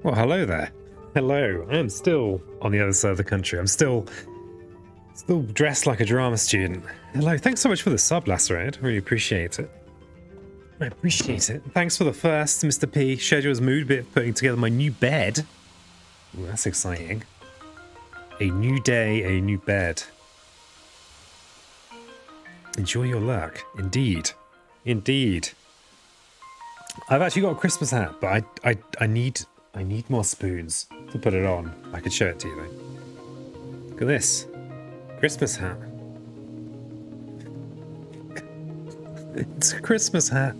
Well, hello there. Hello. I am still on the other side of the country. I'm still dressed like a drama student. Hello. Thanks so much for the sub, Lacerated. Really appreciate it. I appreciate it. Thanks for the first, Mr. P. Schedule's mood bit putting together my new bed. Ooh, that's exciting. A new day, a new bed. Enjoy your luck. Indeed. Indeed. I've actually got a Christmas hat, but I need more spoons to put it on. I could show it to you though. Look at this. Christmas hat. It's a Christmas hat.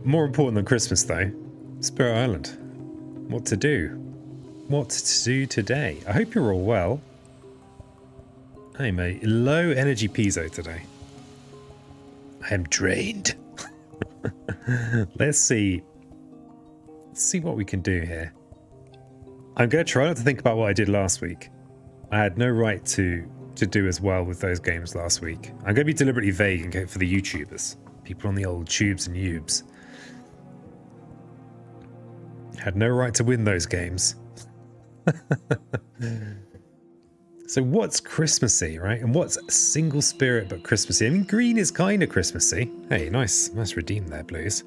More important than Christmas though, Spirit Island. What to do? What to do today? I hope you're all well. I'm a low energy piezo today. I am drained. Let's see what we can do here. I'm going to try not to think about what I did last week. I had no right to do as well with those games last week. I'm going to be deliberately vague and go for the YouTubers. People on the old tubes and ubes. Had no right to win those games. So what's Christmassy, right? And what's single spirit but Christmassy? I mean, green is kind of Christmassy. Hey, nice redeem there, Blues.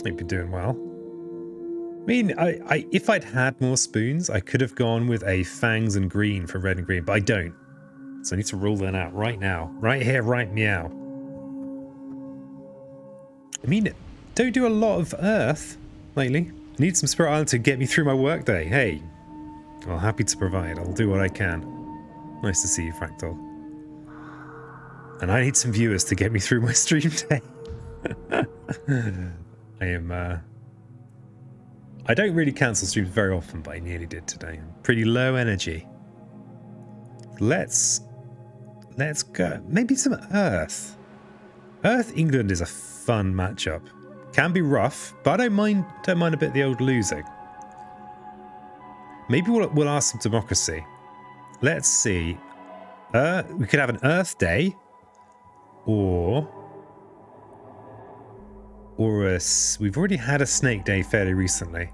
Hope you're doing well. I mean, if I'd had more spoons, I could have gone with a fangs and green for red and green, but I don't. So I need to rule that out right now. Right here, right meow. I mean, don't do a lot of Earth lately. Need some Spirit Island to get me through my workday. Hey, well, happy to provide. I'll do what I can. Nice to see you, Fractal. And I need some viewers to get me through my stream day. I don't really cancel streams very often, but I nearly did today. Pretty low energy. Let's go. Maybe some Earth. Earth England is a fun matchup. Can be rough, but I don't mind a bit the old losing. Maybe we'll ask some democracy. Let's see. We could have an Earth Day, or we've already had a Snake Day fairly recently.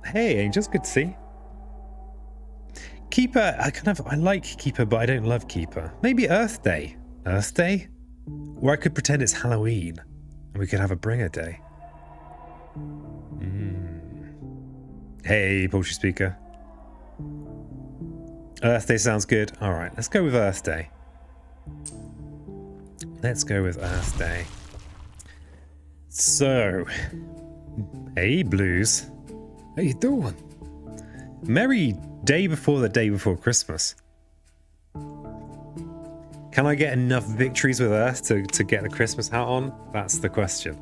Hey, Angels, good to see. Keeper, I like Keeper, but I don't love Keeper. Maybe Earth Day. Earth Day? Or I could pretend it's Halloween, and we could have a Bringer Day. Hey, Poultry Speaker. Earth Day sounds good. All right, let's go with Earth Day. Let's go with Earth Day. So, hey, Blues. How you doing? Merry day before the day before Christmas. Can I get enough victories with Earth to get the Christmas hat on? That's the question.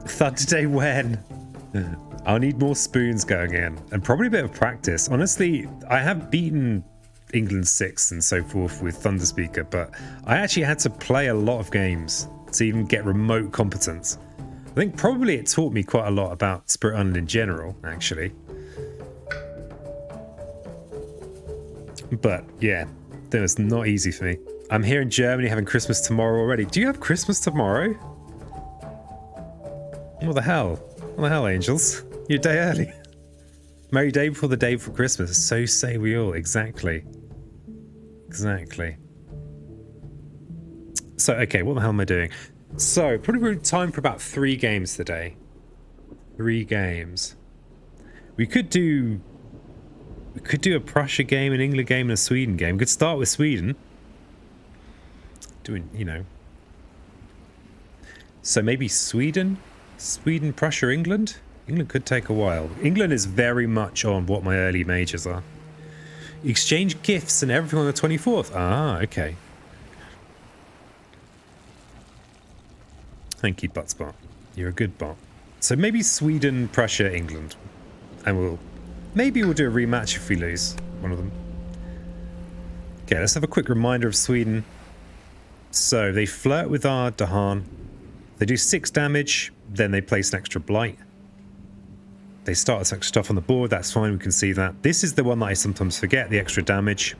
Thunder Day when? I'll need more spoons going in. And probably a bit of practice. Honestly, I have beaten England 6 and so forth with Thunder Speaker, but I actually had to play a lot of games to even get remote competence. I think probably it taught me quite a lot about Spirit Island in general, actually. But yeah, that was not easy for me. I'm here in Germany having Christmas tomorrow already. Do you have Christmas tomorrow? What the hell? What the hell, Angels? You're a day early. Merry day before the day before Christmas. So say we all. Exactly. Exactly. So, okay, what the hell am I doing? So, probably time for about 3 games today. 3 games. We could do a Prussia game, an England game, and a Sweden game. We could start with Sweden. Doing, you know. So maybe Sweden, Prussia, England. England could take a while. England is very much on what my early majors are. Exchange gifts and everything on the 24th. Ah, okay. Thank you, Butspot. You're a good bot. So maybe Sweden, Prussia, England. And maybe we'll do a rematch if we lose one of them. Okay, let's have a quick reminder of Sweden. So they flirt with our Dahan. They do 6 damage, then they place an extra blight. They start some extra stuff on the board, that's fine, we can see that. This is the one that I sometimes forget, the extra damage.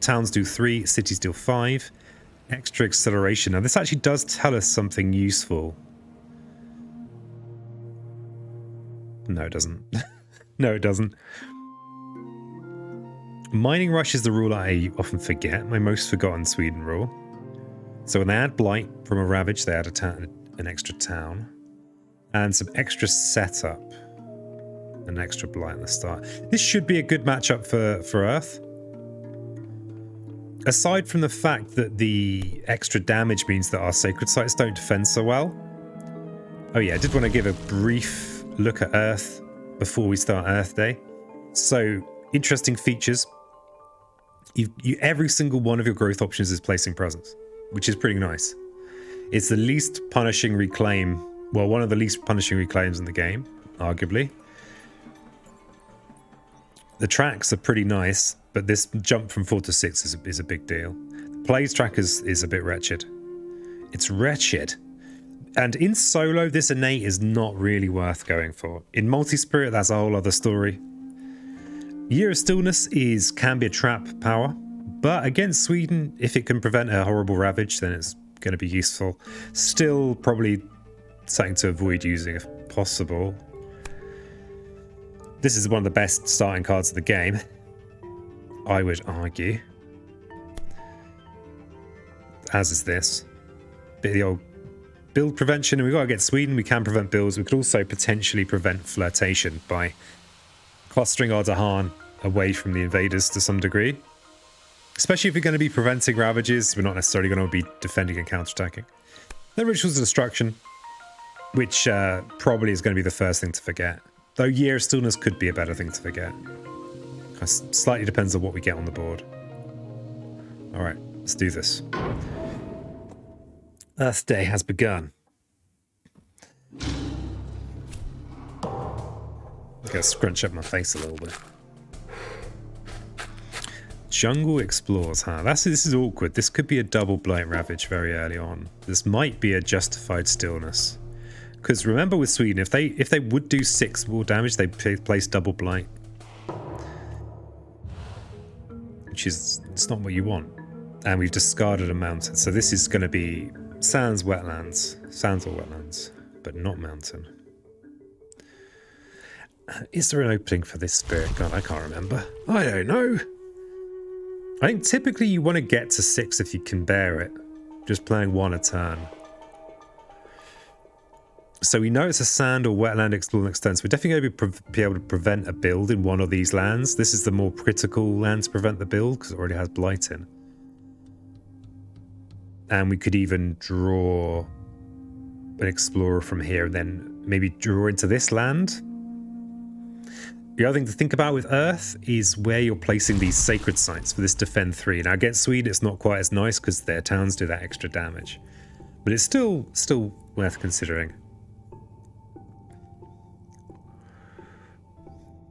Towns do 3, cities do 5. Extra acceleration. Now this actually does tell us something useful. No, it doesn't. No, it doesn't. Mining rush is the rule I often forget, my most forgotten Sweden rule. So when they add blight from a ravage, they add an extra town. And some extra setup. An extra blight at the start. This should be a good matchup for Earth. Aside from the fact that the extra damage means that our sacred sites don't defend so well. Oh yeah, I did want to give a brief look at Earth before we start Earth Day. So, interesting features. Every single one of your growth options is placing presence, which is pretty nice. It's the least punishing reclaim, well, one of the least punishing reclaims in the game, arguably. The tracks are pretty nice, but this jump from 4 to 6 is a big deal. The plays track is a bit wretched. It's wretched. And in solo, this innate is not really worth going for. In multi-spirit, that's a whole other story. Year of Stillness can be a trap power, but against Sweden, if it can prevent a horrible ravage, then it's going to be useful. Still, probably something to avoid using if possible. This is one of the best starting cards of the game, I would argue. As is this. Bit of the old build prevention, and we've got to get Sweden. We can prevent builds. We could also potentially prevent flirtation by clustering our Dahan away from the invaders to some degree. Especially if we're going to be preventing ravages, we're not necessarily going to be defending and counterattacking. Then Rituals of Destruction, which probably is going to be the first thing to forget. Though Year of Stillness could be a better thing to forget. Slightly depends on what we get on the board. Alright, let's do this. Earth Day has begun. I'm gonna scrunch up my face a little bit. Jungle Explores, huh? This is awkward. This could be a double blight ravage very early on. This might be a justified stillness. Because remember with Sweden, if they would do 6 more damage, they place double blight. Which is, it's not what you want. And we've discarded a mountain. So this is going to be Sands wetlands. Sands or wetlands, but not mountain. Is there an opening for this spirit? God, I can't remember. I don't know. I think typically you want to get to 6 if you can bear it. Just playing 1 a turn. So we know it's a sand or wetland explore and extend. So we're definitely going to be able to prevent a build in one of these lands. This is the more critical land to prevent the build because it already has blight in. And we could even draw an explorer from here and then maybe draw into this land. The other thing to think about with Earth is where you're placing these sacred sites for this defend 3. Now against Sweden it's not quite as nice because their towns do that extra damage. But it's still worth considering.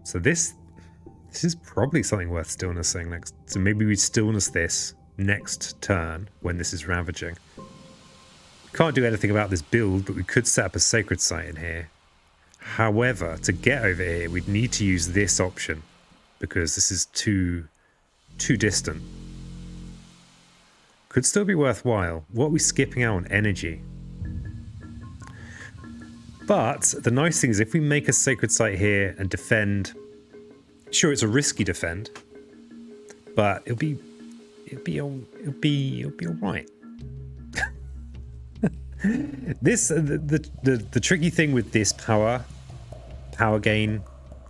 So this is probably something worth stillnessing next. So maybe we stillness this next turn when this is ravaging. Can't do anything about this build, but we could set up a sacred site in here. However, to get over here, we'd need to use this option because this is too distant. Could still be worthwhile. What are we skipping out on energy? But the nice thing is if we make a sacred site here and defend, sure it's a risky defend, but it'll be all right. The tricky thing with this power gain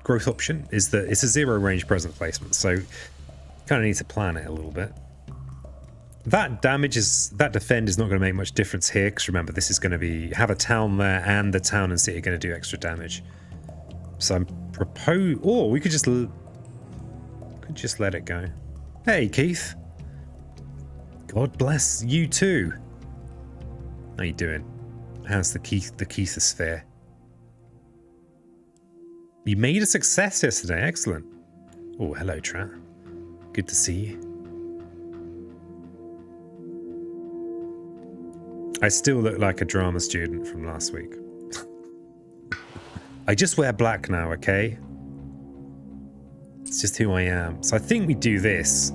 growth option is that it's a 0 range present placement, so you kind of need to plan it a little bit. That defend is not going to make much difference here because remember this is going to have a town there and the town and city are going to do extra damage. So I'm or we could just let it go. Hey Keith, God bless you too. How you doing? How's the Keithosphere? You made a success yesterday. Excellent. Oh, hello, Trat. Good to see you. I still look like a drama student from last week. I just wear black now, okay? It's just who I am. So I think we do this.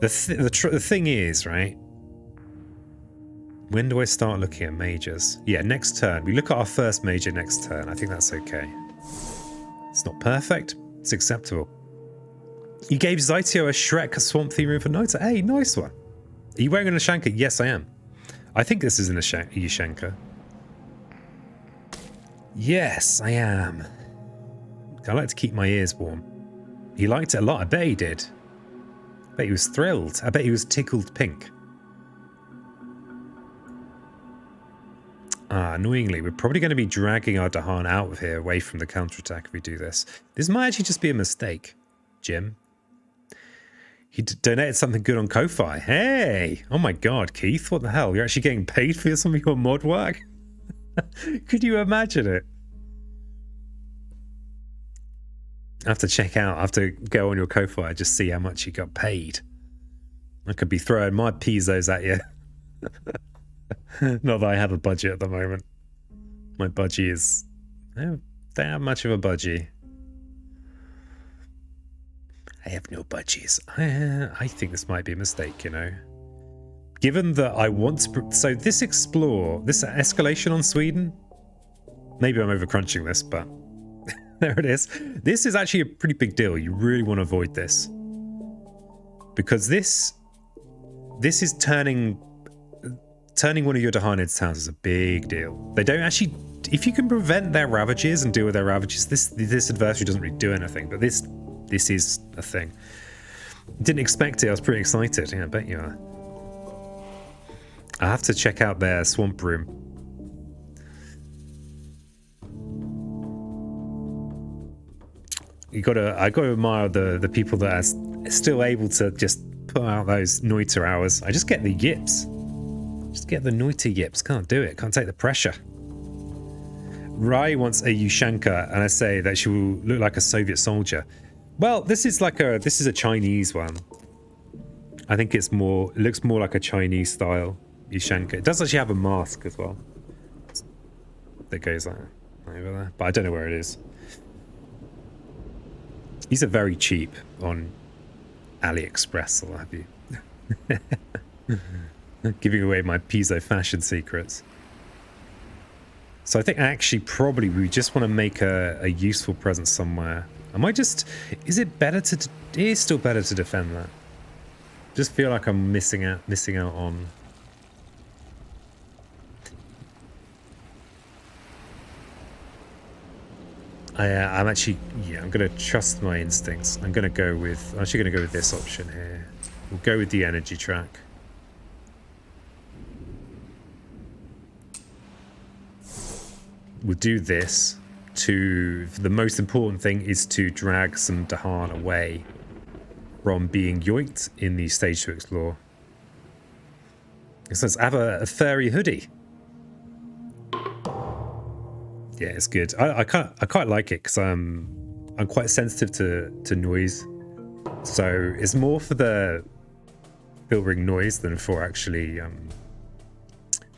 The thing is, right? When do I start looking at majors? Yeah, next turn. We look at our first major next turn. I think that's okay. It's not perfect. It's acceptable. You gave Zytio a Shrek Swamp Theme room for Nota. Hey, nice one. Are you wearing an Ushanka? Yes, I am. I think this is an Ushanka. Yes, I am. I like to keep my ears warm. He liked it a lot. I bet he did. I bet he was thrilled. I bet he was tickled pink. Annoyingly, we're probably going to be dragging our Dahan out of here away from the counterattack if we do this. This might actually just be a mistake, Jim. He donated something good on Ko-Fi. Hey! Oh my god, Keith, what the hell? You're actually getting paid for some of your mod work? Could you imagine it? I have to check out. I have to go on your Ko-Fi and just see how much you got paid. I could be throwing my pesos at you. Not that I have a budget at the moment. My budgie is... I don't have much of a budgie. I have no budgies. I think this might be a mistake, you know. Given that I want to... So this explore, this escalation on Sweden... Maybe I'm overcrunching this, but... there it is. This is actually a pretty big deal. You really want to avoid this. Because this is turning one of your Dahanid towns is a big deal. They don't actually... If you can prevent their ravages and deal with their ravages, this adversary doesn't really do anything. But this is a thing. Didn't expect it. I was pretty excited. Yeah, I bet you are. I have to check out their swamp room. I gotta admire the people that are still able to just put out those Noiter hours. I just get the yips. Just get the Noiter yips. Can't do it. Can't take the pressure. Rai wants a Ushanka, and I say that she will look like a Soviet soldier. Well, this is a Chinese one. I think it looks more like a Chinese style Ushanka. It does actually have a mask as well. That goes like over there, but I don't know where it is. These are very cheap on AliExpress, or what have you. Giving away my Pizzo fashion secrets. So I think actually probably we just want to make a useful presence somewhere. I might just... Is it better to... It is still better to defend that. Just feel like I'm missing out on... I'm actually... Yeah, I'm going to trust my instincts. I'm going to go with... I'm actually going to go with this option here. We'll go with the energy track. We'll do this. The most important thing is to drag some Dahan away from being yoinked in the stage to explore. It says, have a furry hoodie. Yeah, it's good. I quite like it because I'm quite sensitive to noise. So it's more for the filtering noise than for actually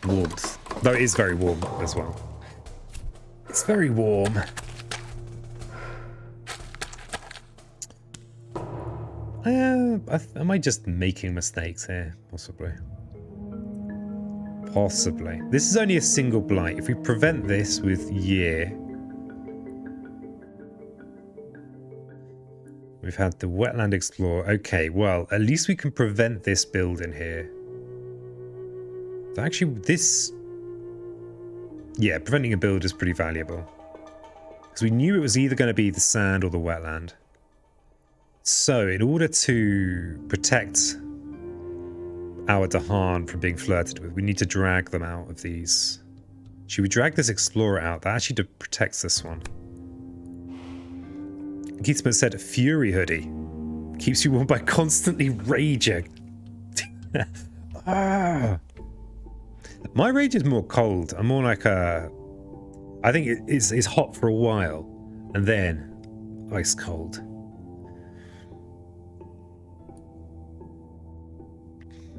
warmth. Though it is very warm as well. It's very warm. Am I just making mistakes here? Possibly. Possibly. This is only a single blight. If we prevent this with year... We've had the wetland explorer. Okay, well, at least we can prevent this build in here. So actually, this... Yeah, preventing a build is pretty valuable. Because we knew it was either going to be the sand or the wetland. So, in order to protect our Dahan from being flirted with, we need to drag them out of these. Should we drag this explorer out? That actually protects this one. Keithman said, Fury hoodie. Keeps you warm by constantly raging. Ah. My rage is more cold. I'm more like a... I think it's hot for a while, and then ice cold.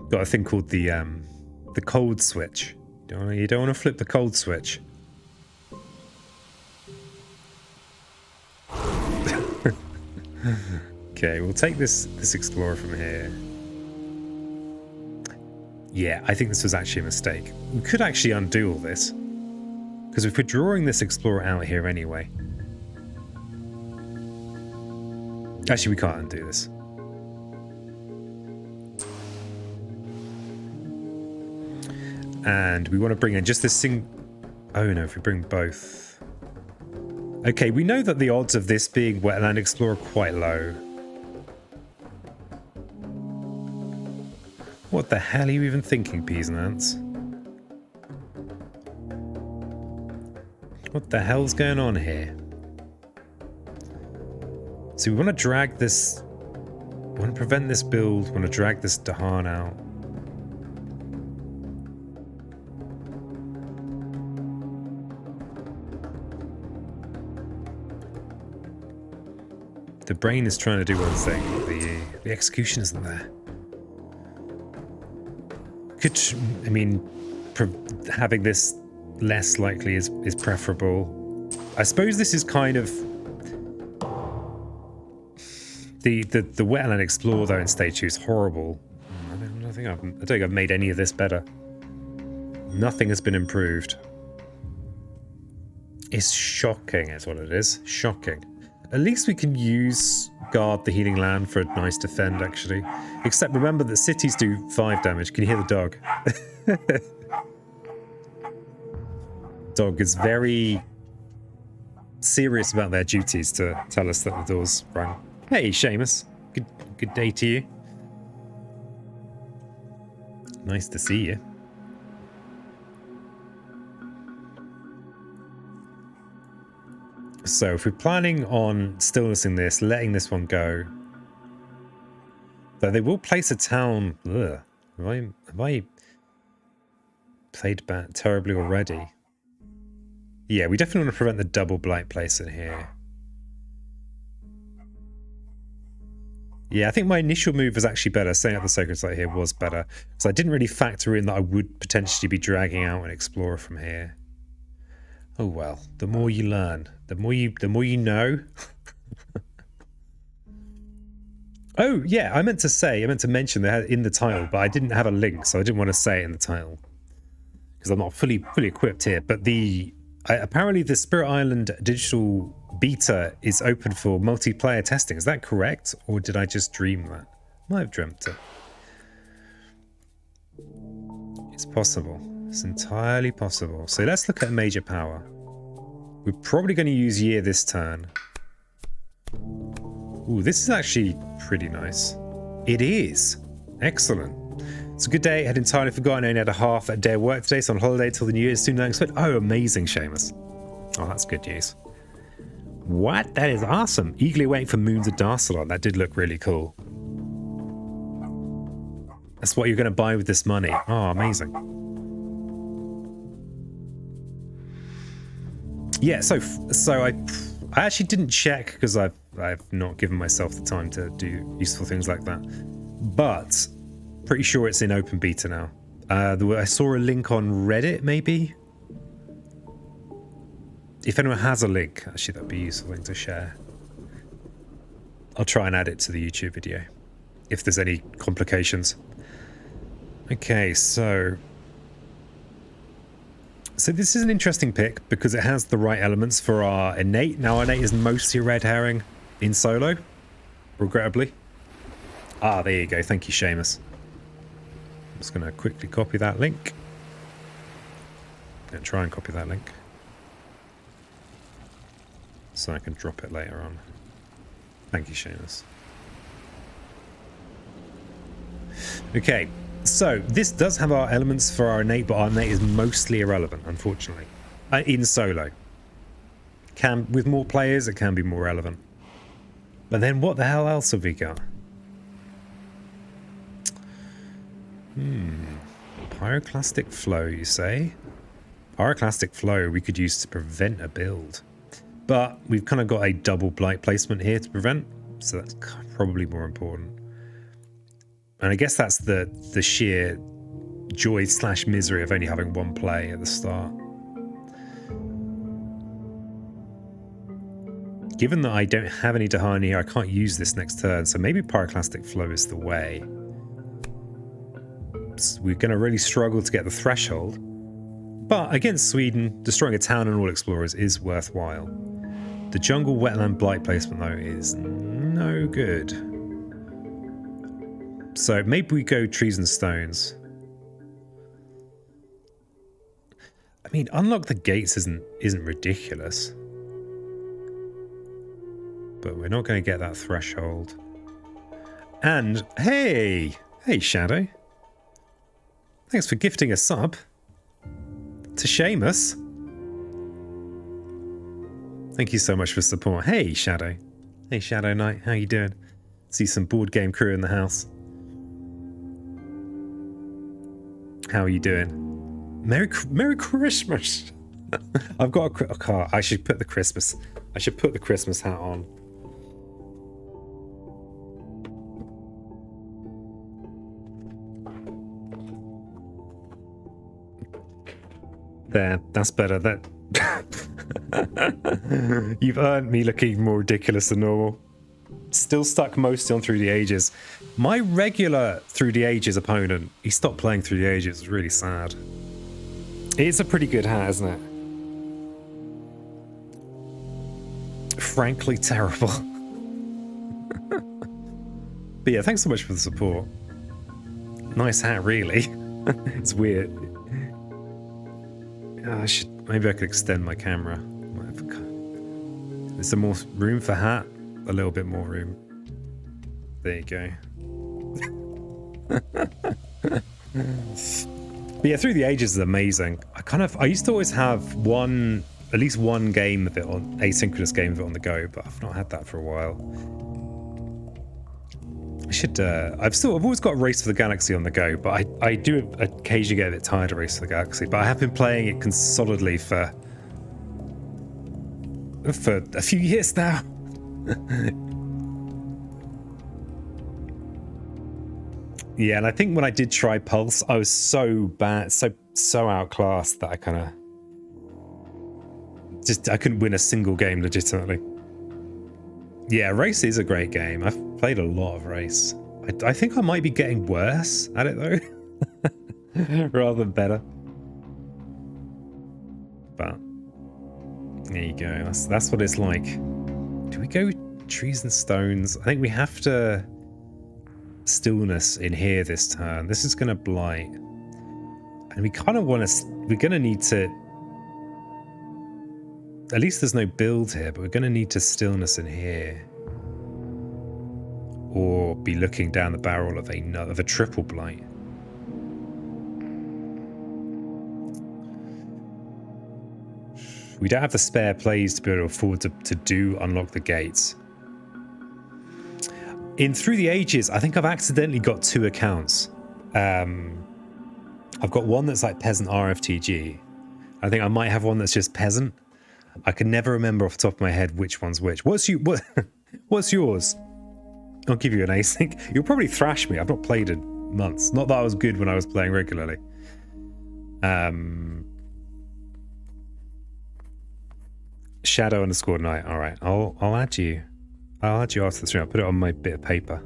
Got a thing called the cold switch. You don't want to flip the cold switch. Okay, we'll take this explorer from here. Yeah, I think this was actually a mistake. We could actually undo all this. Because if we're drawing this explorer out here anyway... Actually, we can't undo this. And we want to bring in just this thing... Oh no, if we bring both... Okay, we know that the odds of this being Wetland Explorer are quite low. What the hell are you even thinking, peas and ants? What the hell's going on here? So we want to drag this... We want to prevent this build. We want to drag this Dahan out. The brain is trying to do one thing. The execution isn't there. I mean, having this less likely is preferable. I suppose this is kind of the Wetland Explorer though in stage 2 is horrible. I don't think I've made any of this better. Nothing has been improved. It's shocking, is what it is. Shocking. At least we can use Guard the Healing Land for a nice defend, actually. Except remember that cities do 5 damage. Can you hear the dog? Dog is very serious about their duties to tell us that the door's rang. Hey, Seamus. Good day to you. Nice to see you. So if we're planning on stillnessing this, letting this one go, though they will place a town. Ugh, have I played back terribly already? Yeah, we definitely want to prevent the double blight place in here. Yeah, I think my initial move was actually better. Setting up the Sacred Site here was better. So I didn't really factor in that I would potentially be dragging out an Explorer from here. Oh well, the more you learn, the more you know. Oh yeah, I meant to mention they had it in the title, but I didn't have a link, so I didn't want to say it in the title because I'm not fully equipped here. But apparently the Spirit Island digital beta is open for multiplayer testing. Is that correct, or did I just dream that? Might have dreamt it. It's possible. It's entirely possible. So let's look at major power. We're probably going to use year this turn. Ooh, this is actually pretty nice. It is. Excellent. It's a good day. I had entirely forgotten I only had a day of work today, so on holiday till the New Year's sooner than I expected. Oh, amazing, Seamus. Oh, that's good news. What? That is awesome. Eagerly waiting for Moons of Darcelon. That did look really cool. That's what you're going to buy with this money. Oh, amazing. Yeah, so I actually didn't check because I've not given myself the time to do useful things like that. But pretty sure it's in open beta now. I saw a link on Reddit, maybe. If anyone has a link, actually that'd be a useful thing to share. I'll try and add it to the YouTube video if there's any complications. Okay, so this is an interesting pick because it has the right elements for our innate. Now, our innate is mostly red herring in solo, regrettably. Ah, there you go. Thank you, Seamus. I'm just going to quickly copy that link. And try and copy that link so I can drop it later on. Thank you, Seamus. Okay. So, this does have our elements for our innate, but our innate is mostly irrelevant, unfortunately. In solo. With more players, it can be more relevant. But then what the hell else have we got? Pyroclastic flow, you say? Pyroclastic flow we could use to prevent a build. But we've kind of got a double blight placement here to prevent, so that's probably more important. And I guess that's the sheer joy / misery of only having one play at the start. Given that I don't have any Dahan here, I can't use this next turn, so maybe Pyroclastic Flow is the way. we're going to really struggle to get the threshold. But against Sweden, destroying a town and all explorers is worthwhile. The jungle wetland blight placement, though, is no good. So maybe we go trees and stones. I mean, unlock the gates isn't ridiculous. But we're not going to get that threshold. And, hey, Shadow. Thanks for gifting a sub to Seamus. Thank you so much for support. Hey, Shadow. Hey, Shadow Knight. How you doing? See some board game crew in the house. How are you doing? Merry Christmas. I've got a car. I should put the Christmas hat on. There, that's better. That you've earned me looking more ridiculous than normal. Still stuck mostly on Through the Ages. My regular Through the Ages opponent, he stopped playing Through the Ages. It's really sad. It's a pretty good hat, isn't it? Frankly terrible. But yeah, thanks so much for the support. Nice hat, really. It's weird. Maybe I could extend my camera. Is there more room for hat? A little bit more room. There you go. But yeah, Through the Ages is amazing. I used to always have at least one game of it on asynchronous game of it on the go, but I've not had that for a while. I should. I've always got Race for the Galaxy on the go, but I do occasionally get a bit tired of Race for the Galaxy. But I have been playing it solidly for a few years now. Yeah, and I think when I did try Pulse, I was so bad, so outclassed that I couldn't win a single game legitimately. Yeah, Race is a great game. I've played a lot of Race. I think I might be getting worse at it though, rather than better. But there you go. That's what it's like. Do we go trees and stones? I think we have to stillness in here this turn. This is going to blight, and we kind of want to. We're going to need to. At least there's no build here, but we're going to need to stillness in here, or be looking down the barrel of a triple blight. We don't have the spare plays to be able to afford to do unlock the gates. In Through the Ages, I think I've accidentally got two accounts. I've got one that's like Peasant RFTG. I think I might have one that's just Peasant. I can never remember off the top of my head which one's which. What's yours? I'll give you an async. You'll probably thrash me. I've not played in months. Not that I was good when I was playing regularly. Shadow_Night. All right, I'll add you. I'll add you after the stream. I'll put it on my bit of paper.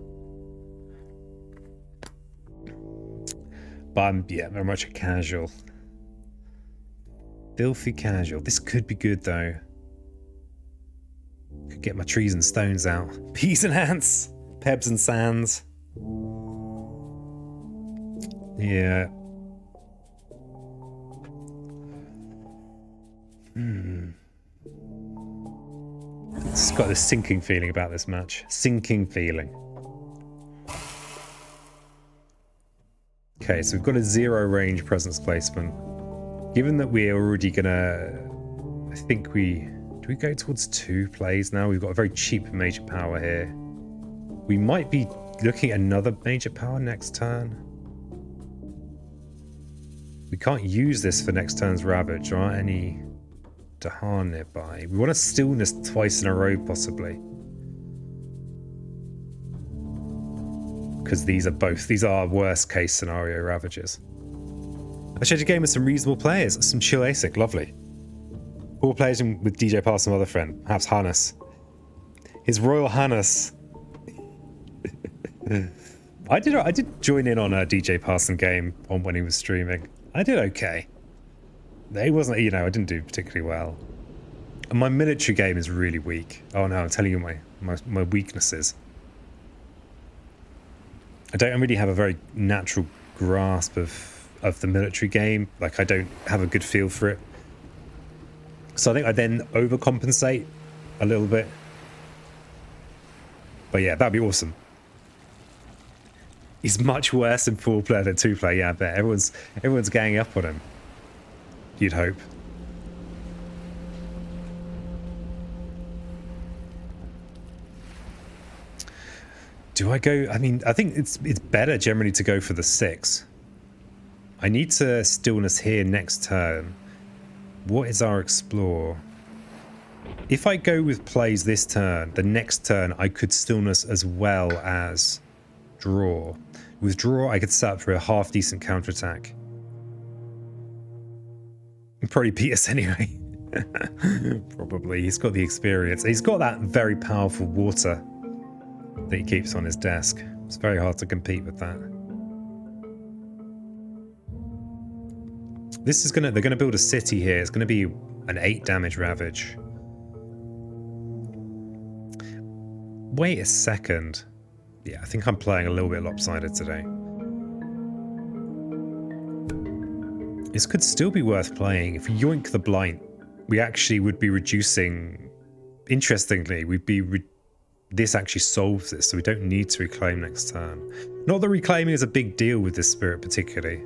But I'm, yeah, very much a casual. Filthy casual. This could be good, though. Could get my trees and stones out. Peas and ants. Pebs and sands. Yeah. It's got this sinking feeling about this match. Sinking feeling. Okay, so we've got a 0 range presence placement. Given that we're already gonna... I think do we go towards 2 plays now? We've got a very cheap major power here. We might be looking at another major power next turn. We can't use this for next turn's Ravage. There aren't any Dahan nearby. We want a stillness twice in a row, possibly. Because these are worst case scenario Ravages. I shared a game with some reasonable players. Some chill ASIC, lovely. 4 players with DJ Pass and other friend, perhaps Hannes. His Royal Hannes. I did join in on a DJ Parson game on when he was streaming. I did okay. It wasn't, you know, I didn't do particularly well. And my military game is really weak. Oh no, I'm telling you my weaknesses. I don't really have a very natural grasp of the military game. Like, I don't have a good feel for it. So I think I then overcompensate a little bit. But yeah, that'd be awesome. He's much worse in 4-player than 2-player. Yeah, I bet everyone's ganging up on him. You'd hope. Do I go? I mean, I think it's better generally to go for the 6. I need to stillness here next turn. What is our explore? If I go with plays this turn, the next turn I could stillness as well as draw. With draw, I could set up for a half decent counterattack. He'd probably beat us anyway. Probably. He's got the experience. He's got that very powerful water that he keeps on his desk. It's very hard to compete with that. This is they're gonna build a city here. It's gonna be an 8 damage ravage. Wait a second. Yeah, I think I'm playing a little bit lopsided today. This could still be worth playing. If we yoink the blight, we actually would be reducing... Interestingly, we'd be... This actually solves this, so we don't need to reclaim next turn. Not that reclaiming is a big deal with this spirit particularly.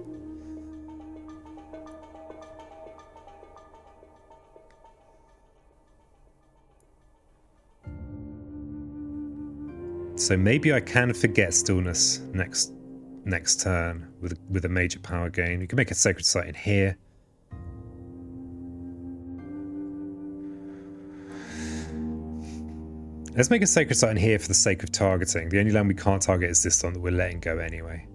So maybe I can forget stillness next turn with a major power gain. We can make a sacred site in here. Let's make a sacred site in here for the sake of targeting. The only land we can't target is this one that we're letting go anyway.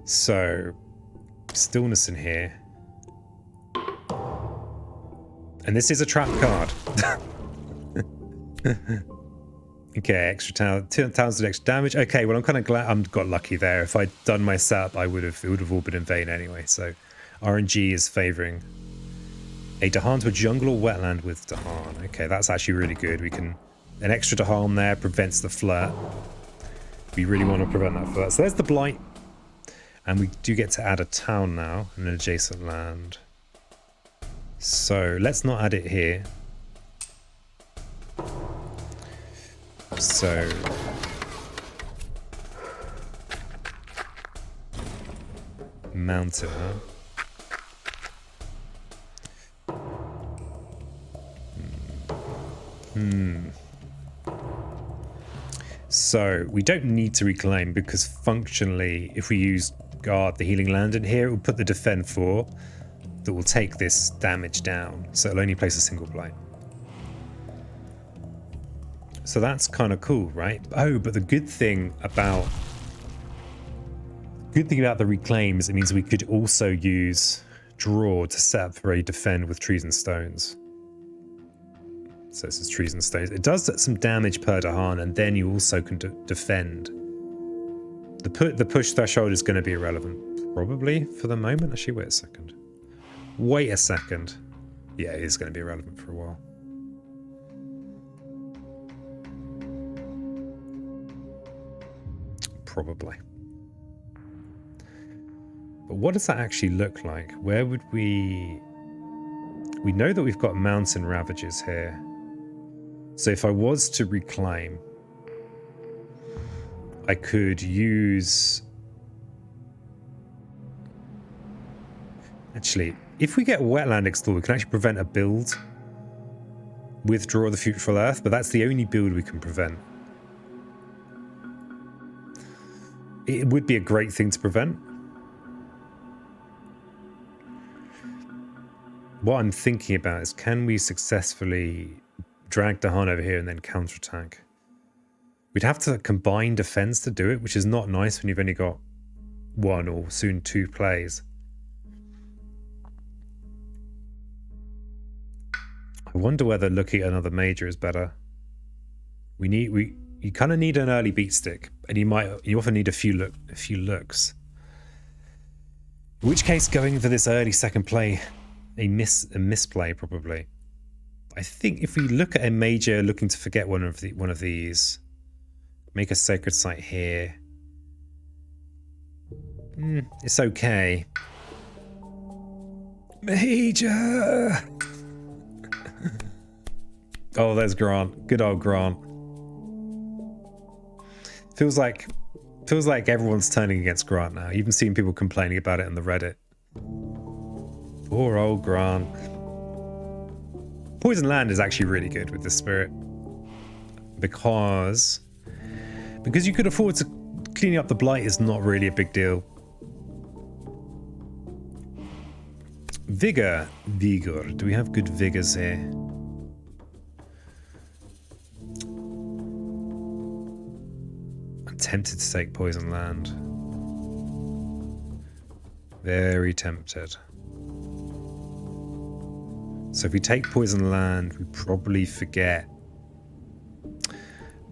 So, stillness in here. And this is a trap card. Okay, extra 2,000 extra damage. Okay, well, I'm kind of glad I got lucky there. If I'd done my setup, it would have all been in vain anyway. So, RNG is favouring a Dahan to a jungle or wetland with Dahan. Okay, that's actually really good. We can... An extra Dahan there prevents the flirt. We really want to prevent that flirt. So there's the blight. And we do get to add a town now, an adjacent land. So let's not add it here. So... Mountain, huh? So we don't need to reclaim because functionally, if we use guard the healing land in here, it will put the defend 4 that will take this damage down. So it'll only place a single blight. So that's kind of cool, right? Oh, but the good thing about the reclaim is it means we could also use draw to set up for a defend with trees and stones. So this is trees and stones. It does some damage per Dahan, and then you also can defend. The push threshold is going to be irrelevant, probably, for the moment. Actually, wait a second. Wait a second. Yeah, it is going to be irrelevant for a while. Probably. But what does that actually look like? Where would we... We know that we've got mountain ravages here. So if I was to reclaim, I could use... Actually, if we get wetland explored, we can actually prevent a build. Withdraw the Fruitful Earth, but that's the only build we can prevent. It would be a great thing to prevent. What I'm thinking about is, can we successfully drag Dahan over here and then counterattack? We'd have to combine defense to do it, which is not nice when you've only got 1 or soon 2 plays. I wonder whether looking at another major is better. You kind of need an early beat stick, and you often need a few looks. In which case, going for this early second play, a misplay probably. I think if we look at a major looking to forget one of these, make a sacred site here. It's okay. Major. Oh, there's Grant. Good old Grant. Feels like everyone's turning against Grant now. Even seeing people complaining about it on the Reddit. Poor old Grant. Poison Land is actually really good with this spirit. Because you could afford to cleaning up the blight is not really a big deal. Vigor. Do we have good vigors here? I'm tempted to take Poison Land. Very tempted. So if we take Poison Land, we probably forget.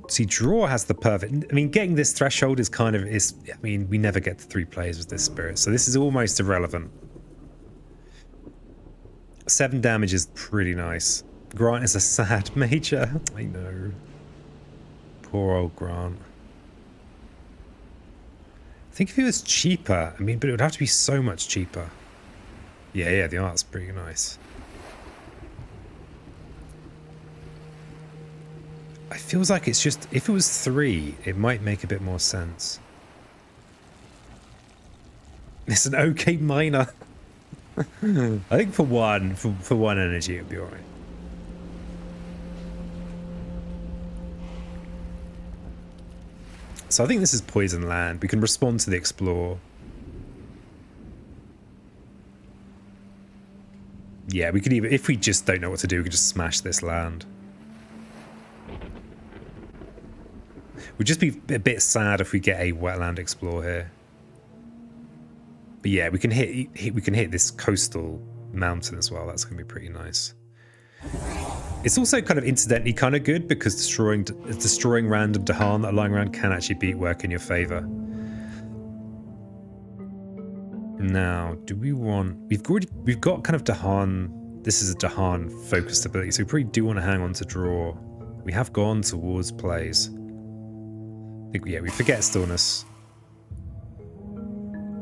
See, draw has the perfect... I mean, getting this threshold is kind of... I mean, we never get to 3 players with this spirit, so this is almost irrelevant. 7 damage is pretty nice. Grant is a sad major. I know. Poor old Grant. I think if it was cheaper... I mean, but it would have to be so much cheaper. Yeah, the art's pretty nice. It feels like it's just... If it was 3, it might make a bit more sense. It's an okay minor. I think for one energy it'd be alright. So I think this is Poison Land. We can respond to the Explore. Yeah, we could even... If we just don't know what to do, we could just smash this land. We'd just be a bit sad if we get a Wetland Explore here. But yeah, we can hit this coastal mountain as well. That's going to be pretty nice. It's also kind of incidentally kind of good because destroying random Dahan that are lying around can actually work in your favor. Now, do we want... We've got kind of Dahan... This is a Dahan focused ability, so we probably do want to hang on to draw. We have gone towards plays. I think, yeah, we forget Stillness.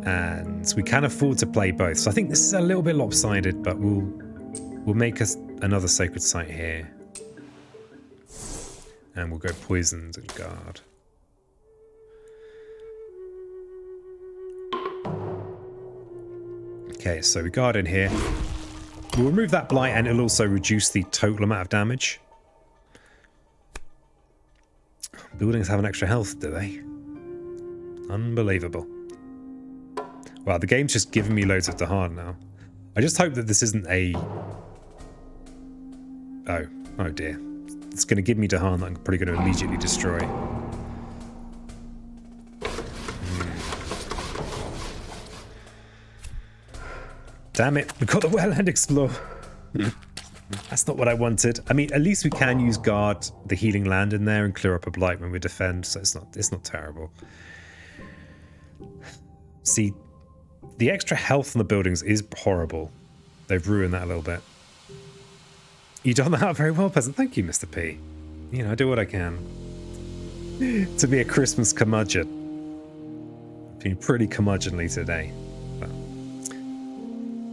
And we can afford to play both. So I think this is a little bit lopsided, but we'll make another Sacred Site here. And we'll go Poisoned and Guard. Okay, so we guard in here. We'll remove that blight and it'll also reduce the total amount of damage. Buildings have an extra health, do they? Unbelievable. Wow, the game's just giving me loads of Dahan now. I just hope that this isn't a... Oh dear. It's going to give me Dahan that I'm probably going to immediately destroy. Damn it, we've got the Wetland Explore. That's not what I wanted. I mean, at least we can use Guard the healing land in there and clear up a blight when we defend, so it's not terrible. See, the extra health on the buildings is horrible. They've ruined that a little bit. You done that very well, Peasant. Thank you, Mr. P. You know, I do what I can. To be a Christmas curmudgeon. Been pretty curmudgeonly today.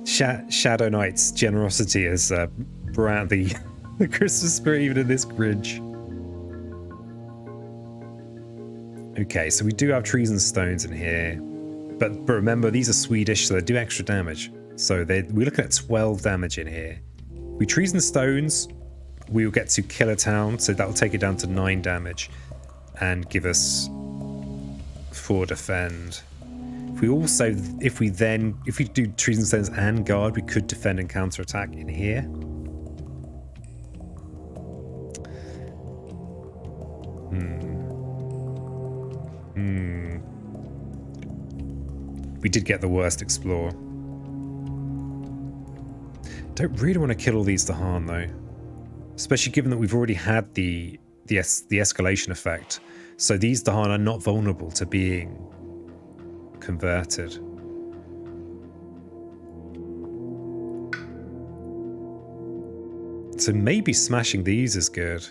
Shadow Knight's generosity has brought out the Christmas spirit even in this Grinch. Okay, so we do have trees and stones in here. But remember, these are Swedish, so they do extra damage. So we're looking at 12 damage in here. We trees and stones, we will get to kill a town, so that will take it down to 9 damage. And give us 4 defend. If we do trees and stones and guard, we could defend and counterattack in here. We did get the worst Explore. Don't really want to kill all these Dahan though. Especially given that we've already had the the escalation effect. So these Dahan are not vulnerable to being converted. So maybe smashing these is good.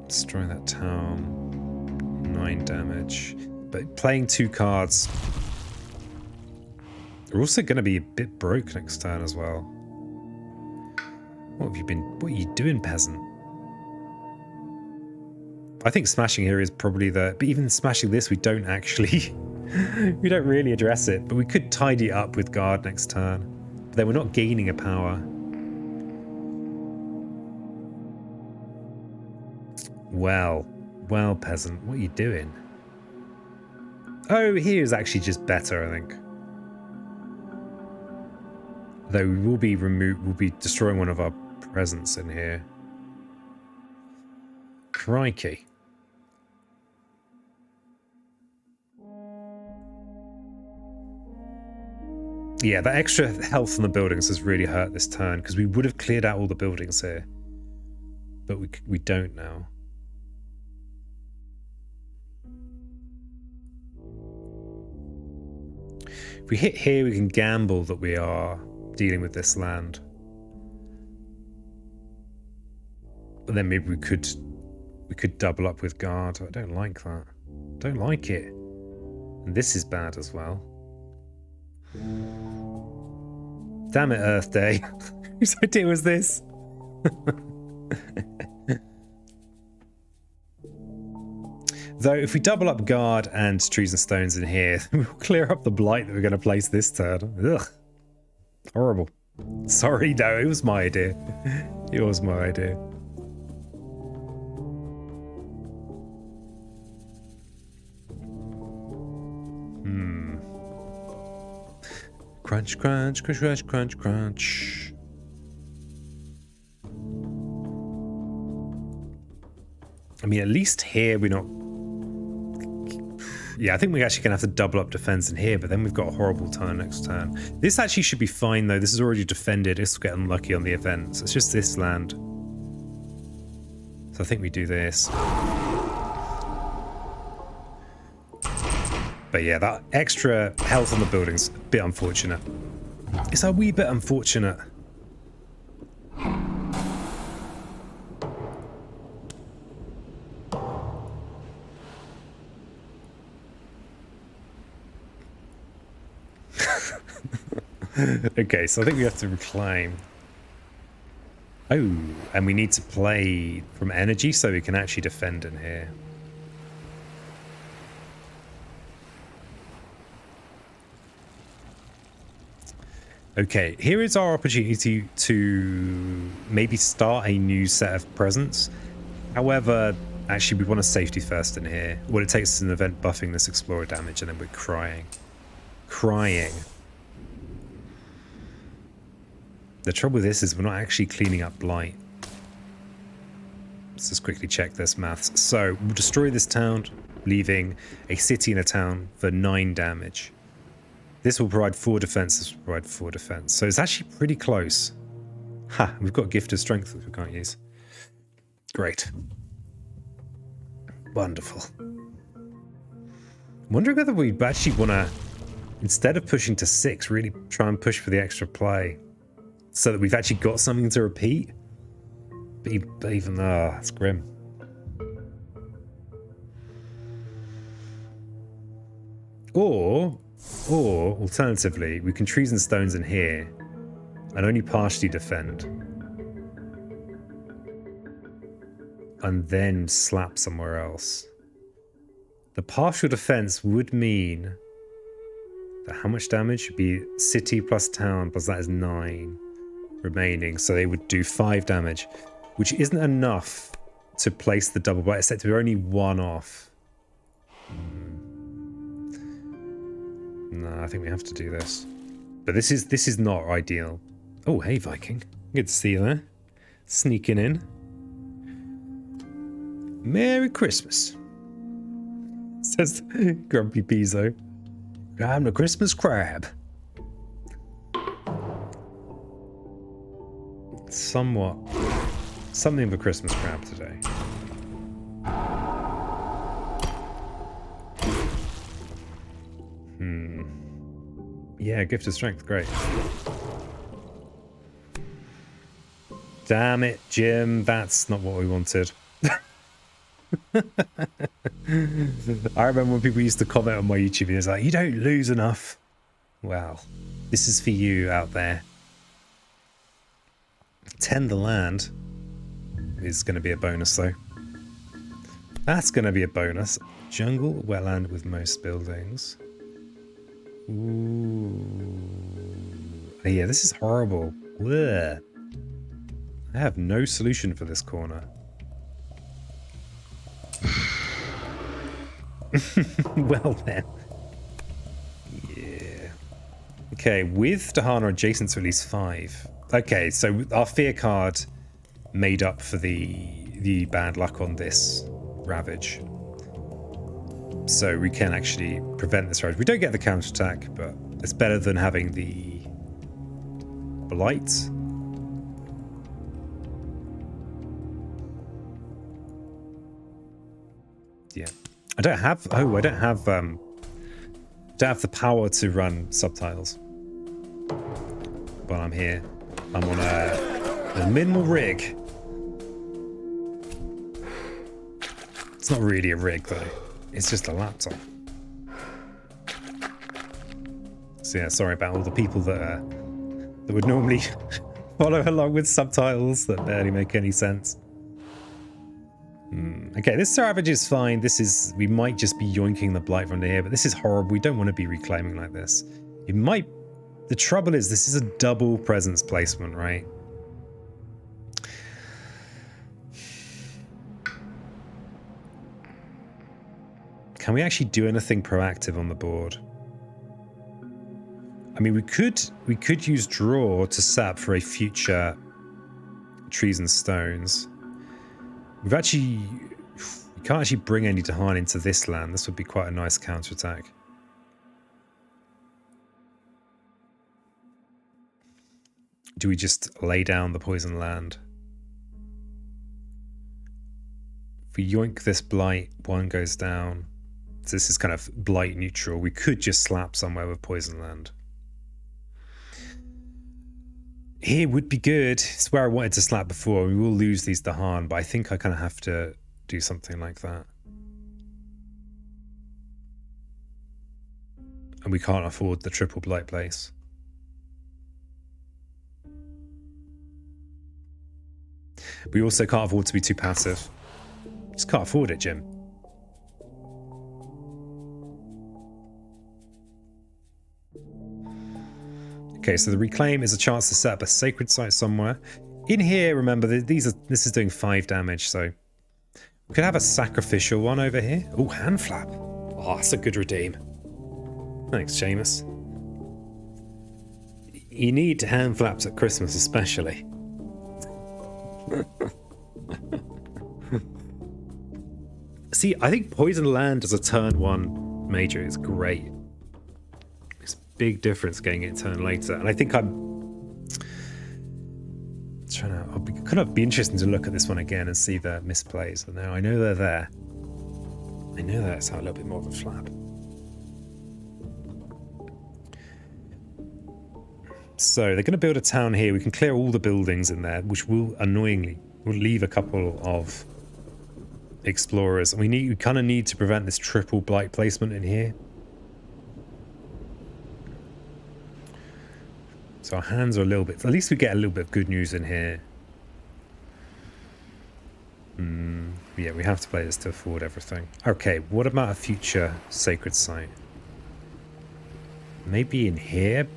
Destroy that town. 9 damage. But playing 2 cards. They're also going to be a bit broke next turn as well. What are you doing, peasant? I think smashing here is probably but even smashing this, we don't actually, we don't really address it, but we could tidy it up with guard next turn. But then we're not gaining a power. Well, peasant, what are you doing? Oh, here is actually just better, I think. Though we will be we'll be destroying one of our presents in here. Crikey. Yeah, that extra health on the buildings has really hurt this turn, because we would have cleared out all the buildings here. But we don't now. If we hit here, we can gamble that we are dealing with this land. But then maybe we could double up with guard. I don't like that. Don't like it. And this is bad as well. Damn it, Earth Day. Whose idea was this? Though, if we double up guard and trees and stones in here, we'll clear up the blight that we're going to place this turn. Ugh. Horrible. Sorry, no, it was my idea. It was my idea. Crunch, crunch, crunch, crunch, crunch, crunch. I mean, at least here we're not... Yeah, I think we're actually going to have to double up defense in here, but then we've got a horrible turn next turn. This actually should be fine, though. This is already defended. This will get unlucky on the events. It's just this land. So I think we do this. But yeah, that extra health on the building's a bit unfortunate. It's a wee bit unfortunate. Okay, so I think we have to reclaim. Oh, and we need to play from energy so we can actually defend in here. Okay, here is our opportunity to maybe start a new set of presents. However, actually we want a safety first in here. What it takes is an event buffing this explorer damage, and then we're crying. Crying. The trouble with this is we're not actually cleaning up blight. Let's just quickly check this maths. So, we'll destroy this town, leaving a city and a town for 9 damage. This will provide 4 defense, this will provide 4 defense. So it's actually pretty close. Ha, we've got Gift of Strength that we can't use. Great. Wonderful. I'm wondering whether we actually want to, instead of pushing to 6, really try and push for the extra play. So that we've actually got something to repeat. But even though, that's grim. Or alternatively, we can trees and stones in here and only partially defend. And then slap somewhere else. The partial defense would mean that how much damage would be city plus town plus that is 9 remaining. So they would do 5 damage, which isn't enough to place the double blight, except we're only 1 off. No, I think we have to do this. But this is not ideal. Oh, hey, Viking. Good to see you there. Sneaking in. Merry Christmas. Says Grumpy Pizzo. I'm the Christmas crab. somewhat something of a Christmas crab today. Yeah, gift of strength, great. Damn it, Jim, that's not what we wanted. I remember when people used to comment on my YouTube videos like, you don't lose enough. Well, this is for you out there. Tend the land is going to be a bonus though. That's going to be a bonus. Jungle, wetland with most buildings. Ooh. Oh, yeah, this is horrible. Blech. I have no solution for this corner. Well then. Yeah. Okay, with Dahana adjacent to at least 5. Okay, so our fear card made up for the bad luck on this ravage. So we can actually prevent this ravage. We don't get the counterattack, but it's better than having the blight. Yeah. I don't have the power to run subtitles while I'm here. I'm on a minimal rig. It's not really a rig though. It's just a laptop. So yeah, sorry about all the people that would normally follow along with subtitles that barely make any sense. Okay, this ravage is fine. We might just be yoinking the blight from here, but this is horrible. We don't want to be reclaiming like this. The trouble is this is a double presence placement, right? Can we actually do anything proactive on the board? I mean, we could use draw to sap for a future trees and stones. We can't actually bring any Dahan into this land. This would be quite a nice counterattack. Do we just lay down the poison land? If we yoink this blight, one goes down. So this is kind of blight neutral. We could just slap somewhere with poison land. Here would be good. It's where I wanted to slap before. We will lose these Dahan, but I think I kind of have to do something like that. And we can't afford the triple blight place. We also can't afford to be too passive. Just can't afford it, Jim. Okay, so the reclaim is a chance to set up a sacred site somewhere. In here, remember, this is doing 5 damage, so we could have a sacrificial one over here. Oh, hand flap. Oh, that's a good redeem. Thanks, Seamus. You need hand flaps at Christmas, especially. See, I think Poison Land as a turn 1 major is great. It's a big difference getting it turn later, and I think I'll be interesting to look at this one again and see the misplays. But now I know they're there. I know that's a little bit more of a flap. So they're going to build a town here. We can clear all the buildings in there, which will annoyingly leave a couple of explorers. We kind of need to prevent this triple blight placement in here. So our hands are a little bit... At least we get a little bit of good news in here. Yeah, we have to play this to afford everything. Okay, what about a future sacred site? Maybe in here?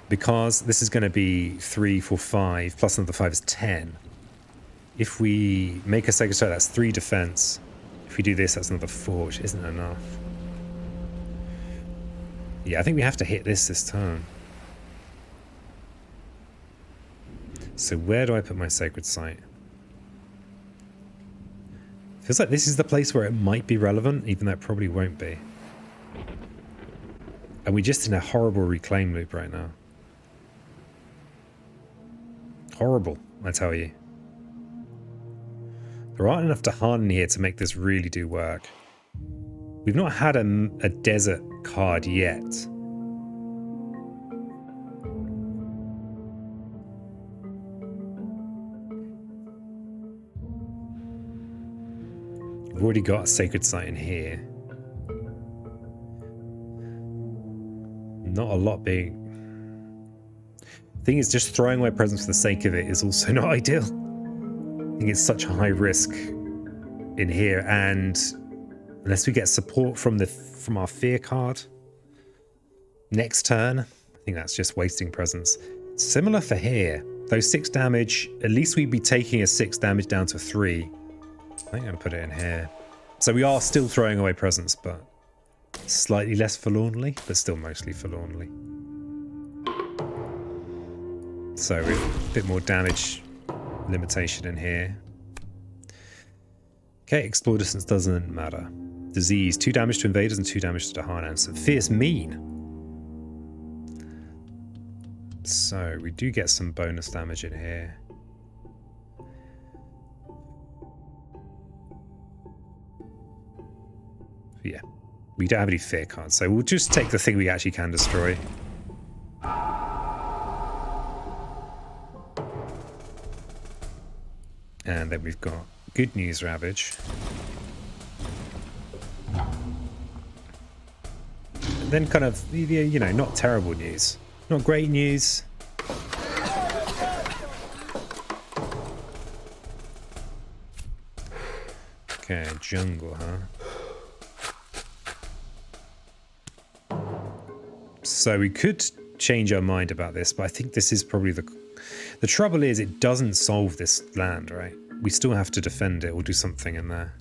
Because this is going to be 3, 4, 5, plus another 5 is 10. If we make a sacred site, that's 3 defense. If we do this, that's another 4, which isn't enough. Yeah, I think we have to hit this turn. So where do I put my sacred site? Feels like this is the place where it might be relevant, even though it probably won't be. And we're just in a horrible reclaim loop right now. horrible, I tell you. There aren't enough Dahan in here to make this really do work. We've not had a desert card yet. We've already got a sacred site in here. Not a lot being... Thing is, just throwing away presents for the sake of it is also not ideal. I think it's such a high risk in here, and unless we get support from our fear card next turn, I think that's just wasting presents. Similar for here. Those 6 damage, at least we'd be taking a 6 damage down to 3. I think I'm going to put it in here. So we are still throwing away presents, but slightly less forlornly, but still mostly forlornly. So we've a bit more damage limitation in here. Okay, explore distance doesn't matter. Disease, 2 damage to invaders and 2 damage to Dahan, and some fierce mean. So we do get some bonus damage in here. Yeah, we don't have any fear cards, so we'll just take the thing we actually can destroy. And then we've got good news ravage. And then kind of, you know, not terrible news. Not great news. Okay, jungle, huh? So we could change our mind about this, but I think this is probably the trouble is it doesn't solve this land, right? We still have to defend it or do something in there.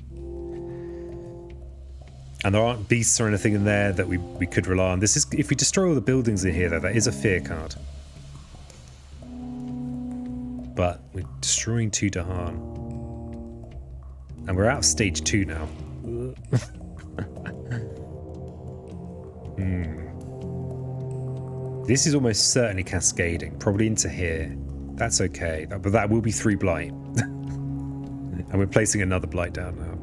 And there aren't beasts or anything in there that we could rely on. This is, if we destroy all the buildings in here, though, that is a fear card. But we're destroying 2 Dahan. And we're out of stage 2 now. This is almost certainly cascading, probably into here. That's okay, but that will be 3 blight. And we're placing another blight down now.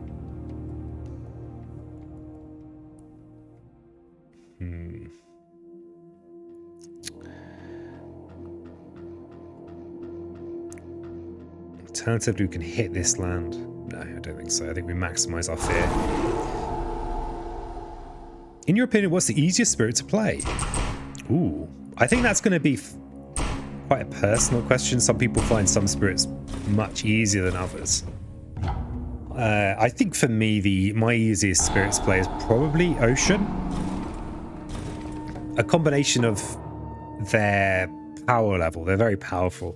Alternatively, we can hit this land. No, I don't think so. I think we maximize our fear. In your opinion, what's the easiest spirit to play? Ooh, I think that's going to be quite a personal question. Some people find some spirits much easier than others. I think for me, my easiest spirits play is probably Ocean. A combination of their power level. They're very powerful,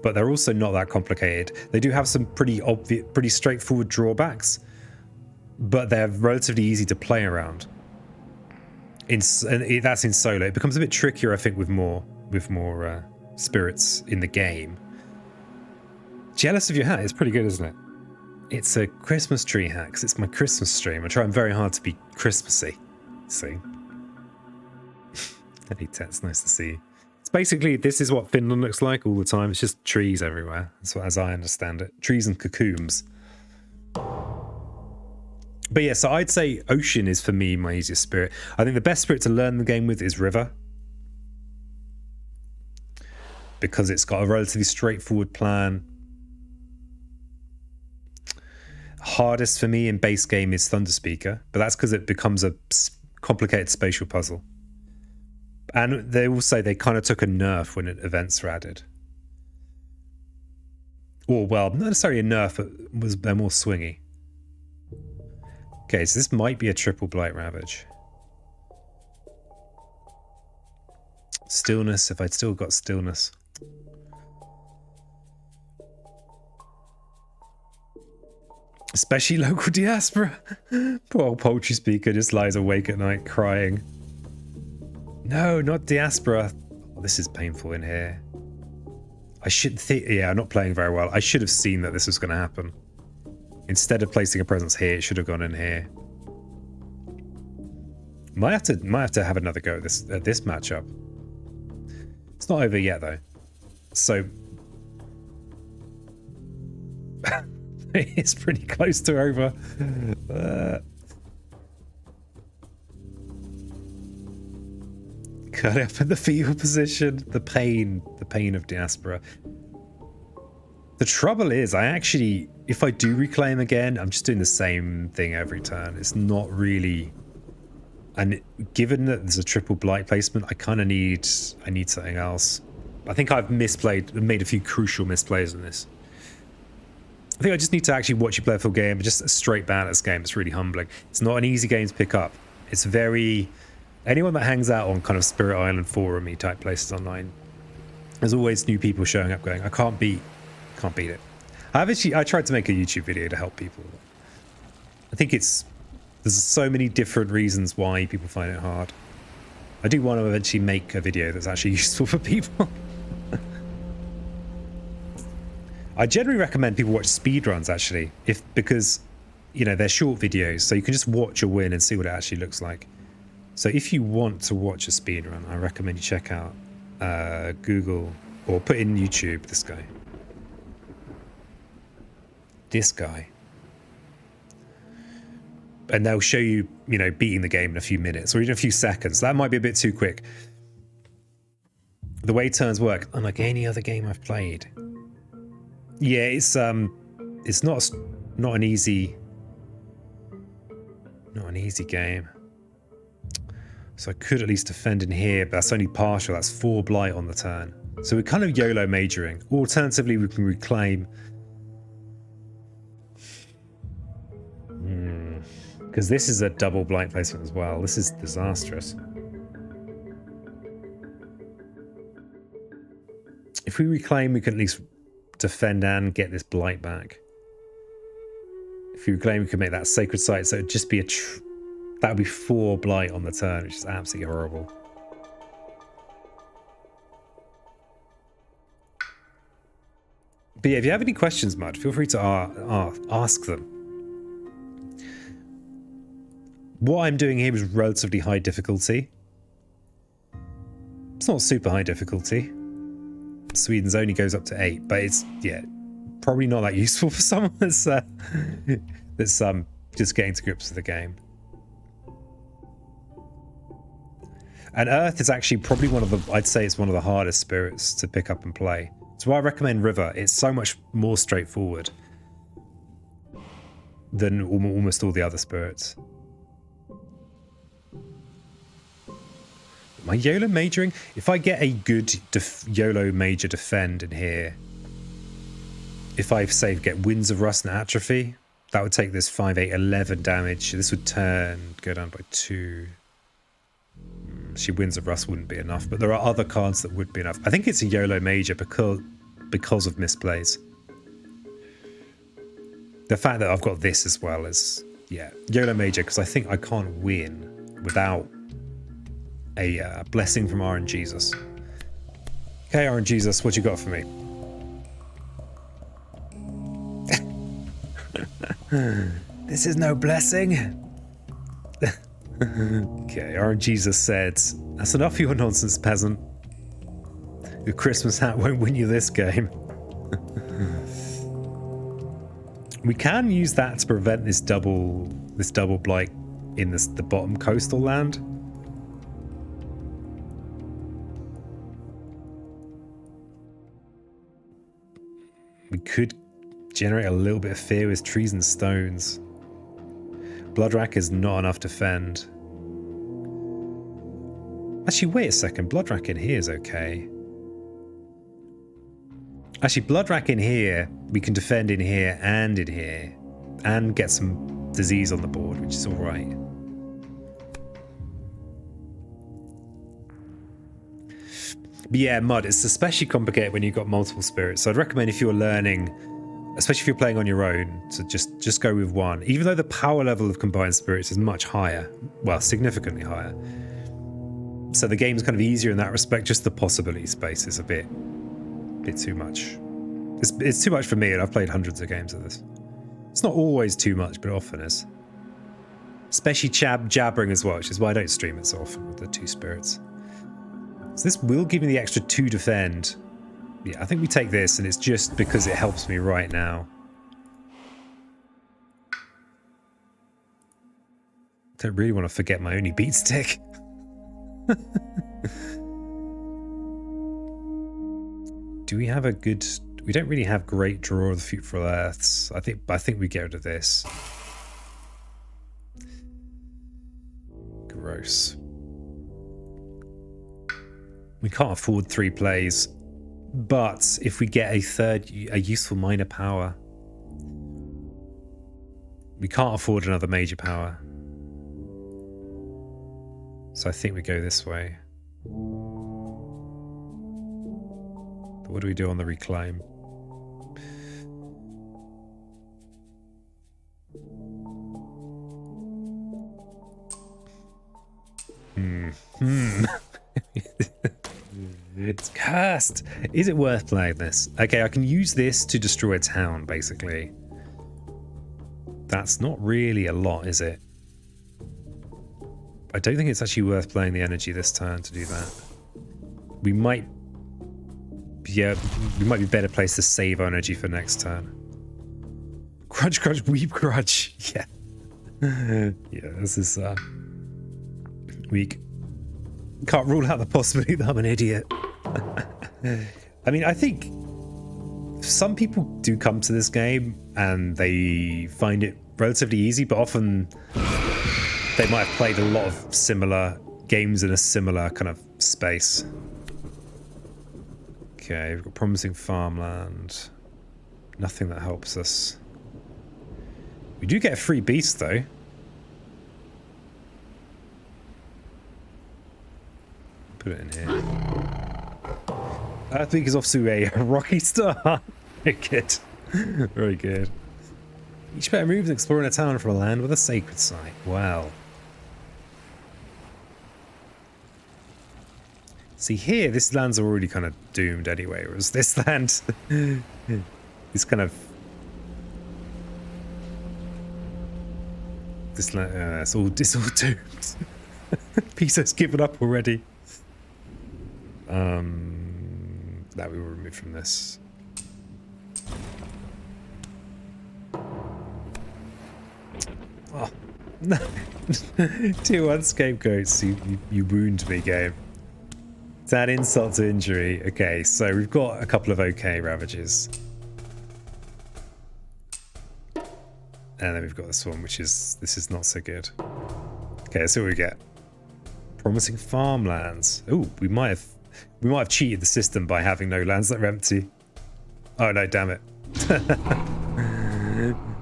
but they're also not that complicated. They do have some pretty obvious, pretty straightforward drawbacks, but they're relatively easy to play around. That's in solo. It becomes a bit trickier, I think, with more spirits in the game. Jealous of your hat is pretty good, isn't it? It's a Christmas tree hat because it's my Christmas stream. I'm trying very hard to be Christmassy. See? Hey, Tet, nice to see you. It's basically, this is what Finland looks like all the time. It's just trees everywhere. That's what, as I understand it. Trees and cocoons. But yeah, so I'd say Ocean is for me my easiest spirit. I think the best spirit to learn the game with is River. Because it's got a relatively straightforward plan. Hardest for me in base game is Thunder Speaker, but that's because it becomes a complicated spatial puzzle. And they will say they kind of took a nerf when events were added. Or, well, not necessarily a nerf, but they're more swingy. Okay, so this might be a triple Blight Ravage. Stillness, if I'd still got Stillness. Especially local diaspora. Poor old Poultry Speaker just lies awake at night crying. No, not diaspora. Oh, this is painful in here. I should think... Yeah, I'm not playing very well. I should have seen that this was going to happen. Instead of placing a presence here, it should have gone in here. Might have to have another go at this matchup. It's not over yet, though. So, It's pretty close to over. Cut up in the fetal position. The pain of diaspora. The trouble is, if I do reclaim again, I'm just doing the same thing every turn. It's not really, and given that there's a triple blight placement, I need something else. I think I've made a few crucial misplays in this. I think I just need to actually watch you play a full game, but just a straight balance game. It's really humbling. It's not an easy game to pick up. It's very... Anyone that hangs out on kind of Spirit Island forum-y type places online, there's always new people showing up going, I can't beat it. I tried to make a YouTube video to help people. I think there's so many different reasons why people find it hard. I do want to eventually make a video that's actually useful for people. I generally recommend people watch speedruns actually, because you know they're short videos, so you can just watch a win and see what it actually looks like. So if you want to watch a speedrun, I recommend you check out Google or put in YouTube this guy, and they'll show you, beating the game in a few minutes or even a few seconds. That might be a bit too quick. The way turns work, unlike any other game I've played. Yeah, it's not an easy game. So I could at least defend in here, but that's only partial. That's 4 blight on the turn. So we're kind of YOLO majoring. Alternatively, we can reclaim. Because this is a double blight placement as well. This is disastrous. If we reclaim, we can at least defend and get this blight back. If we reclaim, we can make that sacred site, so it'd just be that would be 4 blight on the turn, which is absolutely horrible. But yeah, if you have any questions, Mud, feel free to ask them. What I'm doing here is relatively high difficulty. It's not super high difficulty. Sweden's only goes up to 8, but it's, probably not that useful for someone that's just getting to grips with the game. And Earth is actually probably I'd say it's one of the hardest spirits to pick up and play. So I recommend River. It's so much more straightforward than almost all the other spirits. Am I YOLO majoring? If I get a good YOLO major defend in here, if I get Winds of Rust and Atrophy, that would take this 5, 8, 11 damage. This would go down by 2. She Winds of Rust wouldn't be enough, but there are other cards that would be enough. I think it's a YOLO major because of misplays. The fact that I've got this as well is, YOLO major, because I think I can't win without a blessing from RNGesus. Okay, RNGesus, what you got for me? This is no blessing. Okay, RNGesus said, that's enough of your nonsense, peasant. Your Christmas hat won't win you this game. We can use that to prevent this double blight in the bottom coastal land. We could generate a little bit of fear with trees and stones. Bloodrack is not enough to defend. Actually, wait a second. Bloodrack in here is okay. Actually, Bloodrack in here, we can defend in here, and get some disease on the board, which is alright. But yeah, Mud, it's especially complicated when you've got multiple spirits. So I'd recommend if you're learning, especially if you're playing on your own, to just go with one. Even though the power level of combined spirits is much higher, well, significantly higher. So the game's kind of easier in that respect. Just the possibility space is a bit too much. It's too much for me, and I've played hundreds of games of this. It's not always too much, but often is. Especially jabbering as well, which is why I don't stream it so often with the 2 spirits. So this will give me the extra 2 defend. Yeah, I think we take this, and it's just because it helps me right now. Don't really want to forget my only beat stick. Do we have a good... We don't really have great draw of the fruitful earths. I think we get rid of this. Gross. We can't afford 3 plays, but if we get a useful minor power, we can't afford another major power. So I think we go this way. But what do we do on the reclaim? It's cursed. Is it worth playing this? Okay, I can use this to destroy a town, basically. That's not really a lot, is it? I don't think it's actually worth playing the energy this turn to do that. We might... Yeah, we might be better placed to save our energy for next turn. Crunch, crunch, weep, crunch. Yeah. Yeah, this is weak. Can't rule out the possibility that I'm an idiot. I mean, I think some people do come to this game and they find it relatively easy, but often they might have played a lot of similar games in a similar kind of space. Okay, we've got promising farmland. Nothing that helps us. We do get a free beast, though. Put it in here. Earthweek is off to a rocky start. Very good. Very good. Each player moves exploring a town from a land with a sacred site. Wow. See here, this land's already kind of doomed anyway, whereas this land is kind of... This land, it's all doomed. Piso's given up already. That we will remove from this. Oh. No. 2-1 scapegoats. You wound me, game. To add insult to injury. Okay, so we've got a couple of okay ravages. And then we've got this one, this is not so good. Okay, let's see what we get. Promising farmlands. Ooh, we might have cheated the system by having no lands that are empty. Oh no, damn it.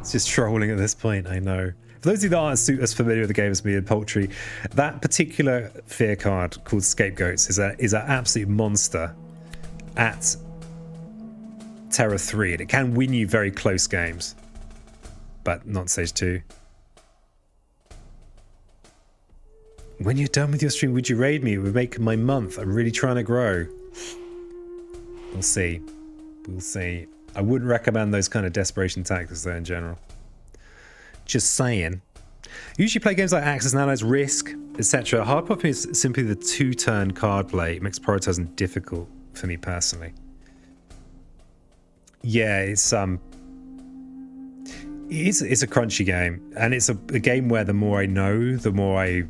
It's just trolling at this point, I know. For those of you that aren't as familiar with the game as me and Poultry, that particular fear card called Scapegoats is an absolute monster at Terra 3, and it can win you very close games, but not Stage 2. When you're done with your stream, would you raid me? It would make my month. I'm really trying to grow. We'll see. We'll see. I wouldn't recommend those kind of desperation tactics though in general. Just saying. Usually play games like Axis and Allies, Risk, etc. Hard Pop is simply the 2-turn card play. It makes prioritizing difficult for me personally. Yeah, it's a crunchy game, and it's a game where the more I know, the more I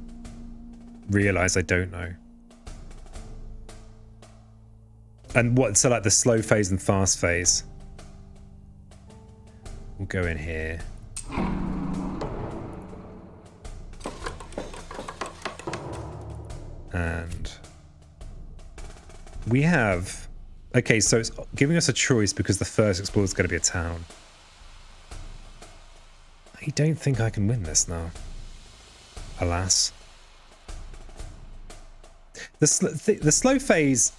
realize I don't know. And so like the slow phase and fast phase. We'll go in here. And we have... Okay, so it's giving us a choice because the first explorer is going to be a town. I don't think I can win this now. Alas. The slow phase,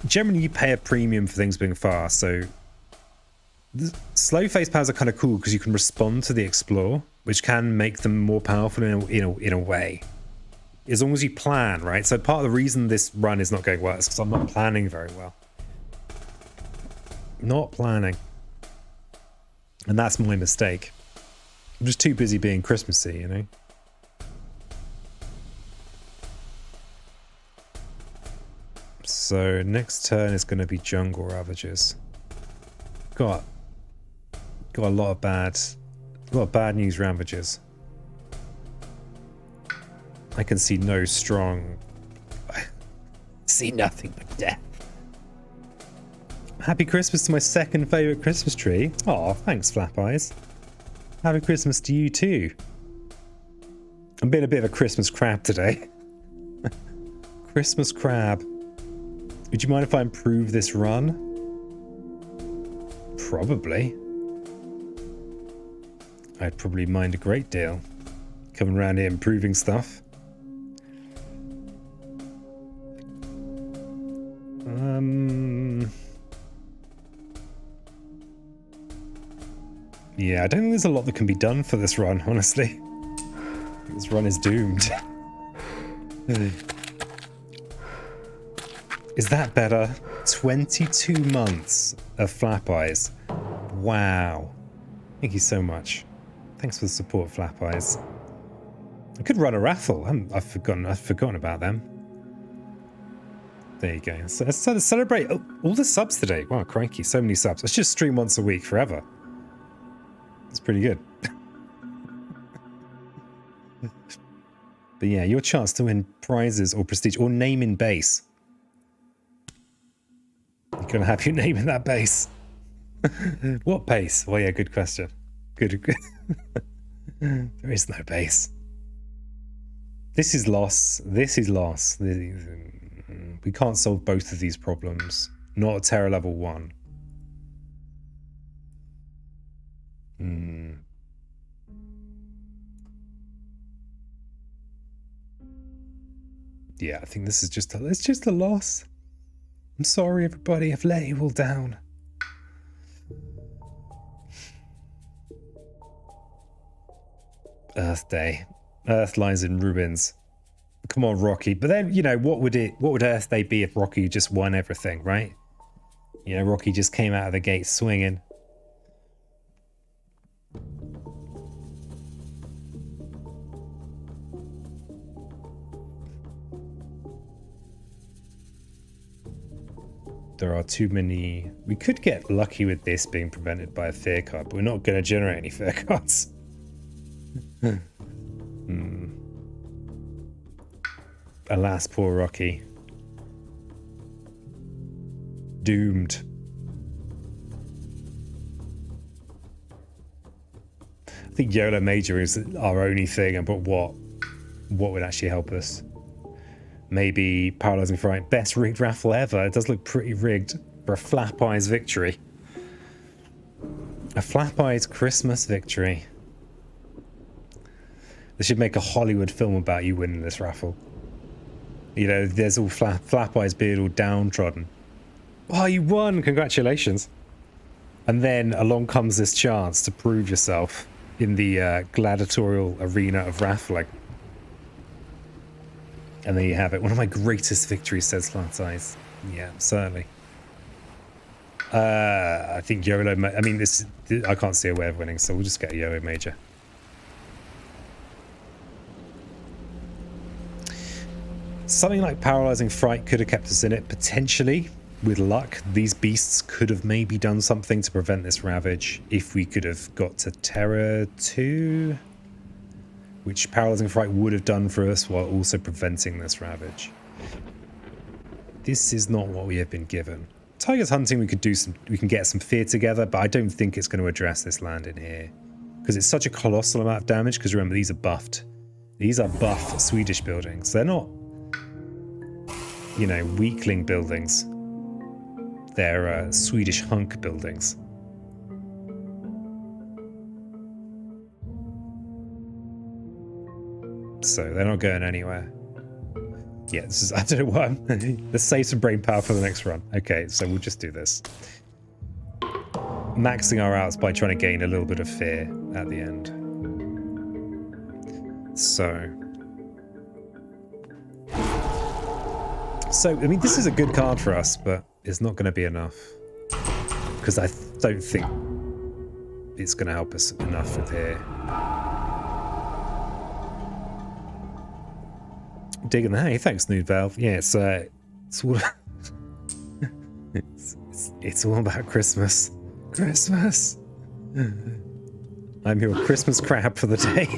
generally you pay a premium for things being fast, so the slow phase powers are kind of cool because you can respond to the explore, which can make them more powerful in a way. As long as you plan, right? So part of the reason this run is not going well is because I'm not planning very well. Not planning. And that's my mistake. I'm just too busy being Christmassy, you know? So next turn is going to be Jungle Ravages. Got a lot of bad news Ravages. I can see no strong... see nothing but death. Happy Christmas to my second favourite Christmas tree. Aw, thanks, Flap Eyes. Happy Christmas to you too. I'm being a bit of a Christmas crab today. Christmas crab. Would you mind if I improve this run? Probably. I'd probably mind a great deal. Coming around here improving stuff. Yeah, I don't think there's a lot that can be done for this run, honestly. This run is doomed. Is that better? 22 months of Flap Eyes. Wow. Thank you so much. Thanks for the support, Flap Eyes. I could run a raffle. I've forgotten about them. There you go. So let's celebrate all the subs today. Wow, crikey, so many subs. Let's just stream once a week forever. It's pretty good. But yeah, your chance to win prizes or prestige or name in base. You're gonna have your name in that base. What base? Well, yeah, good question. Good. There is no base. This is loss. This is loss. We can't solve both of these problems. Not at Terror level 1. Yeah, I think this is just it's just a loss. I'm sorry, everybody. I've let you all down. Earth Day. Earth lies in ruins. Come on, Rocky. But then, you know, what would Earth Day be if Rocky just won everything, right? You know, Rocky just came out of the gate swinging. There are too many... We could get lucky with this being prevented by a fear card, but we're not going to generate any fear cards. Alas, poor Rocky. Doomed. I think YOLO Major is our only thing, but what would actually help us? Maybe Paralyzing Fright. Best rigged raffle ever. It does look pretty rigged for a Flap Eyes victory. A Flap Eyes Christmas victory. They should make a Hollywood film about you winning this raffle. You know, there's all Flap Eyes being all downtrodden. Oh, you won! Congratulations. And then along comes this chance to prove yourself in the gladiatorial arena of raffling. And there you have it. One of my greatest victories, says Flap Eyes. Yeah, certainly. I think YOLO... I mean, I can't see a way of winning, so we'll just get a YOLO Major. Something like Paralyzing Fright could have kept us in it, potentially. With luck, these beasts could have maybe done something to prevent this ravage if we could have got to Terror 2, which Paralyzing Fright would have done for us while also preventing this ravage. This is not what we have been given. Tigers Hunting, we can get some fear together, but I don't think it's going to address this land in here because it's such a colossal amount of damage. Because remember, these are buffed. These are buff Swedish buildings. They're not, you know, weakling buildings. They're Swedish hunk buildings. So they're not going anywhere. Yeah, this is, I don't know what let's save some brain power for the next run. Okay, so we'll just do this. Maxing our outs by trying to gain a little bit of fear at the end. So, I mean, this is a good card for us, but it's not going to be enough. Because I don't think it's going to help us enough with here. Digging the hay, thanks, Nude Valve. Yeah, it's all it's all about Christmas. Christmas. I'm your Christmas crab for the day.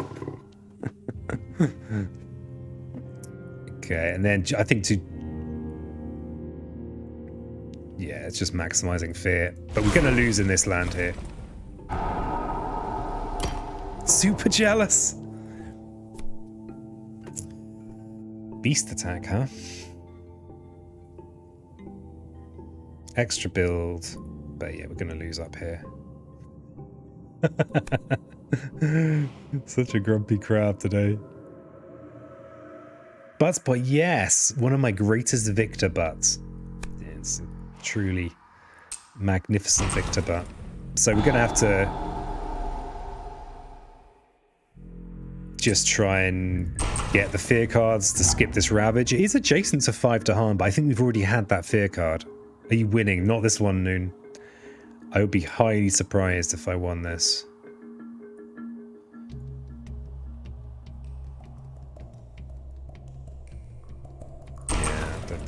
Okay, and then I think yeah, it's just maximizing fear. But we're going to lose in this land here. Super jealous. Beast attack, huh? Extra build. But yeah, we're going to lose up here. Such a grumpy crab today. Butts, but yes, one of my greatest Victor butts. It's a truly magnificent Victor butt. So we're going to have to just try and get the fear cards to skip this Ravage. It is adjacent to 5 to harm, but I think we've already had that fear card. Are you winning? Not this one, Noon. I would be highly surprised if I won this.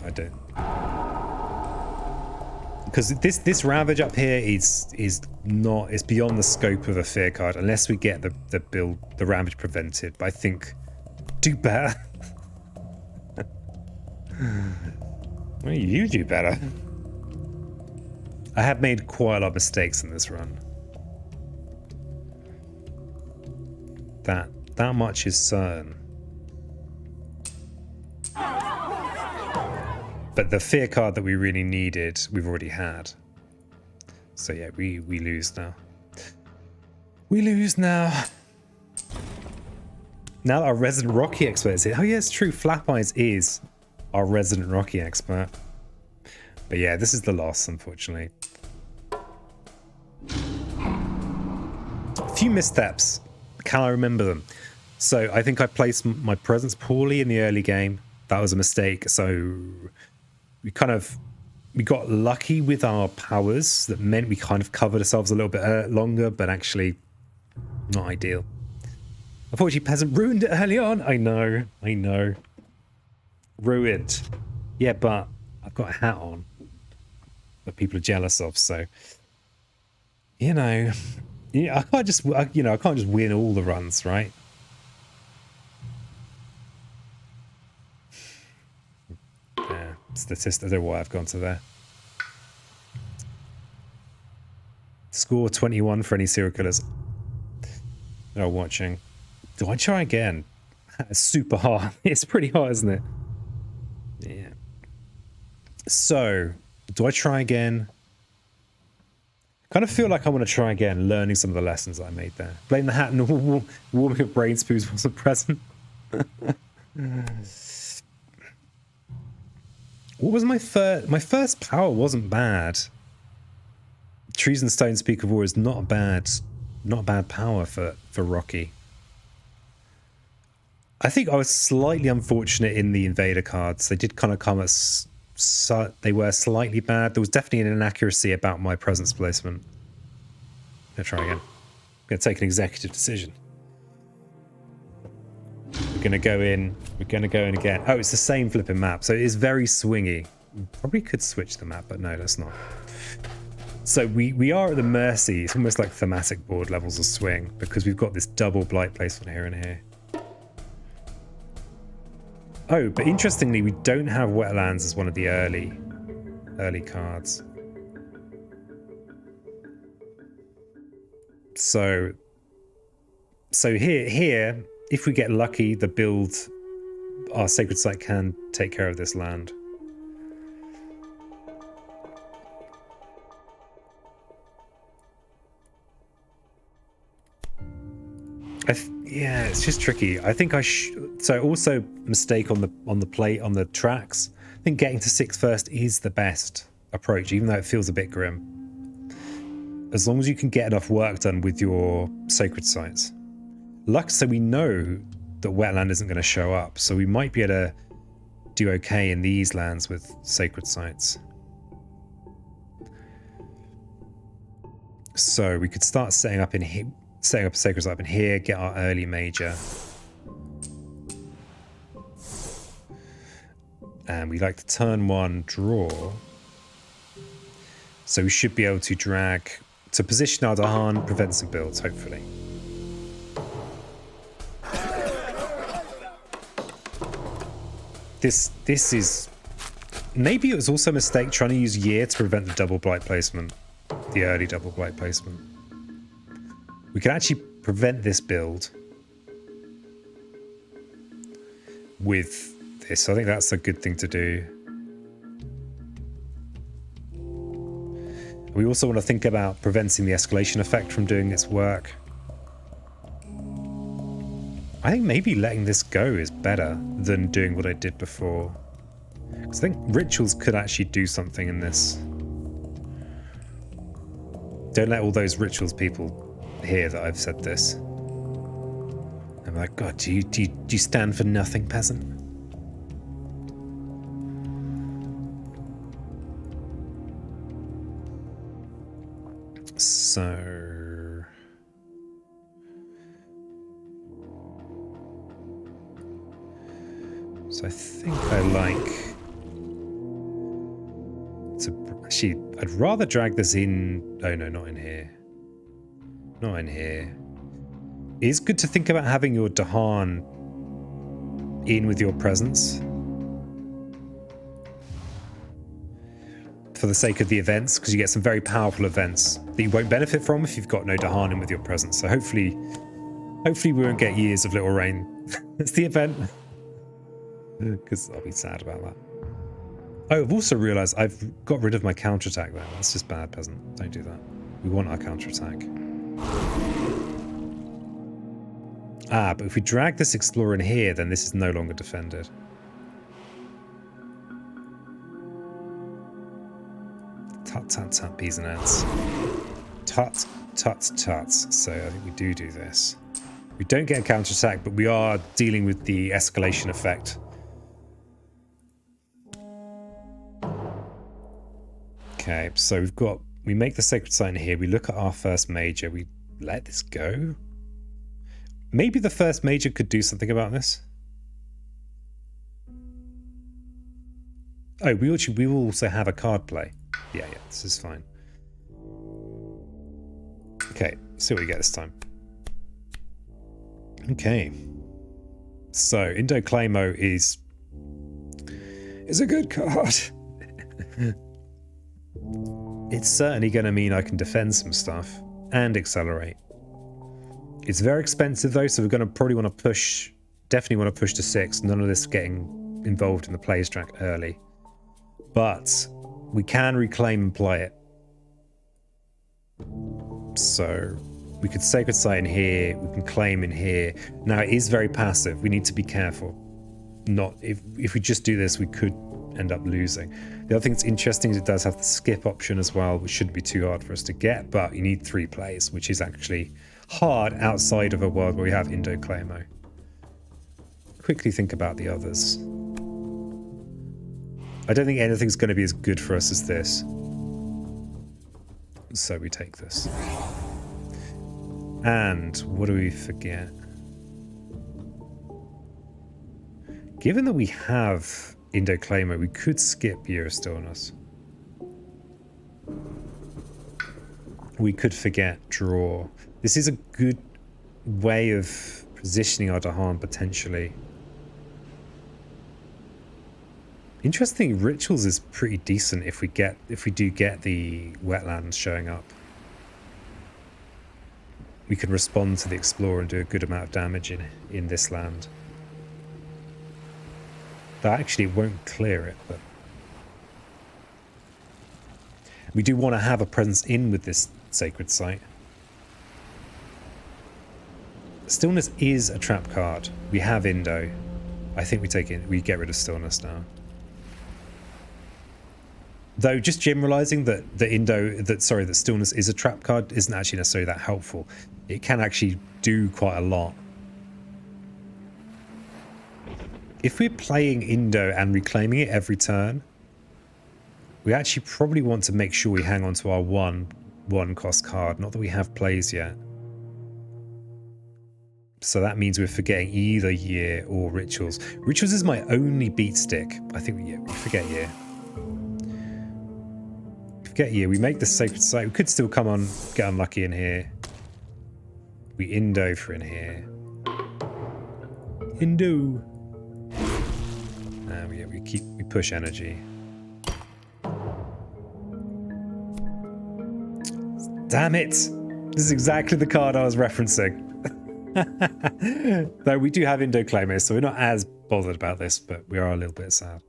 I don't. Because this Ravage up here is not, it's beyond the scope of a fear card unless we get the Ravage prevented. But I think do better. Well, you do better. I have made quite a lot of mistakes in this run. That much is certain. But the fear card that we really needed, we've already had. So yeah, we lose now. We lose now. Now that our resident Rocky expert is here. Oh yeah, it's true. Flap Eyes is our resident Rocky expert. But yeah, this is the loss, unfortunately. A few missteps. Can I remember them? So I think I placed my presence poorly in the early game. That was a mistake. So we got lucky with our powers. That meant we kind of covered ourselves a little bit longer, but actually not ideal. Unfortunately, Peasant ruined it early on. I know. Ruined. Yeah, but I've got a hat on that people are jealous of, so yeah, I can't just win all the runs, right? Yeah, statist. I don't know why I've gone to there. Score 21 for any serial killers that are watching. Do I try again? It's super hard. It's pretty hard, isn't it? Yeah. So, do I try again? Kind of feel like I want to try again, learning some of the lessons that I made there. Blame the hat and warming of brain spoons wasn't present. What was my first power wasn't bad. Trees and Stone Speak of War is not a bad power for Rocky. I think I was slightly unfortunate in the invader cards. They did kind of come as they were slightly bad. There was definitely an inaccuracy about my presence placement. I'm gonna try again. I'm gonna take an executive decision. We're gonna go in. We're gonna go in again. Oh, it's the same flipping map, so it is very swingy. Probably could switch the map, but no, let's not. So we are at the mercy. It's almost like thematic board levels of swing because we've got this double blight placement here and here. Oh, but interestingly, we don't have wetlands as one of the early cards. So here, if we get lucky, the build, our sacred site can take care of this land. Yeah, it's just tricky. I think so also mistake on the plate on the tracks. I think getting to 6 first is the best approach, even though it feels a bit grim. As long as you can get enough work done with your sacred sites. So we know that wetland isn't going to show up, so we might be able to do okay in these lands with sacred sites. So we could start setting up a sacred site up in here, get our early major. And we like the turn 1 draw. So we should be able to drag to position our Dahan, prevent some builds, hopefully. This is... Maybe it was also a mistake trying to use year to prevent the double blight placement. The early double blight placement. We can actually prevent this build with this. I think that's a good thing to do. We also want to think about preventing the escalation effect from doing its work. I think maybe letting this go is better than doing what I did before. Because I think rituals could actually do something in this. Don't let all those rituals people hear that I've said this. I'm like, God, do you stand for nothing, peasant? So I think I like to actually, I'd rather drag this in. Oh no, not in here. Not in here. It's good to think about having your Dahan in with your presence for the sake of the events, because you get some very powerful events that you won't benefit from if you've got no Dahan in with your presence. So hopefully we won't get years of little rain. It's the event. Because I'll be sad about that. Oh, I've also realised I've got rid of my counterattack there. That's just bad, peasant. Don't do that. We want our counterattack. Ah, but if we drag this explorer in here, then this is no longer defended. Tut tut tut, peas and ants. Tut tut tut. So I think we do this. We don't get a counterattack, but we are dealing with the escalation effect. Okay, so we make the sacred site in here, we look at our first major, we let this go? Maybe the first major could do something about this? Oh, we will also have a card play. Yeah, this is fine. Okay, see what we get this time. Okay. So, Indo Claimo is a good card. It's certainly going to mean I can defend some stuff and accelerate. It's very expensive though, so we're going to probably want to push, definitely want to push to 6. None of this getting involved in the plays track early. But we can reclaim and play it. So we could sacred site in here, we can claim in here. Now it is very passive, we need to be careful. Not if we just do this, we could end up losing. The other thing that's interesting is it does have the skip option as well, which shouldn't be too hard for us to get, but you need 3 plays, which is actually hard outside of a world where we have Indo Claimo. Quickly think about the others. I don't think anything's going to be as good for us as this. So we take this. And what do we forget? Given that we have Indo Claimo, we could skip Year of Stillness. We could forget Draw. This is a good way of positioning our Dahan potentially. Interesting, Rituals is pretty decent if we do get the wetlands showing up. We can respond to the Explorer and do a good amount of damage in this land. That actually won't clear it, but we do want to have a presence in with this sacred site. Stillness is a trap card. We have Indo. I think we get rid of Stillness now. Though just generalizing that Stillness is a trap card isn't actually necessarily that helpful. It can actually do quite a lot. If we're playing Indo and reclaiming it every turn, we actually probably want to make sure we hang on to our one cost card. Not that we have plays yet. So that means we're forgetting either Year or Rituals. Rituals is my only beat stick. I think we forget Year. Forget Year. We make the sacred site. We could still get unlucky in here. We Indo for in here. Indo. Yeah, we push energy. Damn it! This is exactly the card I was referencing. Though we do have Indo claimers, so we're not as bothered about this, but we are a little bit sad.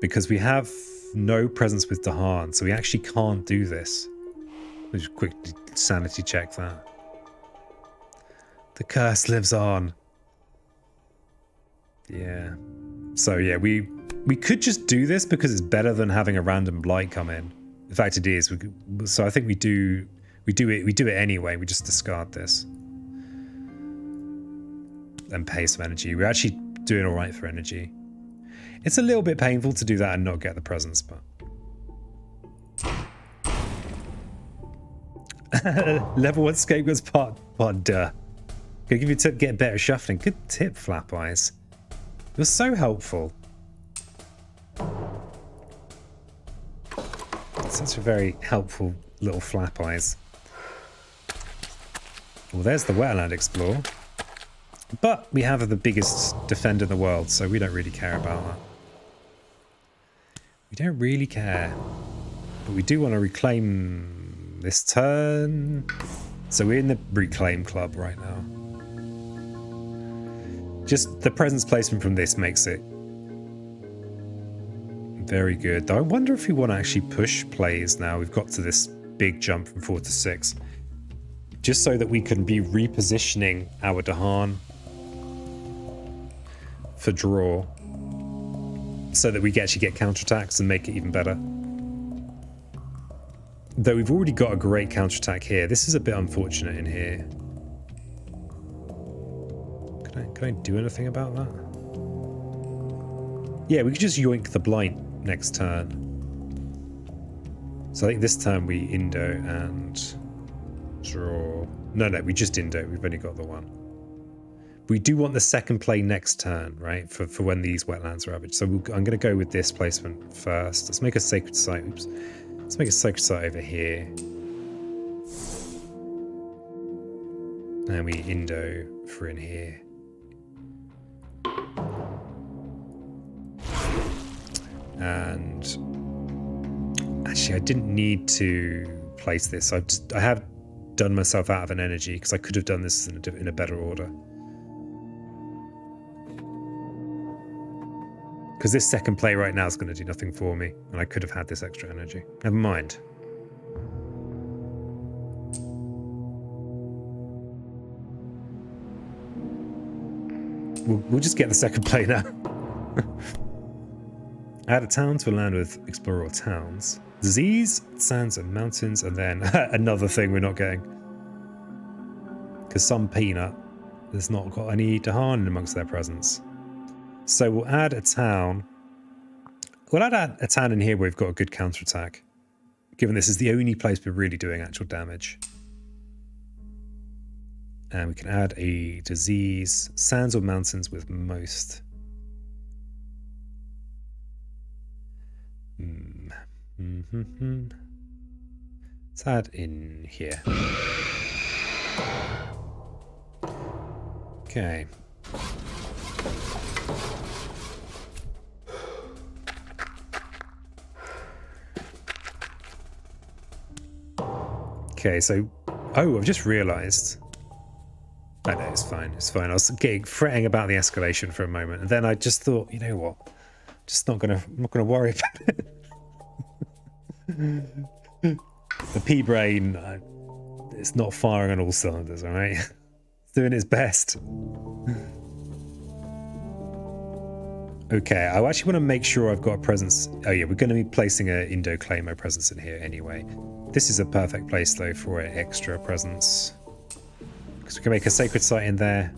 Because we have no presence with Dahan, so we actually can't do this. Let's just quickly sanity check that. The curse lives on. Yeah. So yeah, we could just do this because it's better than having a random blight come in. In fact, it is. So I think we do it anyway. We just discard this and pay some energy. We're actually doing all right for energy. It's a little bit painful to do that and not get the presents, but level 1 scapegoats part duh. Gonna give you a tip, get better shuffling. Good tip, Flap Eyes. You're so helpful. Such a very helpful little Flap Eyes. Well, there's the Wetland Explorer. But we have the biggest defender in the world, so we don't really care about that. We don't really care. But we do want to reclaim this turn. So we're in the reclaim club right now. Just the presence placement from this makes it very good. Though I wonder if we want to actually push plays now. We've got to this big jump from 4 to 6. Just so that we can be repositioning our Dahan for draw. So that we actually get counterattacks and make it even better. Though we've already got a great counterattack here. This is a bit unfortunate in here. Can I do anything about that? Yeah, we could just yoink the blight next turn. So I think this time we Indo and draw. No, we just Indo. We've only got the one. We do want the second play next turn, right? For when these wetlands are ravaged. So I'm going to go with this placement first. Let's make a sacred site. Oops. Let's make a sacred site over here. And we Indo for in here. And actually, I didn't need to place this. I have done myself out of an energy because I could have done this in a better order. Because this second play right now is going to do nothing for me, and I could have had this extra energy. Never mind. We'll just get the second play now. Add a town to a land with explorer towns. Disease, sands and mountains, and then another thing we're not getting. Because some peanut has not got any Dahan amongst their presence. So we'll add a town. We'll add a town in here where we've got a good counterattack. Given this is the only place we're really doing actual damage. And we can add a disease, sands or mountains with most. Let's add in here. Okay. Okay, so I've just realized. I know, it's fine. It's fine. I was fretting about the escalation for a moment, and then I just thought, you know what? I'm not gonna worry about it. The pea brain, it's not firing on all cylinders, all right? It's doing its best. Okay, I actually want to make sure I've got a presence. Oh yeah, we're going to be placing an Indo Claimo presence in here anyway. This is a perfect place though for an extra presence. Because we can make a sacred site in there.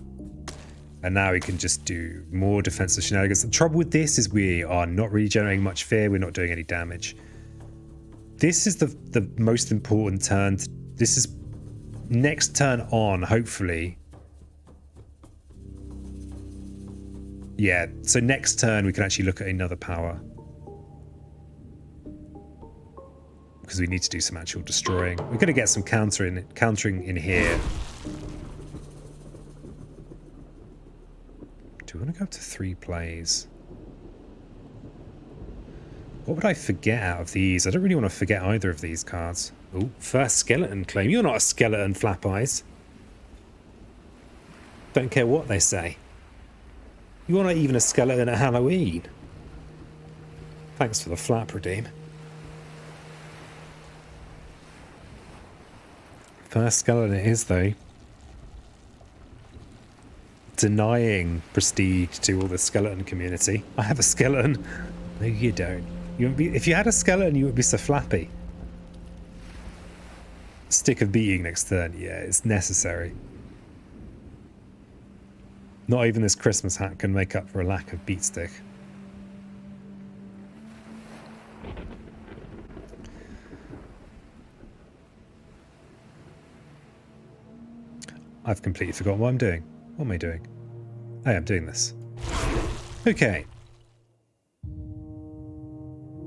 And now we can just do more defensive shenanigans. The trouble with this is we are not really generating much fear. We're not doing any damage. This is the most important turn. This is next turn on, hopefully. Yeah, so next turn we can actually look at another power. Because we need to do some actual destroying. We're going to get some countering in here. Do we want to go up to 3 plays? What would I forget out of these? I don't really want to forget either of these cards. Oh, first skeleton claim. You're not a skeleton, Flap Eyes. Don't care what they say. You're not even a skeleton at Halloween. Thanks for the flap, Redeem. First skeleton it is, though. Denying prestige to all the skeleton community. I have a skeleton. No, you don't. You wouldn't be, if you had a skeleton, you would be so flappy. Stick of beating next turn. Yeah, it's necessary. Not even this Christmas hat can make up for a lack of beat stick. I've completely forgotten what I'm doing. What am I doing? I am doing this. Okay.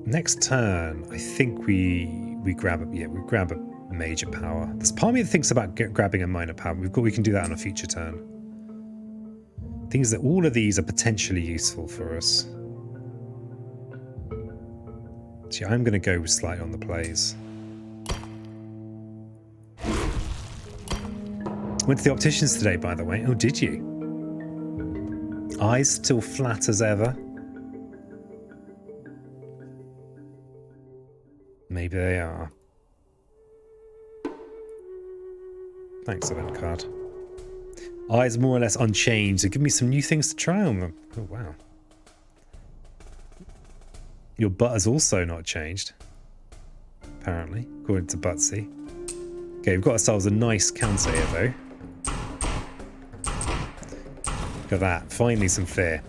Next turn, I think we grab a major power. There's part of me that thinks about grabbing a minor power. We can do that on a future turn. Things that all of these are potentially useful for us. See, I'm going to go slight on the plays. Went to the opticians today, by the way. Oh, did you? Eyes still flat as ever. Maybe they are. Thanks, event card. Eyes more or less unchanged. So give me some new things to try on them. Oh, wow. Your butt has also not changed. Apparently, according to Butsy. Okay, we've got ourselves a nice counter here, though. Look at that. Finally some fear.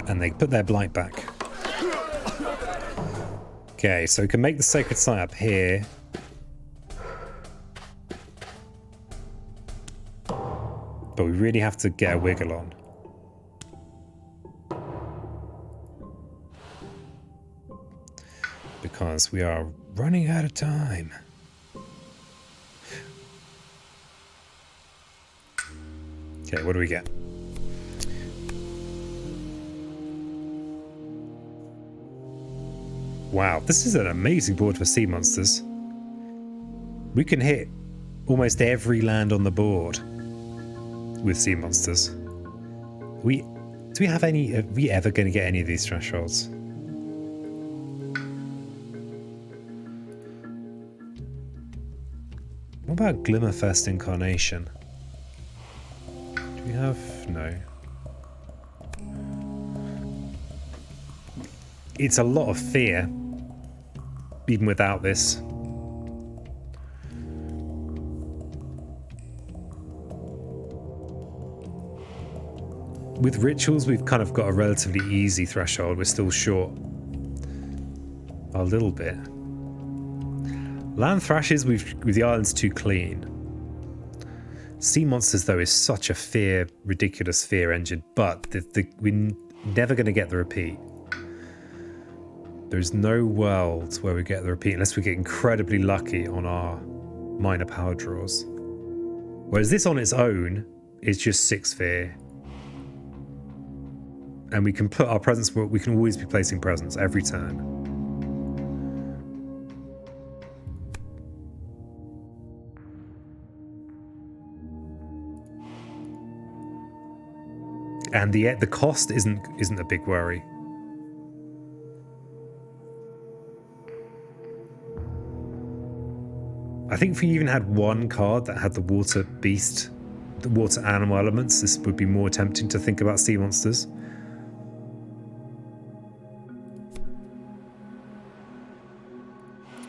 And they put their blight back. Okay, so we can make the sacred site up here. But we really have to get a wiggle on. Because we are running out of time. Okay, what do we get? Wow, this is an amazing board for sea monsters. We can hit almost every land on the board with sea monsters. Do we have any? Are we ever going to get any of these thresholds? What about Glimmerfest Incarnation? Do we have? No. It's a lot of fear, even without this. With rituals, we've kind of got a relatively easy threshold. We're still short a little bit. Land thrashes, with the islands too clean. Sea monsters, though, is such a ridiculous fear engine, but we're never going to get the repeat. There's no world where we get the repeat unless we get incredibly lucky on our minor power draws. Whereas this on its own is just 6 fear. And we can put our presence where we can always be placing presence every turn. And the cost isn't a big worry. I think if we even had one card that had the water beast, the water animal elements, this would be more tempting to think about sea monsters.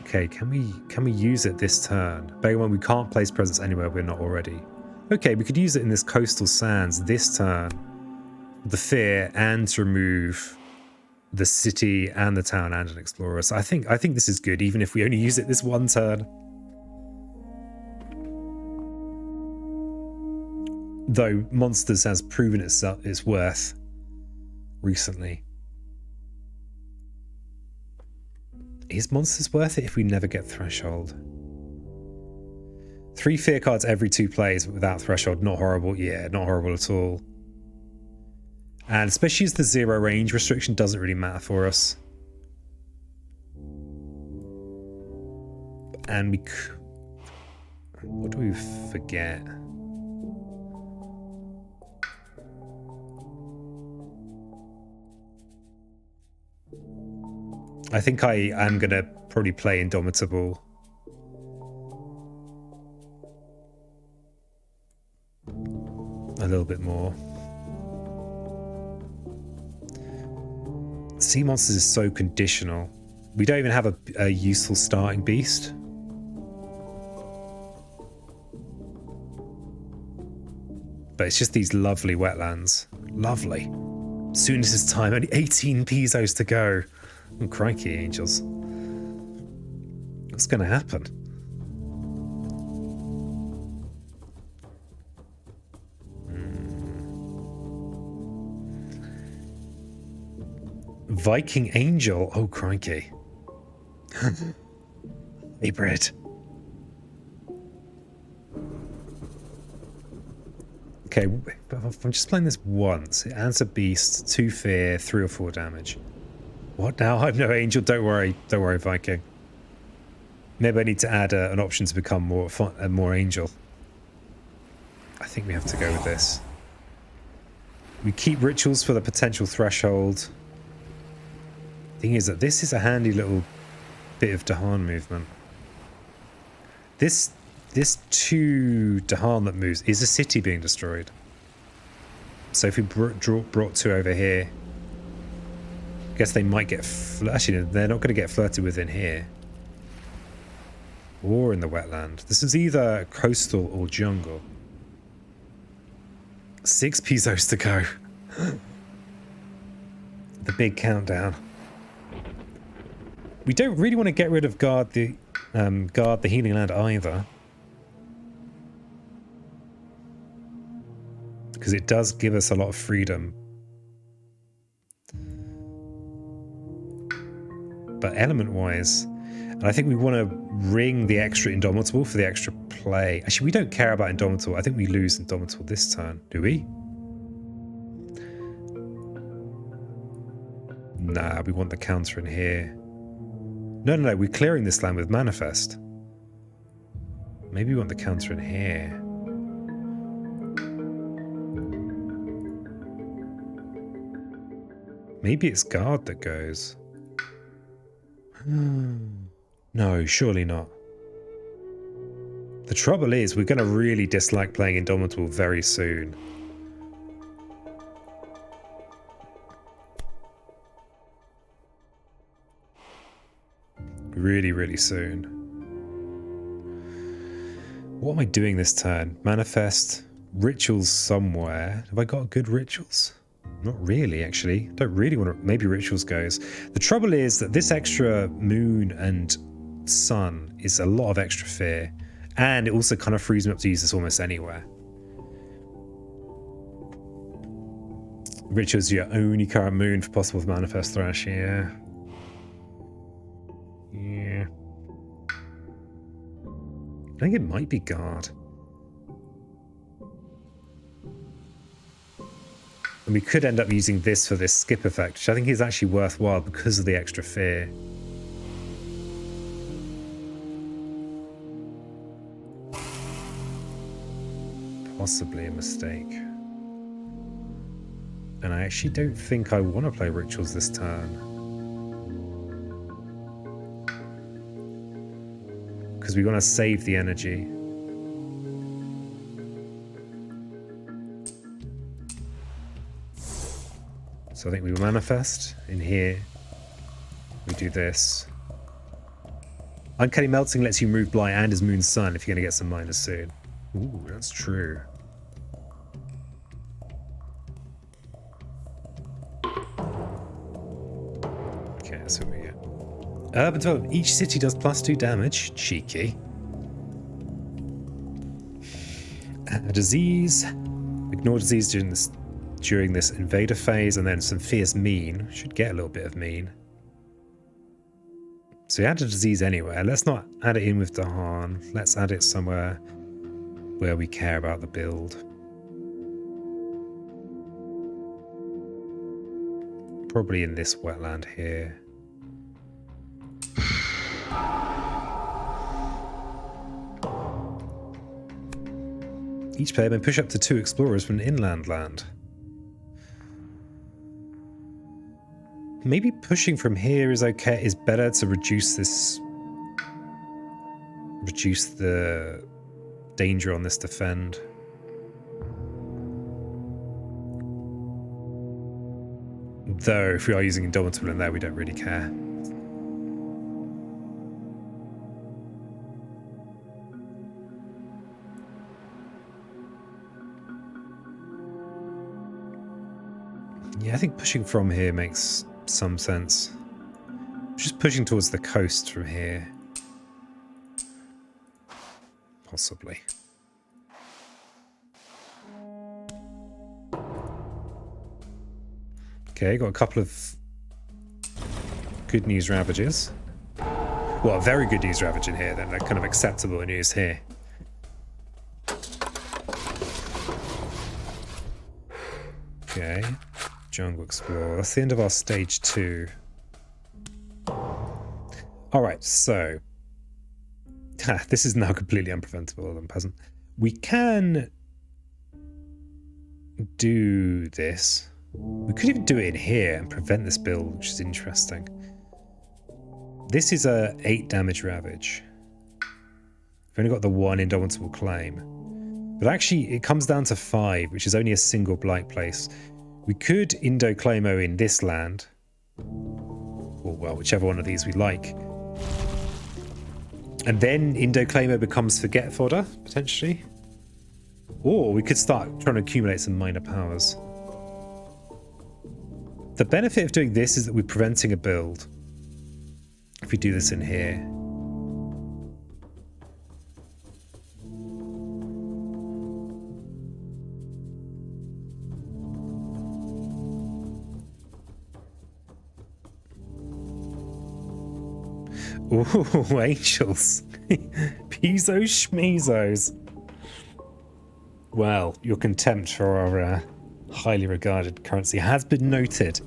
Okay, can we use it this turn? Bear in mind we can't place presence anywhere we're not already. Okay, we could use it in this coastal sands this turn. The fear and to remove the city and the town and an explorer. So I think this is good, even if we only use it this one turn. Though Monsters has proven its worth recently. Is Monsters worth it if we never get Threshold? 3 fear cards every 2 plays without threshold. Not horrible. Yeah, not horrible at all. And especially as the 0 range restriction doesn't really matter for us. And we... What do we forget? I think I am going to probably play Indomitable. A little bit more. Sea Monsters is so conditional. We don't even have a useful starting beast. But it's just these lovely wetlands. Lovely. Soon as it's time, only 18 pesos to go. Oh, crikey, angels. What's going to happen? Viking Angel. Oh, crikey. Hybrid. Okay, I'm just playing this once. It adds a beast, 2 fear, 3 or 4 damage. What now? I'm no angel. Don't worry. Don't worry, Viking. Maybe I need to add an option to become more angel. I think we have to go with this. We keep rituals for the potential threshold. Thing is that this is a handy little bit of Dahan movement. This 2 Dahan that moves is a city being destroyed. So if we brought 2 over here, I guess they might get... Actually, they're not going to get flirted with in here. Or in the wetland. This is either coastal or jungle. 6 pesos to go. The big countdown. We don't really want to get rid of guard the healing land either. Because it does give us a lot of freedom. But element-wise, and I think we want to ring the extra Indomitable for the extra play. Actually, we don't care about Indomitable. I think we lose Indomitable this turn. Do we? Nah, we want the counter in here. No, we're clearing this land with Manifest. Maybe we want the counter in here. Maybe it's guard that goes. No, surely not. The trouble is, we're going to really dislike playing Indomitable very soon. Really, really soon. What am I doing this turn? Manifest rituals somewhere. Have I got good rituals? Not really, actually. Don't really want to... Maybe rituals goes. The trouble is that this extra moon and sun is a lot of extra fear. And it also kind of frees me up to use this almost anywhere. Rituals, your only current moon for possible manifest thrash, yeah. Yeah. I think it might be guard. And we could end up using this for this skip effect, which I think is actually worthwhile because of the extra fear. Possibly a mistake. And I actually don't think I want to play rituals this turn. Because we want to save the energy. So I think we manifest in here. We do this. Uncanny Melting lets you remove Blight and his Moon Sun if you're going to get some minus soon. Ooh, that's true. Okay, that's what we get. Urban 12. Each city does +2 damage. Cheeky. A disease. Ignore disease during this invader phase, and then some fierce mean. Should get a little bit of mean. So we add a disease anywhere. Let's not add it in with Dahan. Let's add it somewhere. where we care about the build. Probably in this wetland here. Each player may push up to 2 explorers from an inland land. Maybe pushing from here is okay, is better to reduce the danger on this defend. Though if we are using Indomitable in there, we don't really care. Yeah, I think pushing from here makes some sense. Just pushing towards the coast from here. Possibly. Okay, got a couple of good news ravages. Well, very good news ravage in here, then. They're kind of acceptable news here. Okay. Jungle Explorer. That's the end of our stage 2. Alright, so... this is now completely unpreventable and unpleasant. We can do this. We could even do it in here and prevent this build, which is interesting. This is a 8 damage ravage. We've only got the 1 indomitable claim. But actually, it comes down to 5, which is only a single blight place. We could Indo-Claimo in this land. Or, well, whichever one of these we like. And then Indo-Claimo becomes Forget Fodder, potentially. Or we could start trying to accumulate some minor powers. The benefit of doing this is that we're preventing a build. If we do this in here. Ooh, angels. Pizos schmezos. Well, your contempt for our highly regarded currency has been noted.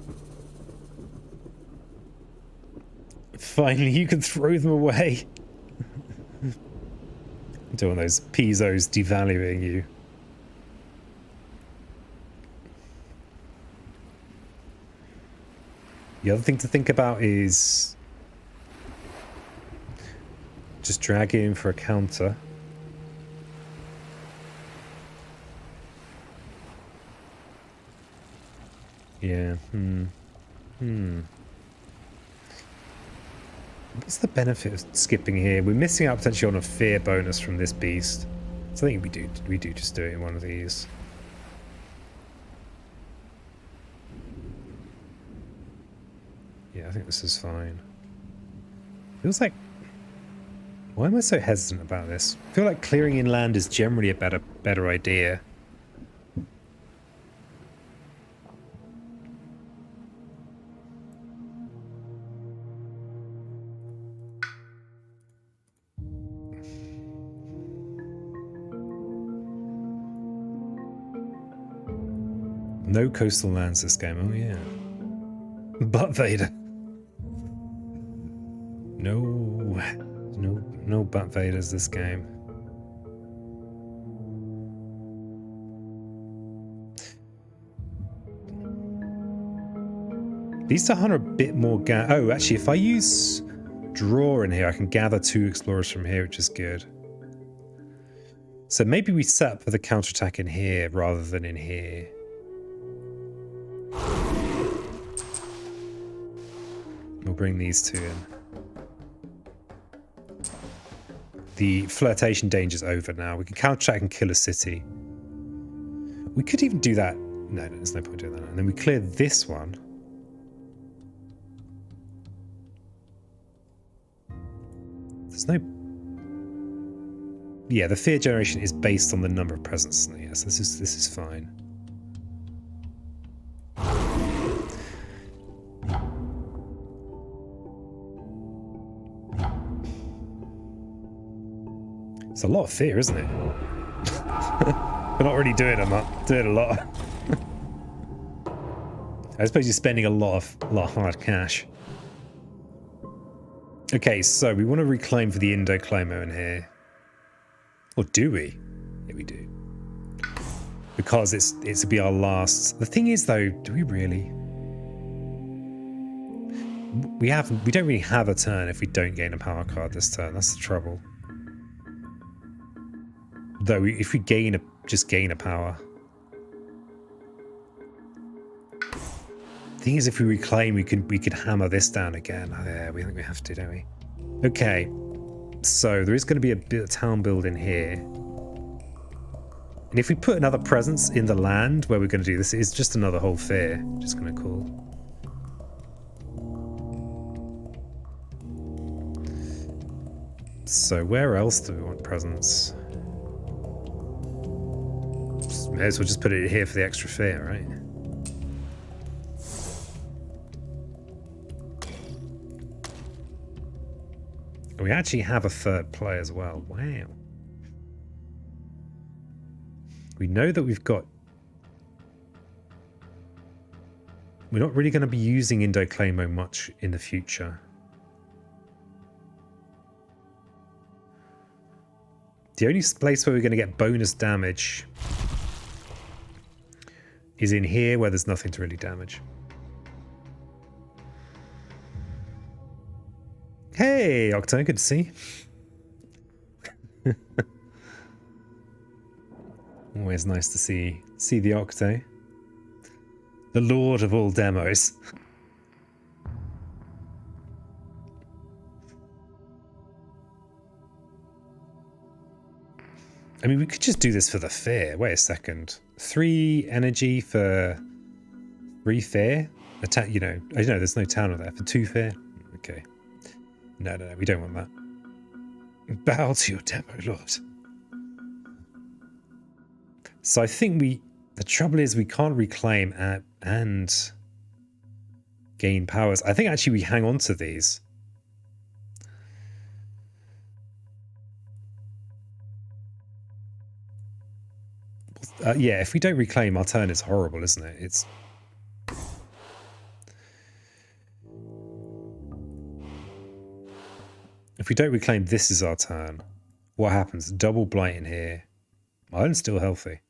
Finally, you can throw them away. Don't want those pesos devaluing you. The other thing to think about is just drag in for a counter. Yeah, What's the benefit of skipping here? We're missing out potentially on a fear bonus from this beast. So I think we do just do it in one of these. Yeah, I think this is fine. Feels like... Why am I so hesitant about this? I feel like clearing inland is generally a better idea. No coastal lands this game. Oh yeah. Butt Vader. No Butt Vaders this game. These to hunt are a bit more oh, actually, if I use draw in here, I can gather 2 explorers from here, which is good. So maybe we set up for the counterattack in here rather than in here. We'll bring these 2 in. The flirtation danger's over now. We can counterattack and kill a city. We could even do that. No, there's no point doing that. And then we clear this one. There's no... Yeah, the fear generation is based on the number of presents. Yes, this is fine. It's a lot of fear, isn't it? We're not really doing a lot. I suppose you're spending a lot of hard cash. Okay, so we want to reclaim for the Indo-Clomo in here. Or do we? Yeah, we do. Because it's to be our last. The thing is, though, do we really? We don't really have a turn if we don't gain a power card this turn. That's the trouble. Though, if we just gain a power. The thing is, if we reclaim, we could hammer this down again. Oh, yeah, we think we have to, don't we? Okay, so there is going to be a bit of town building here. And if we put another presence in the land where we're going to do this, it's just another whole fair. Just going to call. So where else do we want presence? May as well just put it here for the extra fair, right? We actually have a third play as well. Wow. We know that we've got... We're not really going to be using Indo-Clamo much in the future. The only place where we're going to get bonus damage is in here where there's nothing to really damage. Hey, Octo, good to see you. Always nice to see the Octo. The lord of all demos. I mean, we could just do this for the fair. Wait a second. 3 energy for 3 fair? You know, there's no town over there. For 2 fair? Okay. No, we don't want that. Bow to your demo, Lord. So I think the trouble is we can't reclaim and gain powers. I think actually we hang on to these. Yeah, if we don't reclaim, our turn is horrible, isn't it? It's... If we don't reclaim, this is our turn. What happens? Double blight in here. I'm still healthy.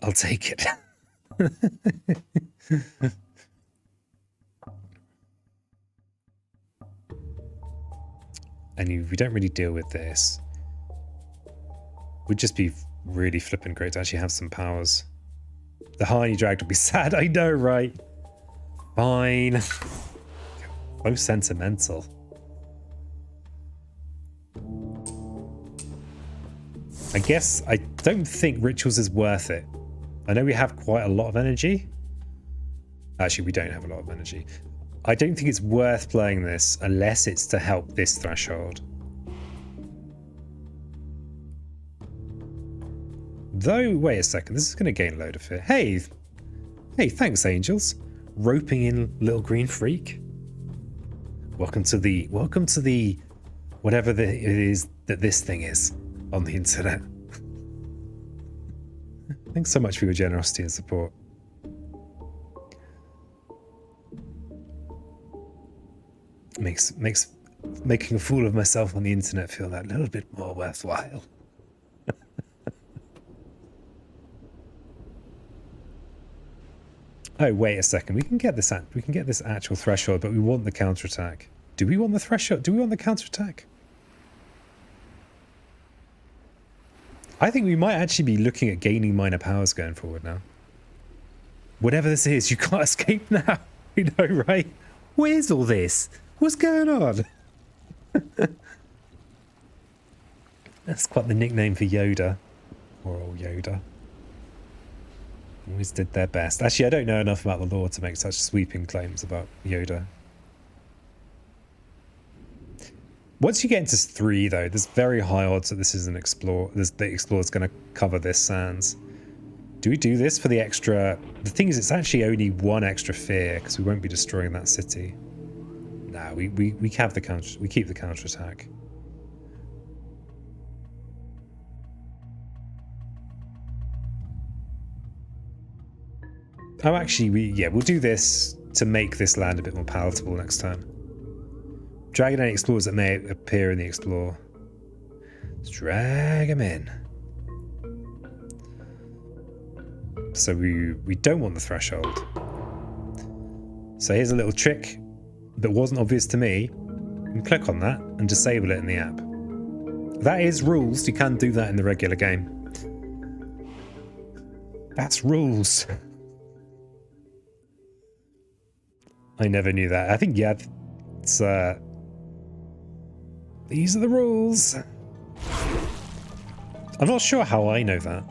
I'll take it. And if we don't really deal with this, would just be really flipping great to actually have some powers. The Harney Dragged would be sad. I know, right? Fine. So sentimental. I guess I don't think Rituals is worth it. I know we have quite a lot of energy. Actually, we don't have a lot of energy. I don't think it's worth playing this unless it's to help this threshold. Though, wait a second, this is going to gain a load of fear. Hey, thanks, angels. Roping in little green freak. Welcome to the whatever it is that this thing is on the internet. Thanks so much for your generosity and support. Makes making a fool of myself on the internet feel that little bit more worthwhile. Oh, wait a second. We can get this actual threshold, but we want the counterattack. Do we want the threshold? Do we want the counterattack? I think we might actually be looking at gaining minor powers going forward now. Whatever this is, you can't escape now. You know, right? Where's all this? What's going on? That's quite the nickname for Yoda. Poor old Yoda. Always did their best. Actually, I don't know enough about the lore to make such sweeping claims about Yoda. Once you get into 3, though, there's very high odds that this is an explore. The explorer's going to cover this sands. Do we do this for the extra? The thing is, it's actually only 1 extra fear because we won't be destroying that city. No, we have the counter. We keep the counterattack. Oh, actually, we'll do this to make this land a bit more palatable next time. Drag in any explorers that may appear in the Explore. Let's drag them in. So we don't want the threshold. So here's a little trick that wasn't obvious to me. You can click on that and disable it in the app. That is rules. You can do that in the regular game. That's rules. I never knew that. I think, yeah, it's, these are the rules. I'm not sure how I know that.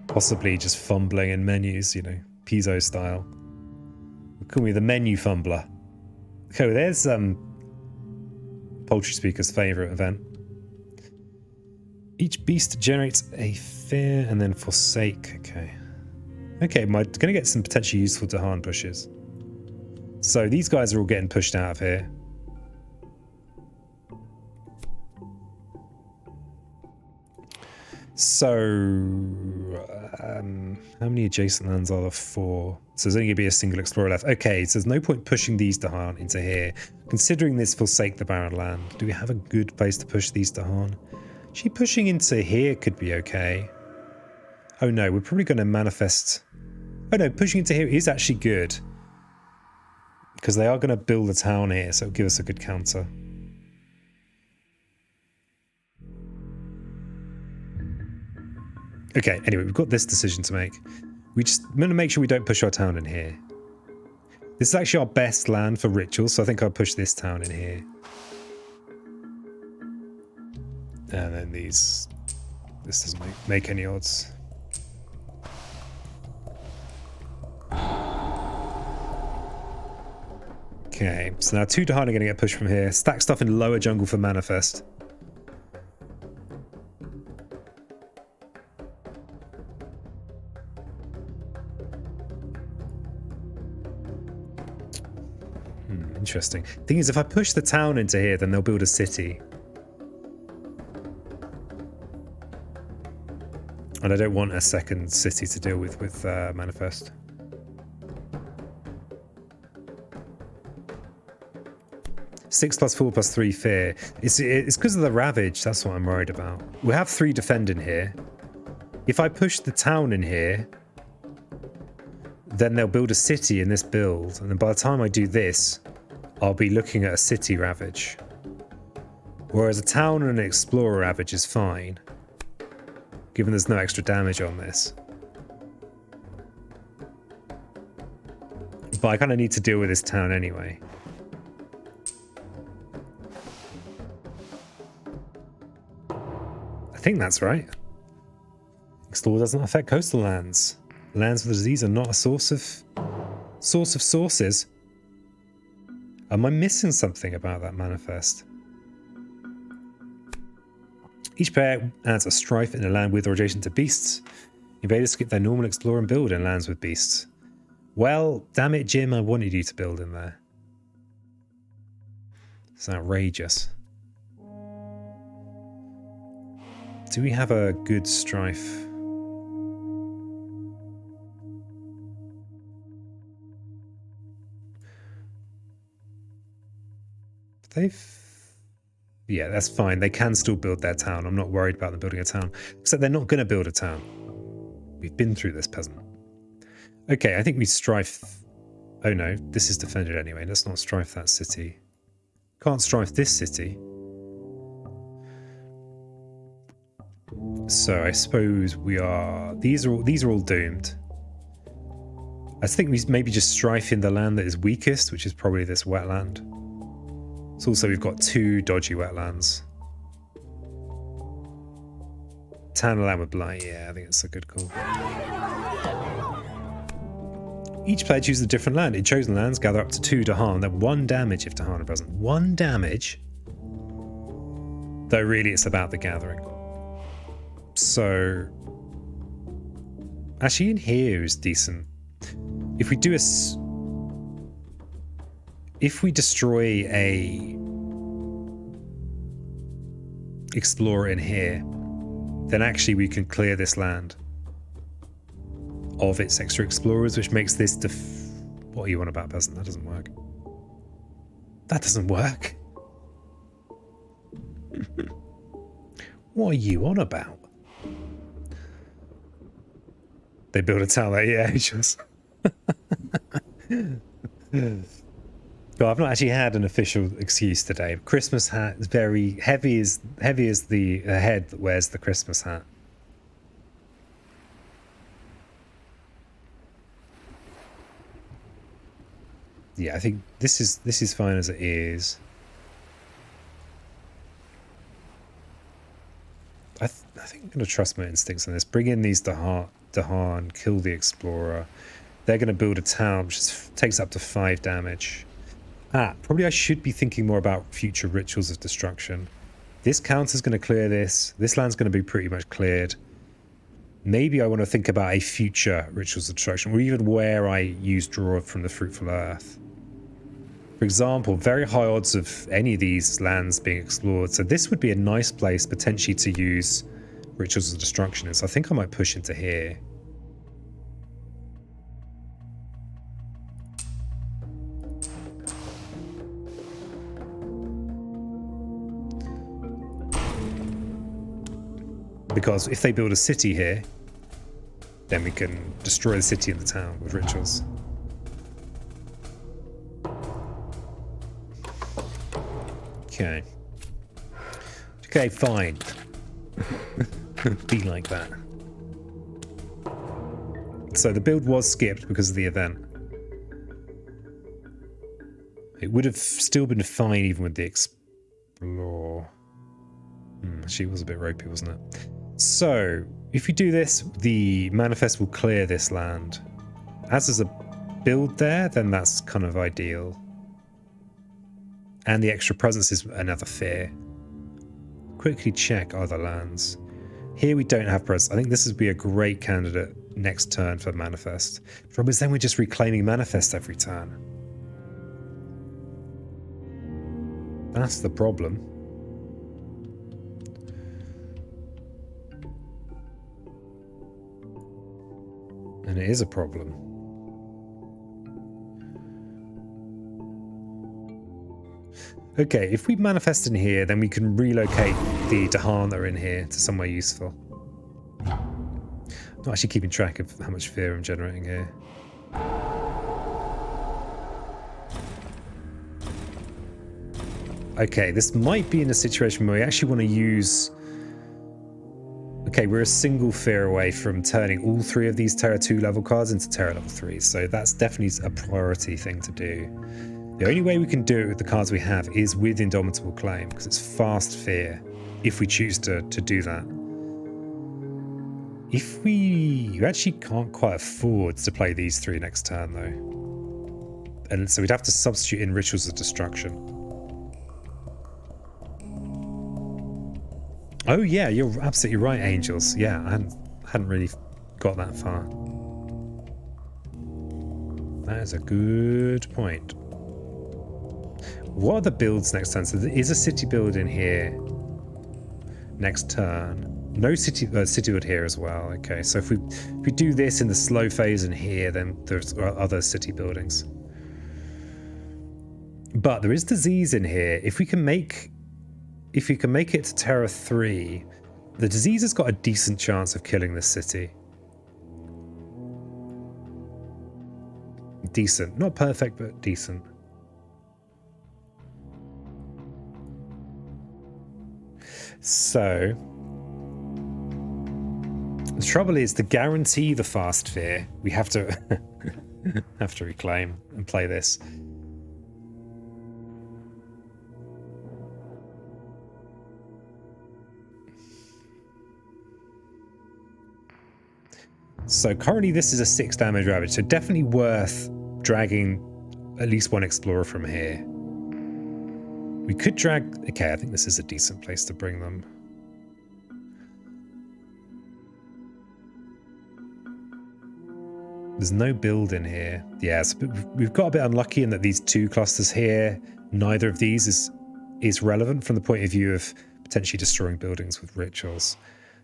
Possibly just fumbling in menus, you know, Pizzo style. Call me the menu fumbler. Oh, there's Poultry Speaker's favourite event. Each beast generates a fear and then forsake. Okay. Okay, I'm going to get some potentially useful Dahan pushes. So these guys are all getting pushed out of here. So, how many adjacent lands are there? 4. So there's only going to be a single explorer left. Okay, so there's no point pushing these Dahan into here. Considering this forsake the barren land, do we have a good place to push these Dahan? Actually, pushing into here could be okay. Oh no, we're probably going to manifest... Oh no, pushing into here is actually good. Because they are going to build a town here, so it'll give us a good counter. Okay, anyway, we've got this decision to make. I'm going to make sure we don't push our town in here. This is actually our best land for rituals, so I think I'll push this town in here. And then these... This doesn't make any odds. Okay, so now 2 Dahan are going to get pushed from here. Stack stuff in lower jungle for manifest. Interesting. Thing is, if I push the town into here, then they'll build a city. And I don't want a second city to deal with manifest. Six plus 4 plus 3 fear. It's because of the ravage. That's what I'm worried about. We have 3 defend in here. If I push the town in here, then they'll build a city in this build. And then by the time I do this, I'll be looking at a city ravage. Whereas a town and an explorer ravage is fine, given there's no extra damage on this. But I kind of need to deal with this town anyway. I think that's right. Explorer doesn't affect coastal lands. Lands with disease are not a source of sources. Am I missing something about that manifest? Each player adds a strife in a land with or adjacent to beasts. Invaders skip their normal explore and build in lands with beasts. Well, damn it, Jim, I wanted you to build in there. It's outrageous. Do we have a good strife? Yeah, that's fine. They can still build their town. I'm not worried about them building a town. Except they're not going to build a town. We've been through this, peasant. Okay, I think we strife... Oh no, this is defended anyway. Let's not strife that city. Can't strife this city. So I suppose we are... These are all doomed. I think we maybe just strife in the land that is weakest, which is probably this wetland. So also we've got 2 dodgy wetlands. Town land with blight, yeah, I think it's a good call. Each player chooses a different land. In chosen lands, gather up to 2 Dahan. They're 1 damage if Dahan are present. 1 damage? Though really it's about the gathering. So... Actually in here is decent. If we do a... If we destroy a explorer in here, then actually we can clear this land. of its extra explorers, which makes this what are you on about, peasant? That doesn't work. That doesn't work. What are you on about? They build a town there, yeah, just. Well, I've not actually had an official excuse today. Christmas hat is very heavy as the head that wears the Christmas hat. Yeah, I think this is fine as it is. I think I'm going to trust my instincts on this. Bring in these Dahan, kill the explorer. They're going to build a town which takes up to 5 damage. Probably I should be thinking more about future rituals of destruction. This counter's going to clear this. This land's going to be pretty much cleared. Maybe I want to think about a future rituals of destruction, or even where I use draw from the fruitful earth. For example, very high odds of any of these lands being explored. So this would be a nice place potentially to use rituals of destruction in. So I think I might push into here. Because if they build a city here, then we can destroy the city and the town with rituals. Okay. Okay, fine. Be like that. So the build was skipped because of the event. It would have still been fine even with the explore. She was a bit ropey, wasn't it? So, if you do this, the manifest will clear this land. As there's a build there, then that's kind of ideal. And the extra presence is another fear. Quickly check other lands. Here we don't have presence. I think this would be a great candidate next turn for manifest. The problem is then we're just reclaiming manifest every turn. That's the problem. And it is a problem. Okay, if we manifest in here, then we can relocate the Dahan that are in here to somewhere useful. I'm not actually keeping track of how much fear I'm generating here. Okay, this might be in a situation where we actually want to use... Okay, we're a single fear away from turning all 3 of these Terra 2 level cards into Terra level 3, so that's definitely a priority thing to do. The only way we can do it with the cards we have is with Indomitable Claim, because it's fast fear, if we choose to do that. If we actually can't quite afford to play these 3 next turn, though. And so we'd have to substitute in Rituals of Destruction. Oh yeah, you're absolutely right, Angels. Yeah, I hadn't really got that far. That is a good point. What are the builds next turn? So there is a city build in here next turn. No city build here as well. Okay, so if we do this in the slow phase in here, then there's other city buildings. But there is disease in here. If you can make it to Terra 3, the disease has got a decent chance of killing this city. Decent. Not perfect, but decent. So, the trouble is, to guarantee the fast fear, we have to have to reclaim and play this. So currently this is a 6 damage ravage, so definitely worth dragging at least 1 explorer from here. We could drag... Okay, I think this is a decent place to bring them. There's no build in here. Yeah, so we've got a bit unlucky in that these 2 clusters here, neither of these is relevant from the point of view of potentially destroying buildings with rituals.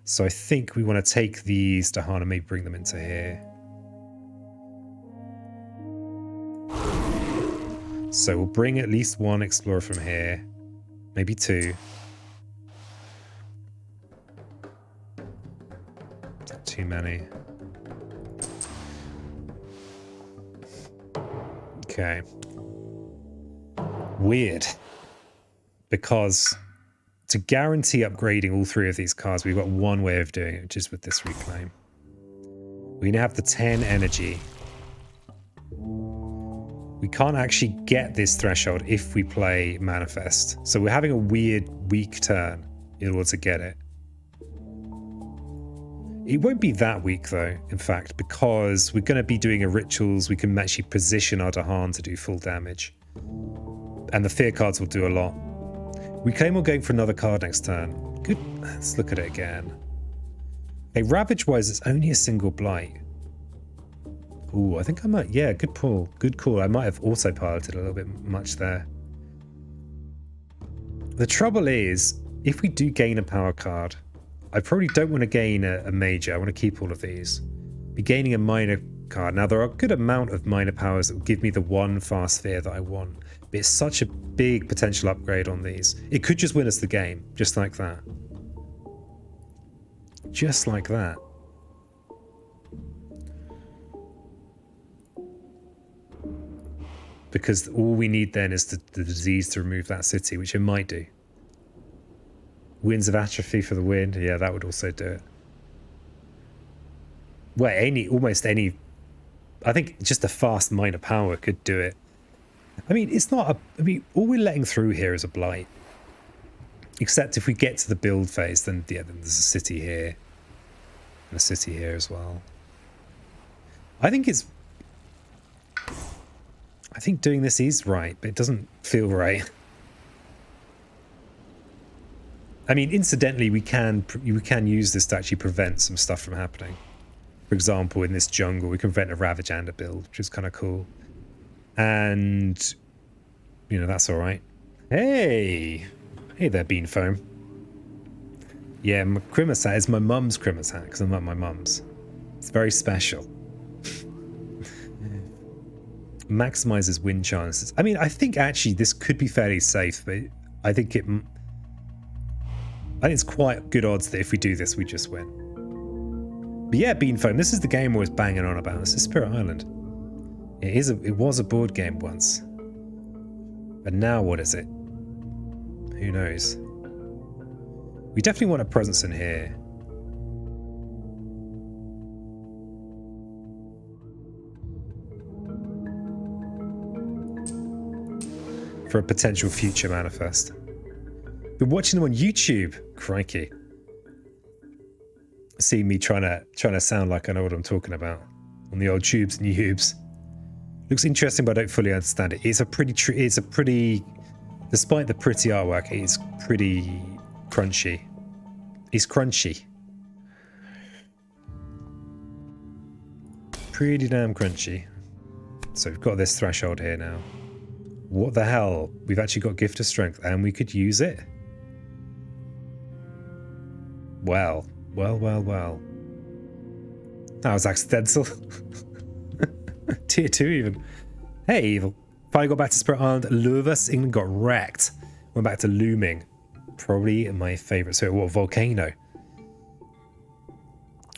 So I think we want to take these Dahan and maybe bring them into here. So we'll bring at least one explorer from here. Maybe two. Not too many. Okay. Weird. Because to guarantee upgrading all three of these cars, we've got one way of doing it, which is with this reclaim. We now have the 10 energy. We can't actually get this threshold if we play Manifest. So we're having a weird, weak turn in order to get it. It won't be that weak though, in fact, because we're going to be doing a rituals. We can actually position our Dahan to do full damage. And the fear cards will do a lot. We claim we're going for another card next turn. Good. Let's look at it again. Okay, Ravage-wise, it's only a single blight. Ooh, I think I might... Yeah, good pull. Good call. I might have autopiloted a little bit much there. The trouble is, if we do gain a power card, I probably don't want to gain a major. I want to keep all of these. Be gaining a minor card. Now, there are a good amount of minor powers that will give me the one fast fear that I want. But it's such a big potential upgrade on these. It could just win us the game, just like that. Just like that. Because all we need then is the disease to remove that city, which it might do. Winds of Atrophy for the win. Yeah, that would also do it. Well, almost any... I think just a fast minor power could do it. I mean, it's not a... I mean, all we're letting through here is a blight. Except if we get to the build phase, then, yeah, then there's a city here. And a city here as well. I think it's... I think doing this is right, but it doesn't feel right. I mean, incidentally, we can use this to actually prevent some stuff from happening. For example, in this jungle, we can prevent a Ravage and a build, which is kind of cool. And, you know, that's all right. Hey! Hey there, Bean Foam. Yeah, my Christmas hat is my mum's Christmas hat, because I'm at my mum's. It's very special. Maximizes win chances. I mean, I think actually this could be fairly safe, but I think it's quite good odds that if we do this, we just win. But yeah, Bean Foam, this is the game I was banging on about. This is Spirit Island. It was a board game once. But now what is it? Who knows? We definitely want a presence in here. For a potential future manifest. Been watching them on YouTube. Crikey. See me trying to sound like I know what I'm talking about on the old tubes and YouTubes. Looks interesting, but I don't fully understand it. It's a pretty despite the pretty artwork, it's pretty crunchy. It's crunchy. Pretty damn crunchy. So we've got this threshold here now. What the hell? We've actually got Gift of Strength and we could use it? Well. That was accidental. Tier 2 even. Hey, Evil. Finally got back to Spirit Island. Lurvus. England got wrecked. Went back to Looming. Probably my favourite. So what, Volcano?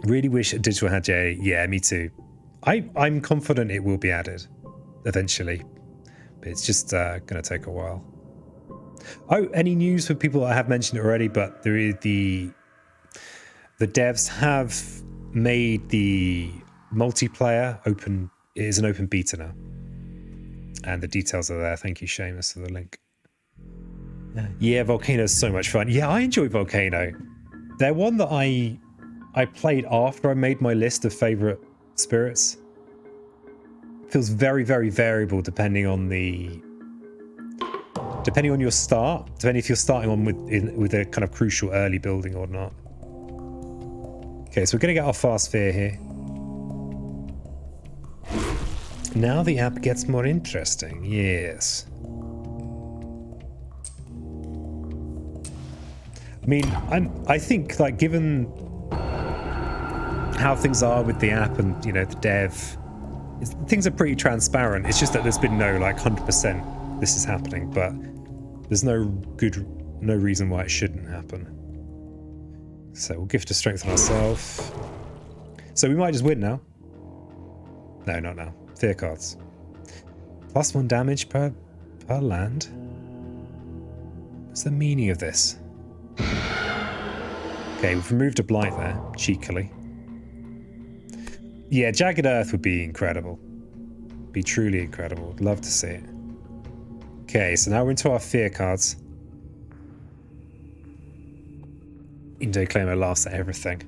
Really wish Digital had J. Yeah, me too. I'm confident it will be added eventually. But it's just going to take a while. Oh, any news for people? I have mentioned it already, but there is the devs have made the multiplayer open. It is an open beta now. And the details are there. Thank you, Seamus, for the link. Yeah, Volcano is so much fun. Yeah, I enjoy Volcano. They're one that I played after I made my list of favourite spirits. Feels very, very variable depending on your start. Depending if you're starting on with a kind of crucial early building or not. Okay, so we're going to get our fast fear here. Now the app gets more interesting. Yes. I mean, I think, like, given how things are with the app and, you know, the dev, things are pretty transparent. It's just that there's been no, like, 100% this is happening, but there's no reason why it shouldn't happen. So we'll gift a strength on ourselves. So we might just win now. No, not now. Fear cards. +1 damage per land. What's the meaning of this? Okay, we've removed a blight there, cheekily. Yeah, Jagged Earth would be incredible. Be truly incredible. Would love to see it. Okay, so now we're into our fear cards. Indoclaimer laughs at everything.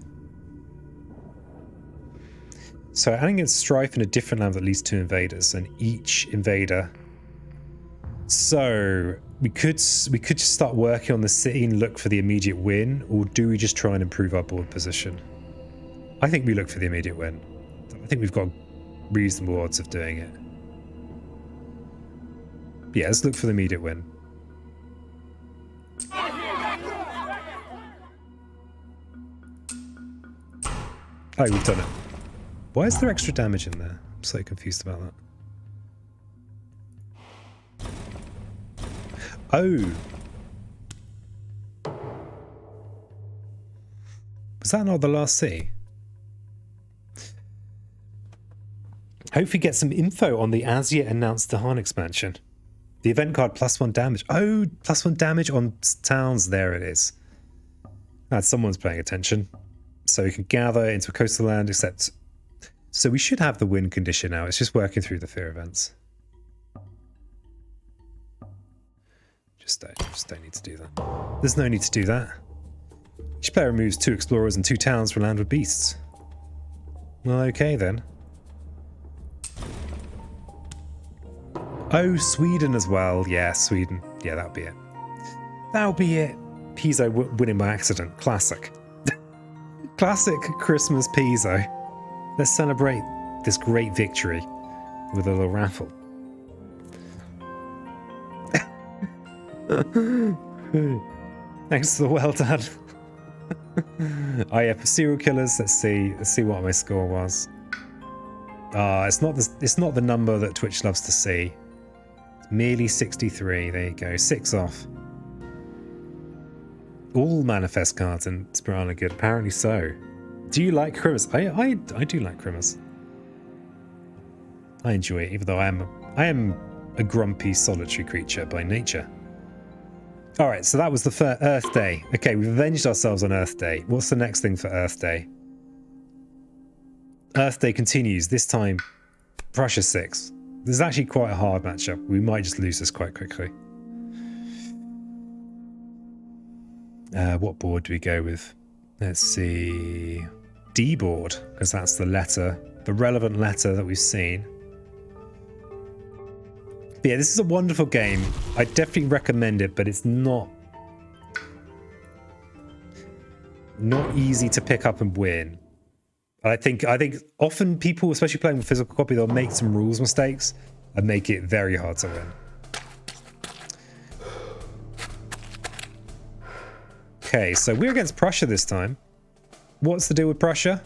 So adding in strife in a different land that leads to invaders, and each invader. So we could just start working on the city and look for the immediate win, or do we just try and improve our board position? I think we look for the immediate win. I think we've got reasonable odds of doing it. Yeah, let's look for the immediate win. Oh, we've done it. Why is there extra damage in there? I'm so confused about that. Oh. Was that not the last city? Hopefully get some info on the as yet announced Dahan expansion. The event card +1 damage. Oh, +1 damage on towns. There it is. Someone's paying attention. So we can gather into a coastal land, except... So we should have the win condition now. It's just working through the fear events. Just don't need to do that. There's no need to do that. Each player removes 2 explorers and 2 towns from land with beasts. Well, okay then. Oh, Sweden as well. Yeah, Sweden. Yeah, that'll be it. That'll be it. Piso winning by accident. Classic. Classic Christmas Piso. Let's celebrate this great victory with a little raffle. Thanks for the well done. Oh yeah, for serial killers, let's see what my score was. It's not the number that Twitch loves to see. It's merely 63. There you go, 6 off. All manifest cards in Spiral are good. Apparently so. Do you like Crimmers? I do like Crimmers. I enjoy it, even though I am a grumpy, solitary creature by nature. All right, so that was the Earth Day. Okay, we've avenged ourselves on Earth Day. What's the next thing for Earth Day? Earth Day continues. This time, Prussia 6. This is actually quite a hard matchup. We might just lose this quite quickly. What board do we go with? Let's see. D board, because that's the relevant letter that we've seen. But yeah, this is a wonderful game. I definitely recommend it, but it's not easy to pick up and win. I think often people, especially playing with physical copy, they'll make some rules mistakes and make it very hard to win. Okay, so we're against Prussia this time. What's the deal with Prussia?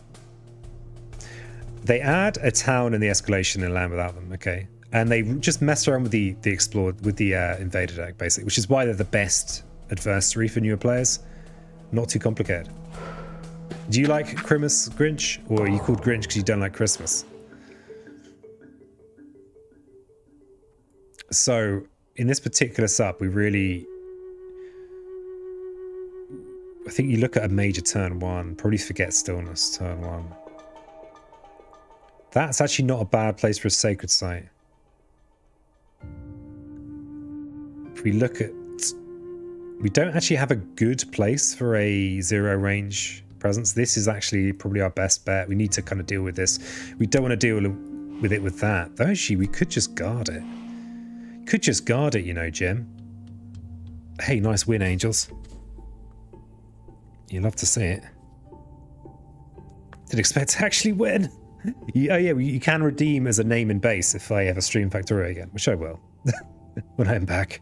They add a town in the escalation in land without them, okay? And they just mess around with the invader deck, basically, which is why they're the best adversary for newer players. Not too complicated. Do you like Christmas Grinch, or are you called Grinch because you don't like Christmas? So in this particular sub, I think you look at a major turn 1, probably forget stillness turn 1. That's actually not a bad place for a sacred site. If we look at... We don't actually have a good place for a 0 range presence. This is actually probably our best bet. We need to kind of deal with this. We don't want to deal with it with that. Though actually, we could just guard it. Could just guard it, you know, Jim. Hey, nice win, Angels. You love to see it. Didn't expect to actually win. Oh yeah, you can redeem as a name and base if I ever stream Factorio again, which I will when I'm back.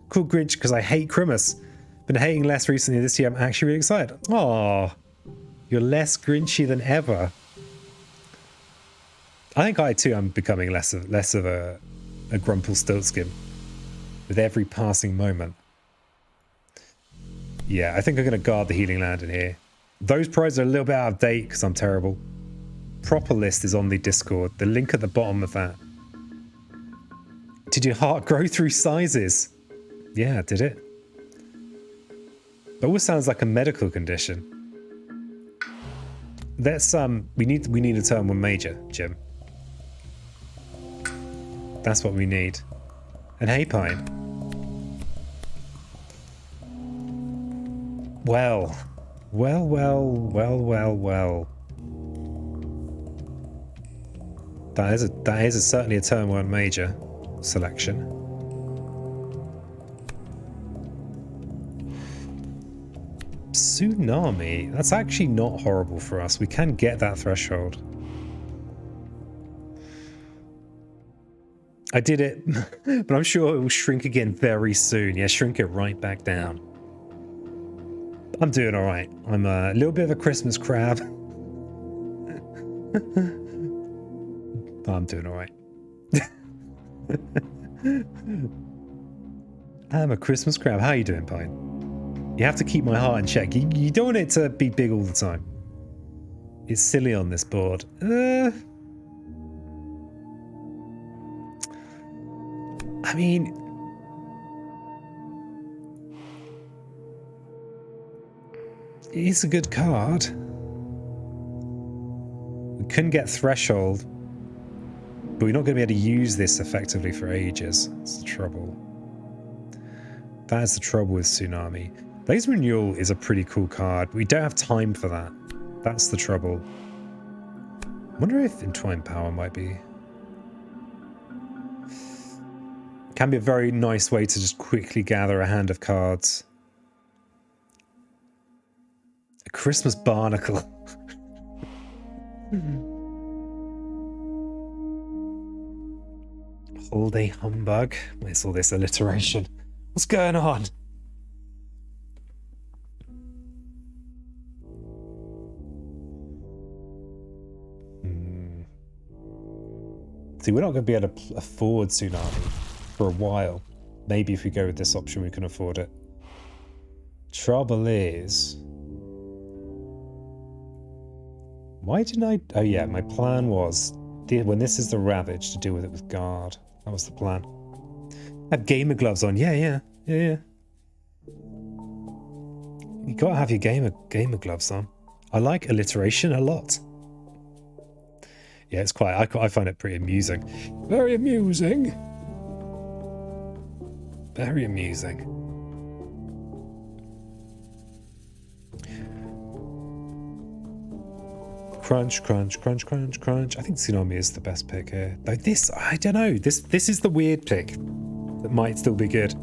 Cool Grinch because I hate Christmas. Been hating less recently this year. I'm actually really excited. Oh, you're less Grinchy than ever. I think I too am becoming less of a Grumple Stiltskin. with every passing moment. Yeah, I think I'm going to guard the healing land in here. Those prizes are a little bit out of date because I'm terrible. Proper list is on the Discord. The link at the bottom of that. Did your heart grow through sizes? Yeah, did it? That always sounds like a medical condition. Let's we need a turn 1 major, Jim. That's what we need. And hey, Pine. Well. That is certainly a turn 1 major selection. Tsunami. That's actually not horrible for us. We can get that threshold. I did it, but I'm sure it will shrink again very soon. Yeah, shrink it right back down. I'm doing all right. I'm a little bit of a Christmas crab. But I'm doing all right. I'm a Christmas crab. How you doing, Pine? You have to keep my heart in check. You don't want it to be big all the time. It's silly on this board. I mean... It's a good card. We couldn't get threshold, but we're not going to be able to use this effectively for ages. That's the trouble. That is the trouble with Tsunami. Blaze Renewal is a pretty cool card. We don't have time for that. That's the trouble. I wonder if Entwined Power might be... Can be a very nice way to just quickly gather a hand of cards. A Christmas Barnacle. Holiday Humbug. Where's all this alliteration? What's going on? See, we're not going to be able to afford Tsunami for a while. Maybe if we go with this option, we can afford it. Trouble is... Why didn't I... Oh yeah, my plan was, when this is the Ravage, to deal with it with Guard. That was the plan. Have gamer gloves on. Yeah. You gotta have your gamer gloves on. I like alliteration a lot. Yeah, it's quite... I find it pretty amusing. Very amusing. Very amusing. Crunch, crunch, crunch, crunch, crunch. I think Tsunami is the best pick here. Though this, I don't know. This is the weird pick that might still be good.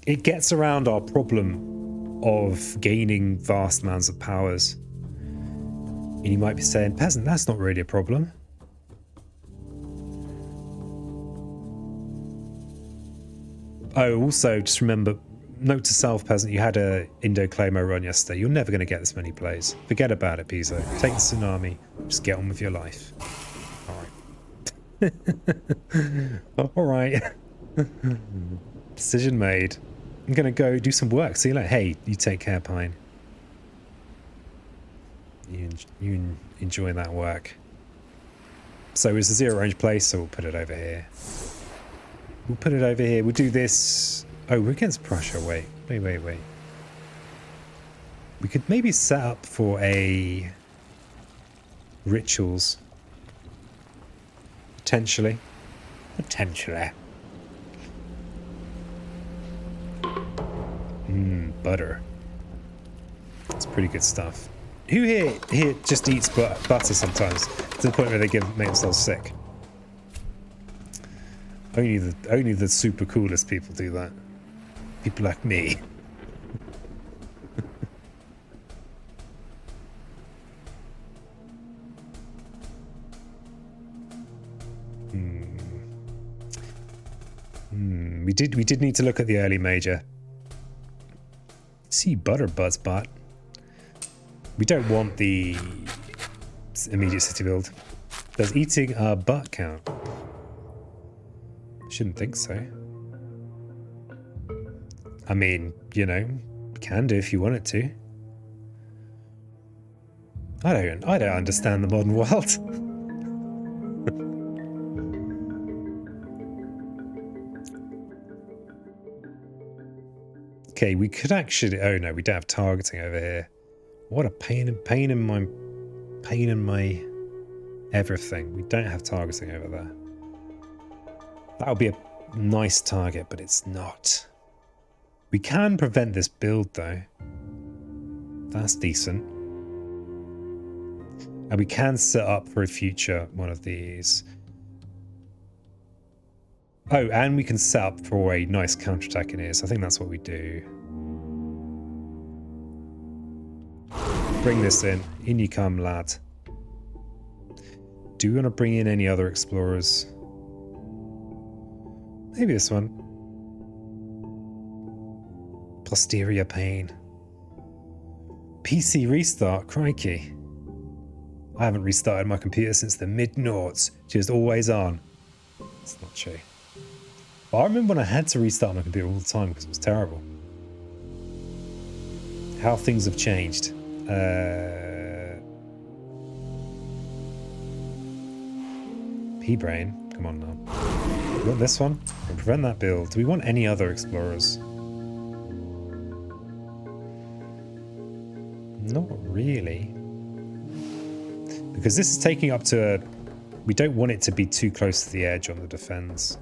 It gets around our problem of gaining vast amounts of powers. And you might be saying, Peasant, that's not really a problem. Oh, also, just remember, note to self, Peasant, you had a Indo-Claymore run yesterday. You're never going to get this many plays. Forget about it, Pizzo. Take the Tsunami. Just get on with your life. Alright. Alright. Decision made. I'm going to go do some work. See you later. Hey, you take care, Pine. You enjoy that work. So it's a zero range place, so we'll put it over here. We'll put it over here. We'll do this... Oh, we're against Prussia. Wait. We could maybe set up for a... Rituals. Potentially. Butter. That's pretty good stuff. Who here just eats butter sometimes to the point where they make themselves sick? Only the super coolest people do that. People like me. We did need to look at the early major. See Butterbutt's bot. We don't want the immediate city build. Does eating a butt count? Shouldn't think so. I mean, you know, can do if you want it to. I don't understand the modern world. Okay, we could actually. Oh no, we don't have targeting over here. What a pain in my everything. We don't have targeting over there. That would be a nice target, but it's not. We can prevent this build though. That's decent. And we can set up for a future one of these. Oh, and we can set up for a nice counterattack in here, so I think that's what we do. Bring this in. In you come, lad. Do we want to bring in any other explorers? Maybe this one. Posterior pain. PC restart, crikey. I haven't restarted my computer since the mid-noughts. Just always on. It's not true. But I remember when I had to restart my computer all the time because it was terrible. How things have changed. P-Brain, come on now. We want this one? And prevent that build. Do we want any other explorers? Not really. Because this is taking up to a... We don't want it to be too close to the edge on the defense.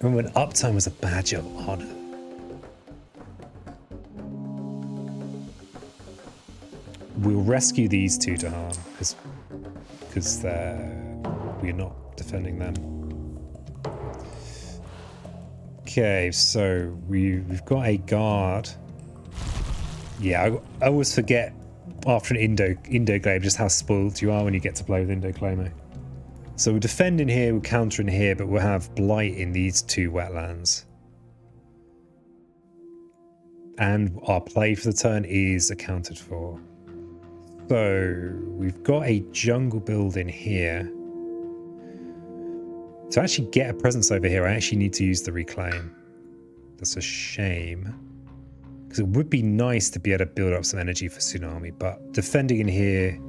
I remember when uptime was a badge of honor. We'll rescue these two to harm because we're not defending them. Okay, so we've got a guard. Yeah, I always forget after an Indoclame just how spoiled you are when you get to play with Indoclamo. So we'll defend in here, we'll counter in here, but we'll have Blight in these two wetlands. And our play for the turn is accounted for. So we've got a jungle build in here. To actually get a presence over here, I actually need to use the reclaim. That's a shame. Because it would be nice to be able to build up some energy for Tsunami, but defending in here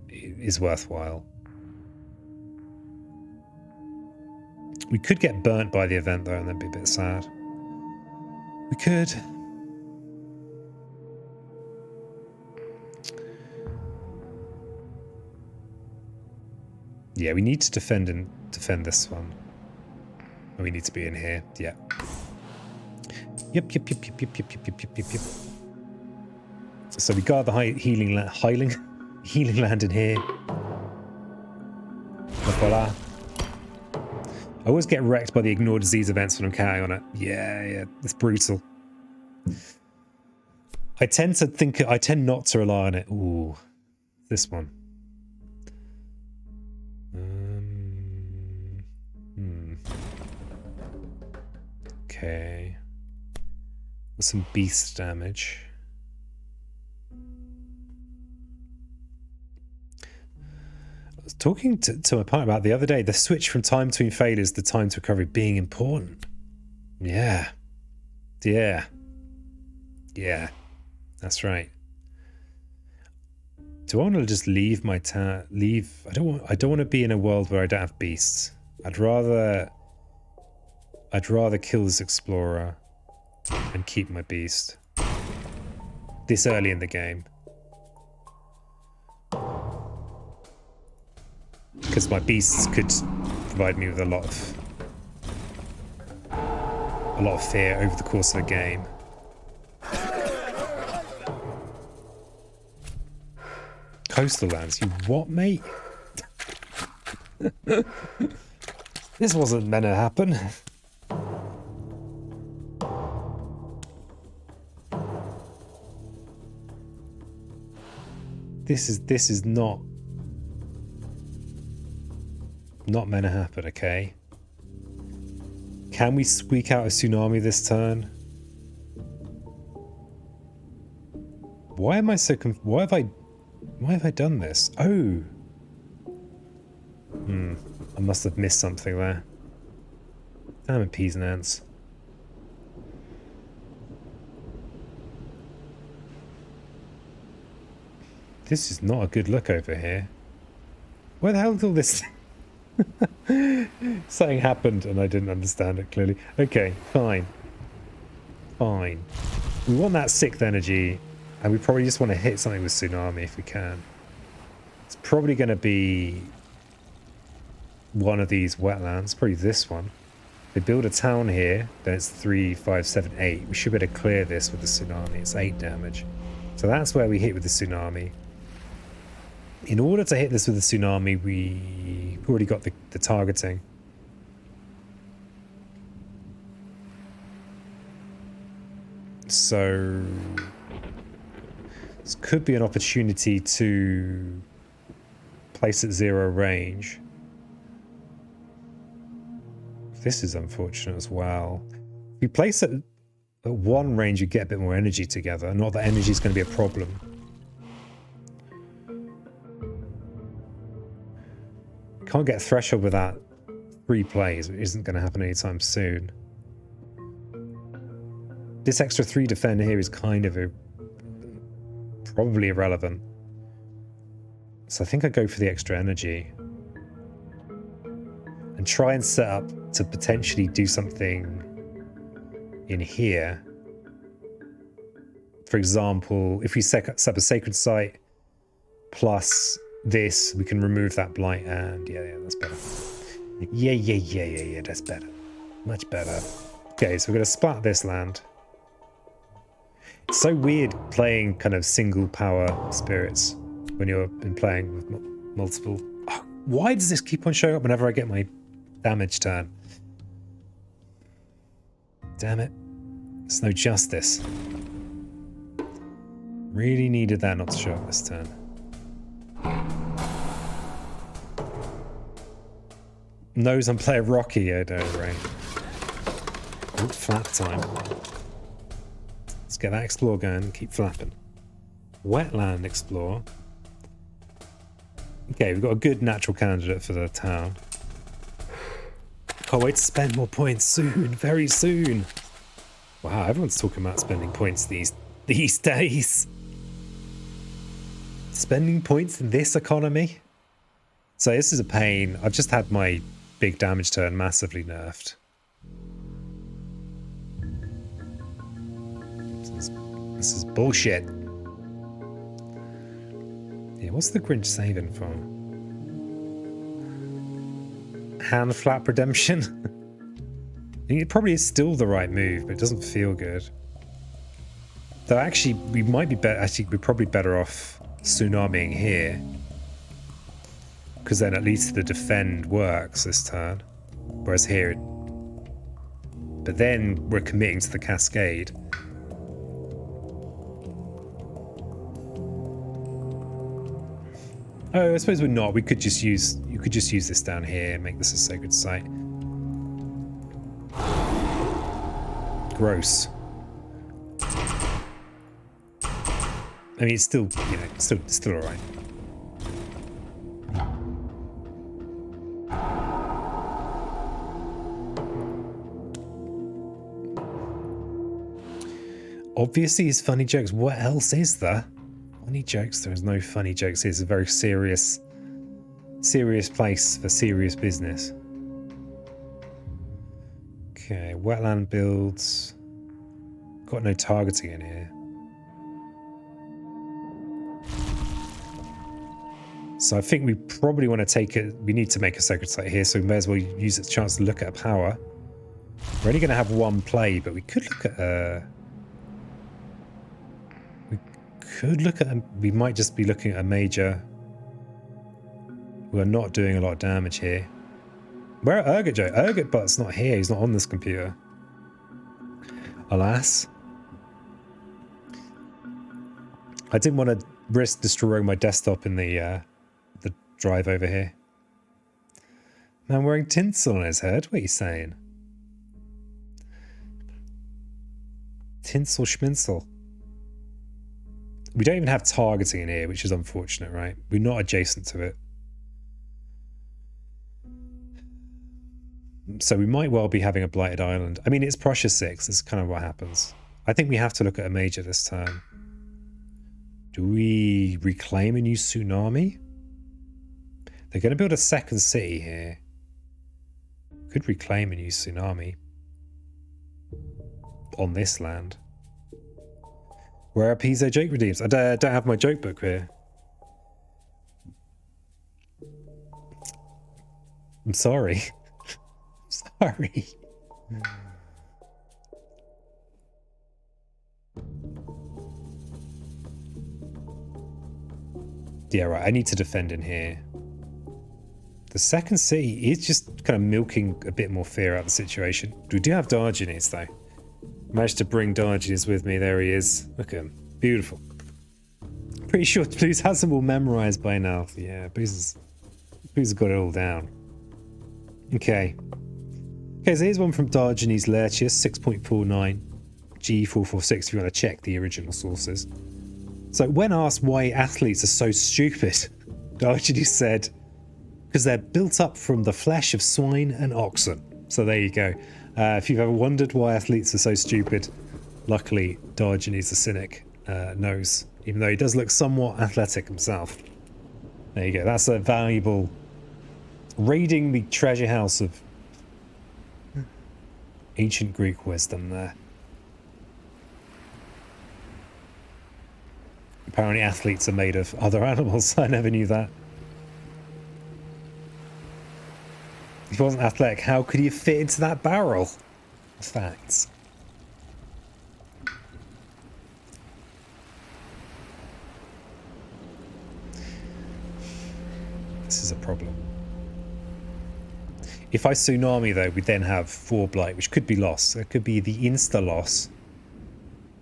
is worthwhile. We could get burnt by the event though, and that'd be a bit sad. We could. Yeah, we need to defend this one. And we need to be in here. Yeah. Yep. So we guard the healing land in here. Voila. I always get wrecked by the ignore disease events when I'm carrying on it. Yeah, it's brutal. I tend not to rely on it. Ooh, this one. Okay. With some beast damage. I was talking to my partner about the other day, the switch from time between failures to time to recovery being important. Yeah. That's right. Do I want to just leave my town? I don't want to be in a world where I don't have beasts. I'd rather kill this explorer and keep my beast this early in the game, because my beasts could provide me with a lot of fear over the course of the game. Coastal lands, you what, mate? This wasn't meant to happen. This is not meant to happen, okay? Can we squeak out a tsunami this turn? Why am I so why have I done this? Oh. I must have missed something there. Damn it, peas and ants. This is not a good look over here. Where the hell did all this... Something happened and I didn't understand it clearly. Okay, fine. Fine. We want that 6th energy, and we probably just want to hit something with tsunami if we can. It's probably going to be one of these wetlands, probably this one. They build a town here, then it's 3, 5, 7, 8. We should be able to clear this with the tsunami. It's 8 damage. So that's where we hit with the tsunami. In order to hit this with the tsunami, we've already got the targeting. So this could be an opportunity to place at 0 range. This is unfortunate as well. If you place it at 1 range, you get a bit more energy together. Not that energy is going to be a problem. Can't get a threshold without 3 plays, which isn't going to happen anytime soon. This extra 3 defend here is kind of probably irrelevant. So I think I go for the extra energy. And try and set up to potentially do something in here. For example, if we set up a sacred site plus this, we can remove that blight, and yeah, that's better. Yeah, that's better. Much better. Okay, so we're going to splat this land. It's so weird playing kind of single power spirits when you're playing with multiple. Oh, why does this keep on showing up whenever I get my damage turn? Damn it. There's no justice. Really needed that not to show up this turn. Knows I'm playing Rocky, I don't right. Ooh, flap time. Let's get that explore going and keep flapping. Wetland explore. Okay, we've got a good natural candidate for the town. Can't wait to spend more points soon, very soon. Wow, everyone's talking about spending points these days. Spending points in this economy? So this is a pain. I've just had my big damage turn massively nerfed. This is bullshit. Yeah, what's the Grinch saving for? Hand flap redemption? I think it probably is still the right move, but it doesn't feel good. Though actually, we might be better. Actually, we're probably better off tsunamiing here, because then at least the defend works this turn, whereas here. But then we're committing to the cascade. Oh, I suppose we're not. We could just use. You could just use this down here, make this a sacred site. Gross. I mean, it's still, you know, still all right. Obviously, it's funny jokes. What else is there? Funny jokes? There is no funny jokes. It's a very serious place for serious business. Okay, wetland builds. Got no targeting in here. So I think we probably want to take it. We need to make a sacred site here, so we may as well use the chance to look at a power. We're only going to have 1 play, but we could look at a. We might just be looking at a major. We're not doing a lot of damage here. Where are Urgot Joe? Urgot Butt's not here. He's not on this computer. Alas. I didn't want to risk destroying my desktop in the drive over here. Man wearing tinsel on his head. What are you saying? Tinsel schminsel. We don't even have targeting in here, which is unfortunate, right? We're not adjacent to it. So we might well be having a blighted island. I mean, it's Prussia 6. It's kind of what happens. I think we have to look at a major this turn. Do we reclaim a new tsunami? They're going to build a second city here. Could reclaim a new tsunami on this land. Where are Piso joke redeems? I don't have my joke book here. I'm sorry. Sorry. Yeah, right. I need to defend in here. The second city is just kind of milking a bit more fear out of the situation. We do have Diogenes, though. Managed to bring Diogenes with me. There he is. Look at him. Beautiful. Pretty sure Blues has them all memorized by now. Yeah, Blues has got it all down. Okay. Okay, so here's one from Diogenes Laertius, 6.49. G446 if you want to check the original sources. So when asked why athletes are so stupid, Diogenes said, because they're built up from the flesh of swine and oxen. So there you go. If you've ever wondered why athletes are so stupid, luckily Diogenes the Cynic knows, even though he does look somewhat athletic himself. There you go. That's a valuable raiding the treasure house of ancient Greek wisdom there. Apparently athletes are made of other animals. I never knew that. If he wasn't athletic, how could he have fit into that barrel? Facts. This is a problem. If I tsunami, though, we then have 4 blight, which could be lost. It could be the insta-loss.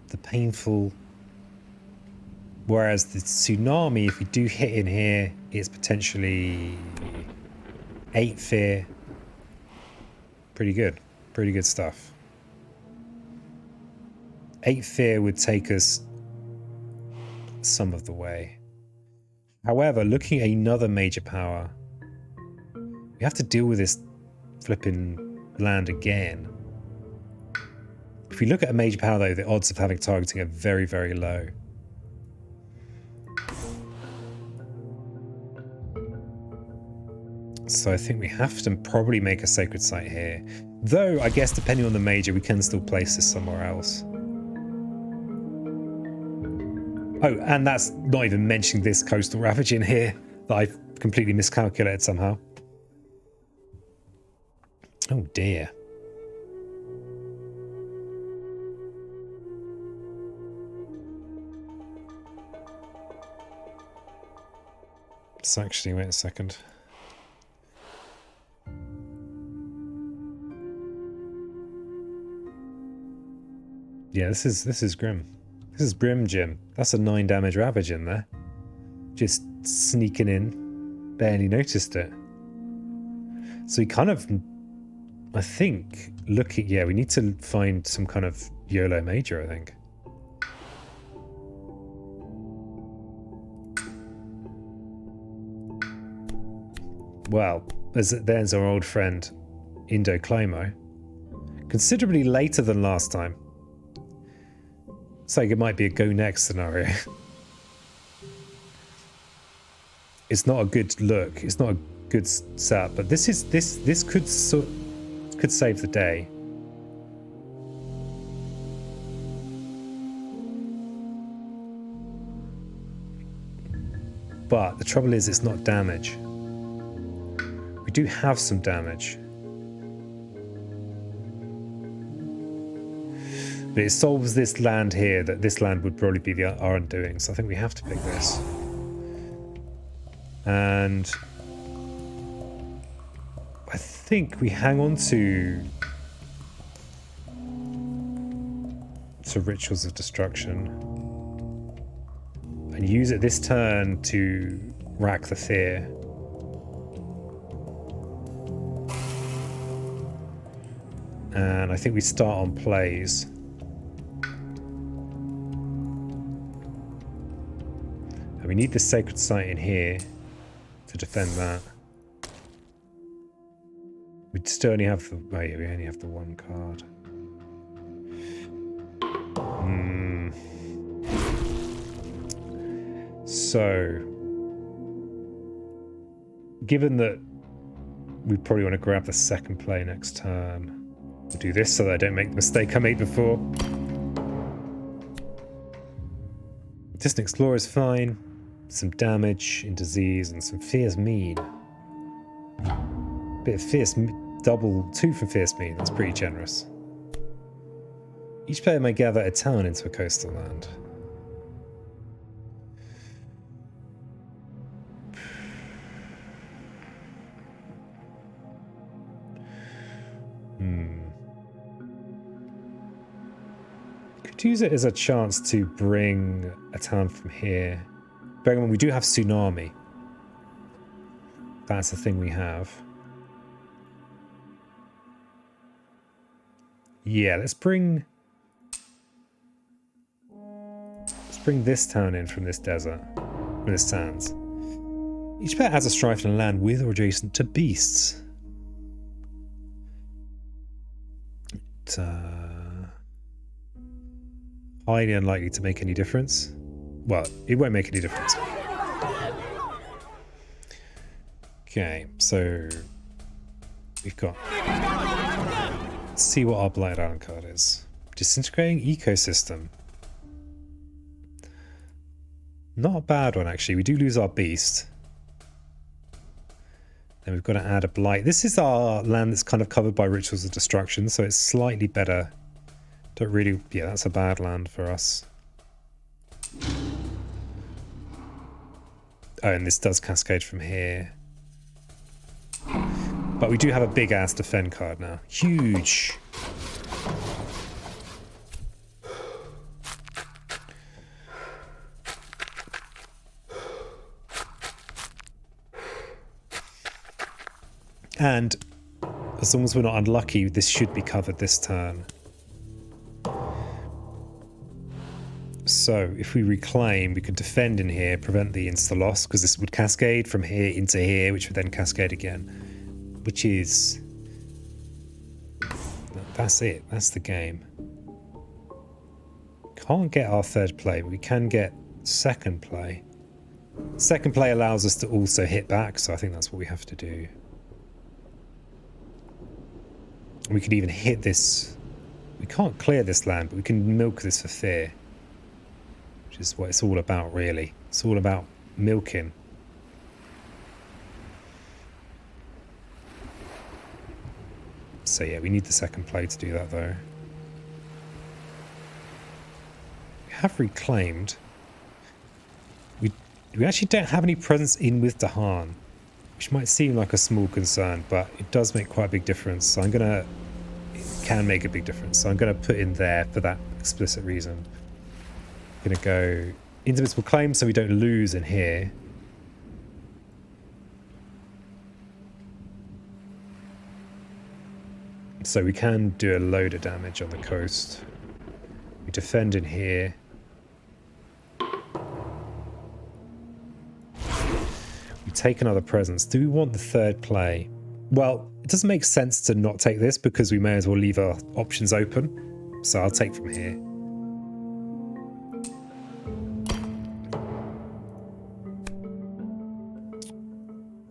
The painful... Whereas the tsunami, if we do hit in here, it's potentially 8 fear. Pretty good. Pretty good stuff. 8 fear would take us some of the way. However, looking at another major power, we have to deal with this flipping land again. If we look at a major power, though, the odds of having targeting are very, very low. So I think we have to probably make a sacred site here. Though, I guess, depending on the major, we can still place this somewhere else. Oh, and that's not even mentioning this coastal ravage in here that I've completely miscalculated somehow. Oh dear. So actually, wait a second. Yeah, this is grim. This is grim, Jim. That's a 9 damage ravage in there. Just sneaking in. Barely noticed it. So we kind of, I think, looking... Yeah, we need to find some kind of YOLO major, I think. Well, there's our old friend, Indo Climo. Considerably later than last time. It's like it might be a go next scenario. It's not a good look. It's not a good setup, but this could save the day. But the trouble is, it's not damage. We do have some damage. But it solves this land here, that this land would probably be our undoing. So I think we have to pick this. And I think we hang on to Rituals of Destruction and use it this turn to rack the fear. And I think we start on plays. And we need the sacred site in here to defend that. We still only have the... Oh yeah, we only have the one card. So, given that we probably want to grab the second play next turn, we'll do this so that I don't make the mistake I made before. Distant Explorer is fine. Some damage in disease and some fierce mean. Bit of fierce, double 2 from fierce mean. That's pretty generous. Each player may gather a town into a coastal land. Could use it as a chance to bring a town from here. Bearing in mind we do have tsunami. That's the thing we have. Yeah, let's bring this town in from this desert, from this sands. Each player has a strife in a land with or adjacent to beasts. Highly unlikely to make any difference. Well, it won't make any difference. Okay, so we've got... Let's see what our Blighted Island card is. Disintegrating ecosystem. Not a bad one, actually. We do lose our beast. Then we've got to add a blight. This is our land that's kind of covered by rituals of destruction, so it's slightly better. Don't really... Yeah, that's a bad land for us. Oh, and this does cascade from here. But we do have a big-ass defend card now. Huge! And as long as we're not unlucky, this should be covered this turn. So if we reclaim, we could defend in here, prevent the insta-loss, because this would cascade from here into here, which would then cascade again. Which is... That's it. That's the game. Can't get our third play, but we can get second play. Second play allows us to also hit back, so I think that's what we have to do. We could even hit this. We can't clear this land, but we can milk this for fear. Which is what it's all about, really. It's all about milking. So yeah, we need the second play to do that, though. We have reclaimed. We actually don't have any presence in with Dahan, which might seem like a small concern, but it does make quite a big difference. So I'm gonna... It can make a big difference. So I'm gonna put in there for that explicit reason. I'm gonna go Invincible Claim so we don't lose in here. So we can do a load of damage on the coast. We defend in here. We take another presence. Do we want the third play? Well, it doesn't make sense to not take this because we may as well leave our options open. So I'll take from here.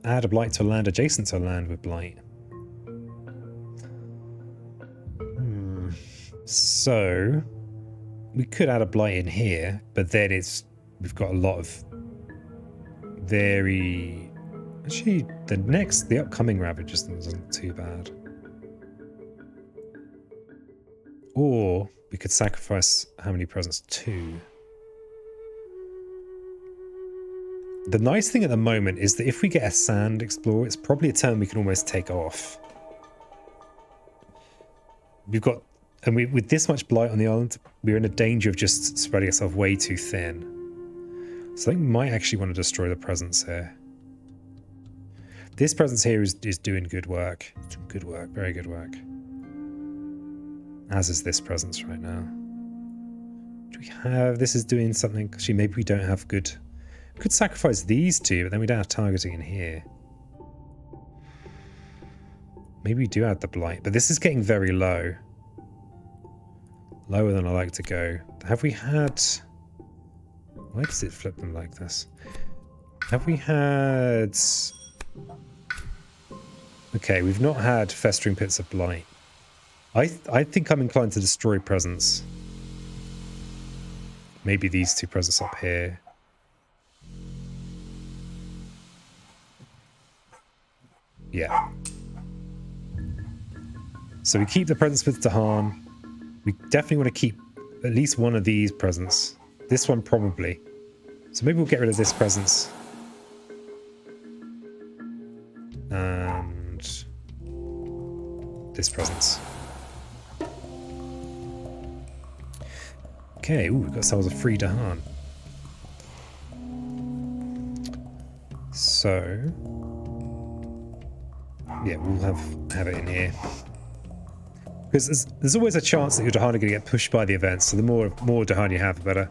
Add a blight to a land adjacent to a land with blight. So we could add a blight in here, but then we've got a lot of very... Actually, the upcoming Ravage doesn't look too bad. Or we could sacrifice how many presents? 2. The nice thing at the moment is that if we get a Sand Explorer, it's probably a turn we can almost take off. We've got... And with this much blight on the island, we're in a danger of just spreading ourselves way too thin. So I think we might actually want to destroy the presence here. This presence here is doing good work. Good work, very good work. As is this presence right now. Do we have... This is doing something... Actually, maybe we don't have good... We could sacrifice these two, but then we don't have targeting in here. Maybe we do add the blight, but this is getting very low. Lower than I like to go. Have we had... Why does it flip them like this? Have we had... Okay, we've not had festering pits of blight. I think I'm inclined to destroy presents. Maybe these two presents up here. Yeah. So we keep the presents with Dahan. We definitely want to keep at least one of these presents. This one probably. So maybe we'll get rid of this presents. And this presents. Okay, ooh, we've got ourselves a free Dahan. So yeah, we'll have it in here. Because there's always a chance that your Dahan are going to get pushed by the events, so the more Dahan you have, the better.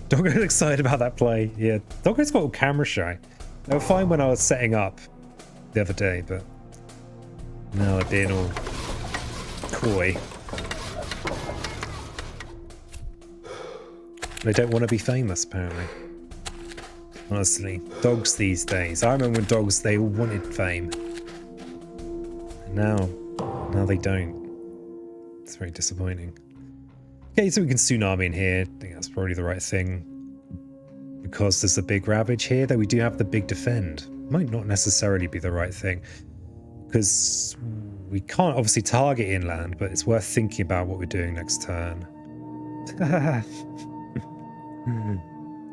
Doggo's excited about that play. Yeah, Doggo's got all camera shy. They were fine when I was setting up the other day, but now they're being all coy. They don't want to be famous, apparently. Honestly, dogs these days. I remember when dogs, they all wanted fame. And now they don't. It's very disappointing. Okay, so we can tsunami in here. I think that's probably the right thing. Because there's a big ravage here, though we do have the big defend. Might not necessarily be the right thing. Because we can't obviously target inland, but it's worth thinking about what we're doing next turn.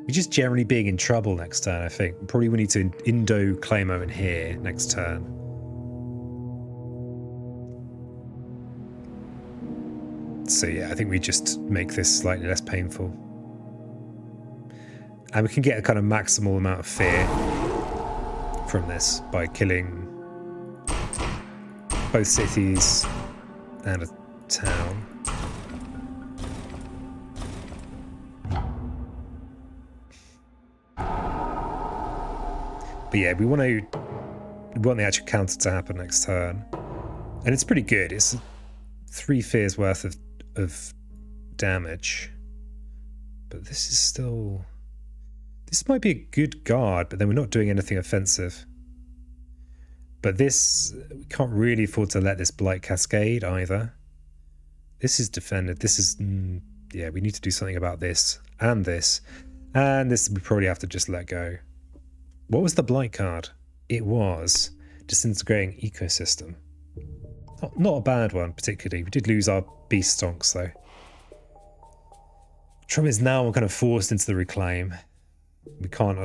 We're just generally being in trouble next turn, I think. Probably we need to Indo-Claimo in here next turn. So yeah, I think we just make this slightly less painful. And we can get a kind of maximal amount of fear from this by killing both cities and a town. But yeah, we want the actual counter to happen next turn. And it's pretty good. It's 3 fears worth of damage. But this is still... This might be a good guard, but then we're not doing anything offensive. But this... We can't really afford to let this blight cascade either. This is defended. This is... yeah, we need to do something about this. And this. And this we probably have to just let go. What was the blight card? It was disintegrating ecosystem. Not a bad one, particularly. We did lose our beast stonks, though. Trouble is now we're kind of forced into the reclaim. I can't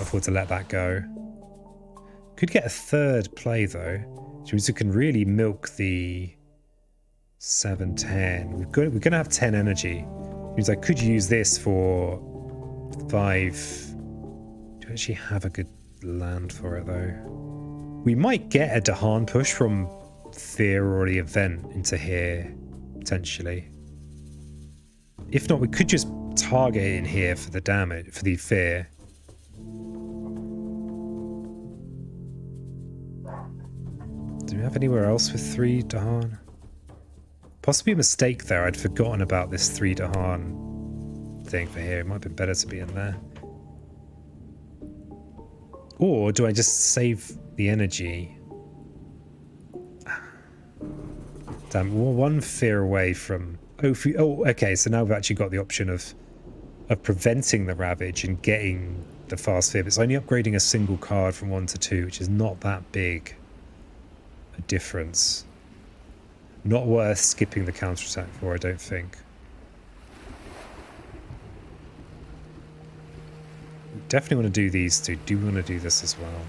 afford to let that go. Could get a third play, though, which means we can really milk the 7-10. We're going to have 10 energy. Which means I could use this for 5... Do I actually have a good land for it, though? We might get a Dahan push from Fear or the event into here, potentially. If not, we could just target it in here for the damage, for the fear. Do we have anywhere else with 3 Dahan? Possibly a mistake there. I'd forgotten about this 3 Dahan thing for here. It might have been better to be in there. Or do I just save the energy? Damn, we're 1 fear away from... Oh, okay, so now we've actually got the option of preventing the ravage and getting the fast fear. But it's only upgrading a single card from 1 to 2, which is not that big a difference. Not worth skipping the counterattack for, I don't think. Definitely want to do these two. Do we want to do this as well?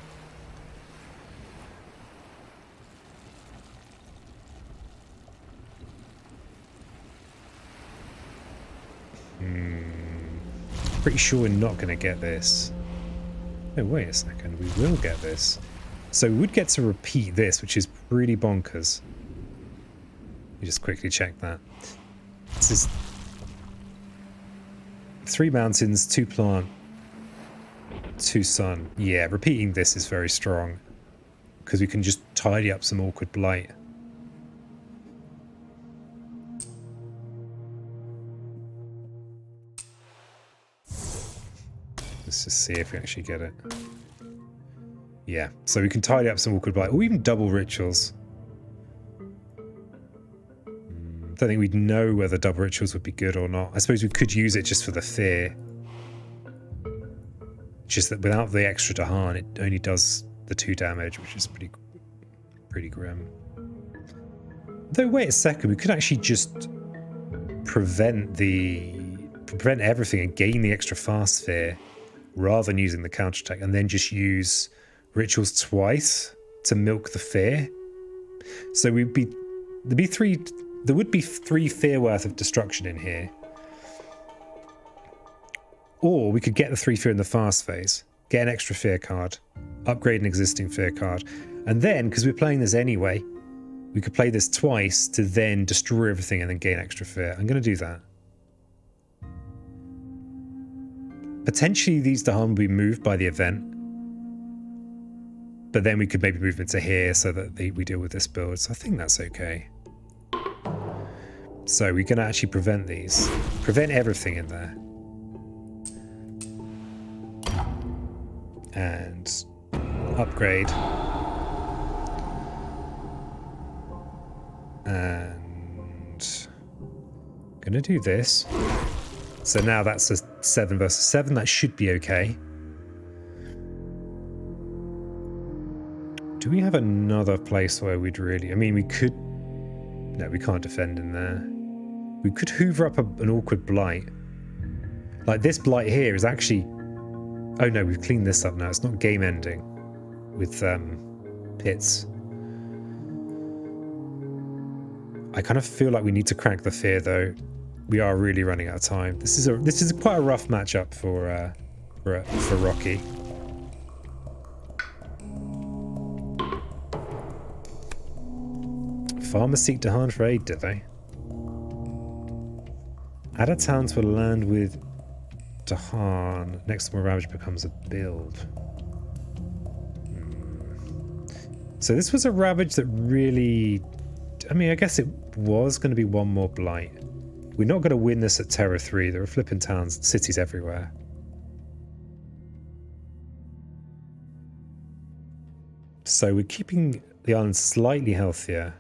Pretty sure we're not going to get this. No, wait a second. We will get this. So we would get to repeat this, which is pretty bonkers. Let me just quickly check that. This is 3 mountains, 2 plant, 2 sun. Yeah, repeating this is very strong. Because we can just tidy up some awkward blight. Let's just see if we actually get it. Yeah, so we can tidy up some awkward blight, or even double rituals. Don't think we'd know whether double rituals would be good or not. I suppose we could use it just for the fear. Just that without the extra Dahan, it only does the 2 damage, which is pretty grim. Though, wait a second, we could actually just prevent everything and gain the extra fast fear rather than using the counterattack, and then just use rituals twice to milk the fear. So there would be 3 fear worth of destruction in here. Or we could get the 3 fear in the fast phase, get an extra fear card, upgrade an existing fear card, and then, because we're playing this anyway, we could play this twice to then destroy everything and then gain extra fear. I'm going to do that. Potentially these Dahan will be moved by the event, but then we could maybe move them to here so that we deal with this build. So I think that's okay. So we're going to actually prevent these. Prevent everything in there. And upgrade. And going to do this. So now that's a 7 versus 7. That should be okay. Do we have another place where we'd really... I mean, we could... No, we can't defend in there. We could hoover up an awkward blight. Like this blight here is actually... Oh no, we've cleaned this up now. It's not game ending with pits. I kind of feel like we need to crack the fear though. We are really running out of time. This is quite a rough matchup for Rocky. Farmers seek Dahan for aid, did they? Add a town to a land with Dahan. Next time a ravage becomes a build. So this was a ravage that really... I mean, I guess it was going to be one more blight. We're not going to win this at Terror 3. There are flipping towns, cities everywhere. So we're keeping the island slightly healthier.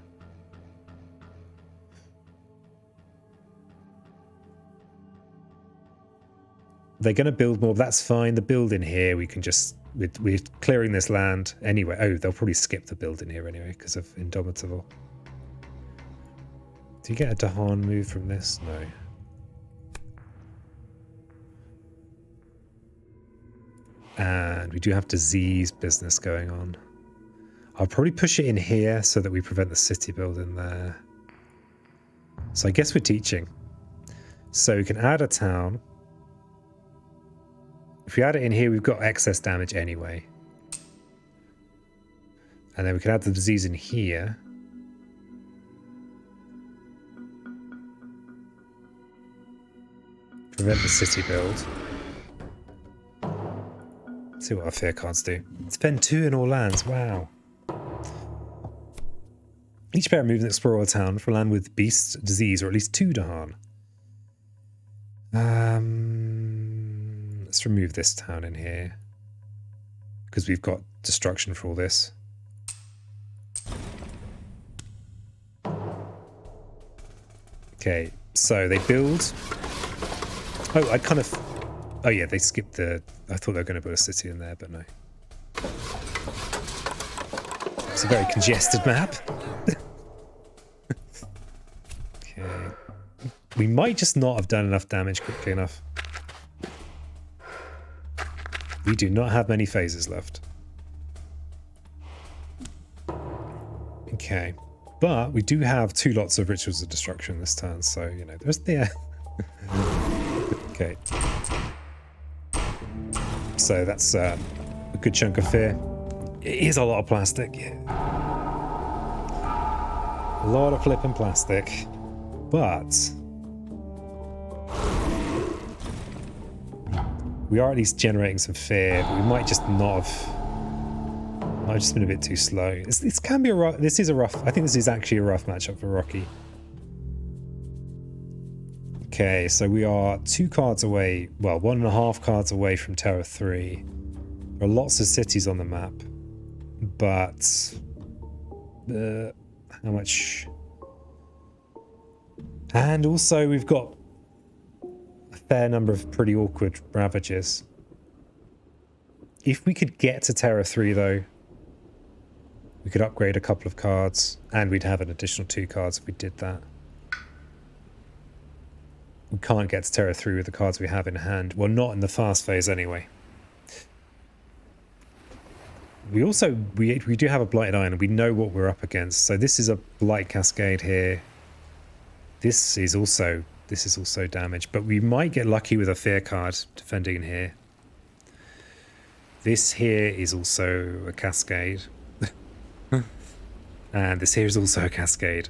They're going to build more. That's fine. The build in here, we can just... We're clearing this land anyway. Oh, they'll probably skip the build in here anyway because of Indomitable. Do you get a Dahan move from this? No. And we do have disease business going on. I'll probably push it in here so that we prevent the city build in there. So I guess we're teaching. So we can add a town. If we add it in here, we've got excess damage anyway. And then we can add the disease in here. Prevent the city build. Let's see what our fear cards do. Spend 2 in all lands. Wow. Each player moves and explore a town for a land with beast, disease, or at least 2 Dahan. Let's remove this town in here. Because we've got destruction for all this. Okay, so they build... Oh, I kind of... Oh yeah, they skipped the... I thought they were going to build a city in there, but no. It's a very congested map. Okay. We might just not have done enough damage quickly enough. We do not have many phases left. Okay. But we do have 2 lots of Rituals of Destruction this turn, so, you know, there's the... Okay. So that's a good chunk of fear. It is a lot of plastic. Yeah. A lot of flipping plastic. But... we are at least generating some fear, but we might just not have... might have just been a bit too slow. This can be a rough... This is a rough... I think this is actually a rough matchup for Rocky. Okay, so we are 2 cards away, well, 1.5 cards away from Terra 3. There are lots of cities on the map, but how much? And also we've got a fair number of pretty awkward ravages. If we could get to Terra 3 though, we could upgrade a couple of cards, and we'd have an additional 2 cards if we did that. We can't get to Terra 3 with the cards we have in hand. Well, not in the fast phase anyway. We also, we do have a Blighted Iron, and we know what we're up against. So this is a Blight Cascade here. This is also damage, but we might get lucky with a Fear card defending in here. This here is also a Cascade. And this here is also a Cascade.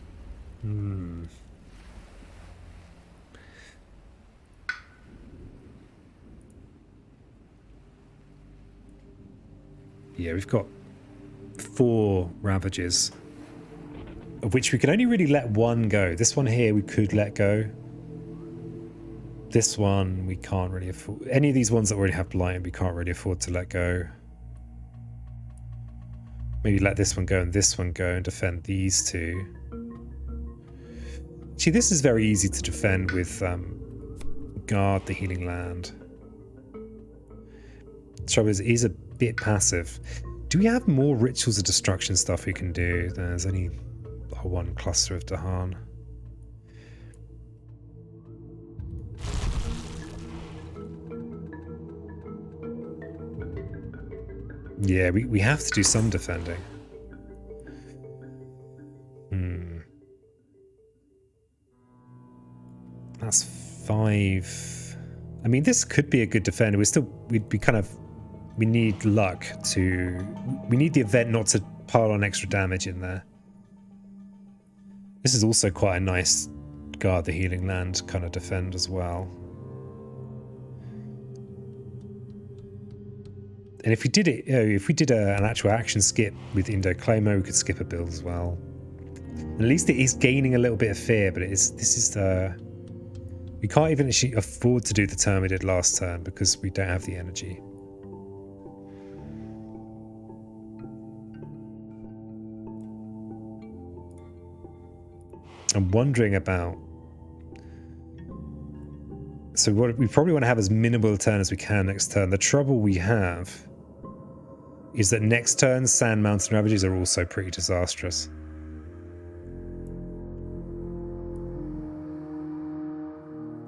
Yeah, we've got 4 Ravages, of which we can only really let 1 go. This one here we could let go. This one we can't really afford. Any of these ones that already have Blight, we can't really afford to let go. Maybe let this one go and this one go and defend these 2. See, this is very easy to defend with Guard the Healing Land. The trouble is, it is a bit passive. Do we have more Rituals of Destruction stuff we can do? There's only 1 cluster of Dahan. Yeah, we have to do some defending. That's 5. I mean, this could be a good defender. We need luck to... We need the event not to pile on extra damage in there. This is also quite a nice Guard the Healing Land kind of defend as well. And if we did it, if we did an actual action skip with Indo Claymore, we could skip a build as well. At least it is gaining a little bit of fear, but this is the... We can't even actually afford to do the turn we did last turn because we don't have the energy. I'm wondering about... So we probably want to have as minimal a turn as we can next turn. The trouble we have is that next turn, Sand Mountain Ravages are also pretty disastrous.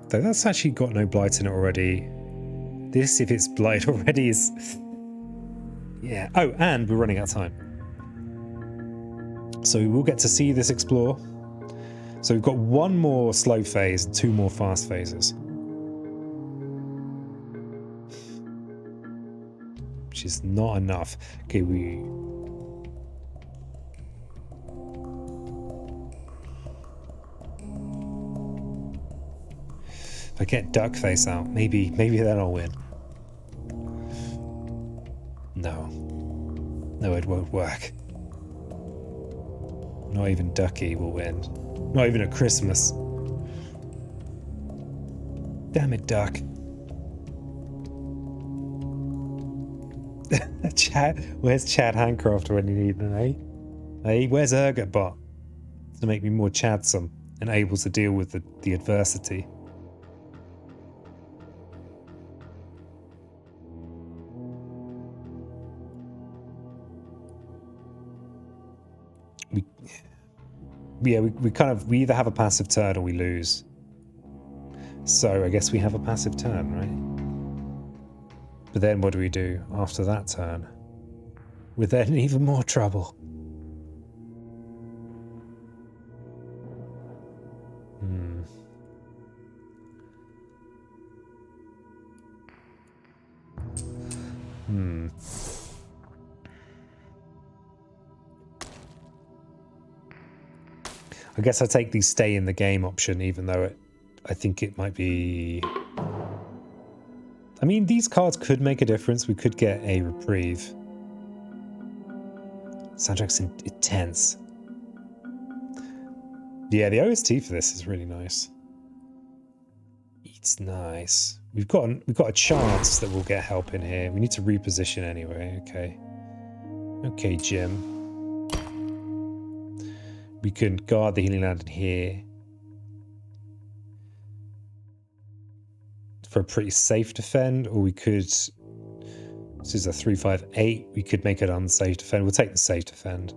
Though that's actually got no Blight in it already. This, if it's Blight already, is... Yeah. Oh, and we're running out of time. So we will get to see this explore. So we've got 1 more slow phase and 2 more fast phases. Which is not enough. Okay, if I get Duck Face out, maybe then I'll win. No, it won't work. Not even Ducky will win. Not even at Christmas. Damn it, Duck. Where's Chad Handcraft when you need them, eh? Hey, where's Urgotbot? To make me more chadsome and able to deal with the adversity. We either have a passive turn or we lose. So I guess we have a passive turn, right? But then what do we do after that turn? We're then in even more trouble. I guess I take the stay in the game option, even though I think it might be... I mean, these cards could make a difference. We could get a reprieve. Soundtrack's intense. Yeah, the OST for this is really nice. It's nice. We've got a chance that we'll get help in here. We need to reposition anyway. Okay. Okay, Jim. We can guard the healing land in here for a pretty safe defend, or we could. This is a 358. We could make it unsafe defend. We'll take the safe defend.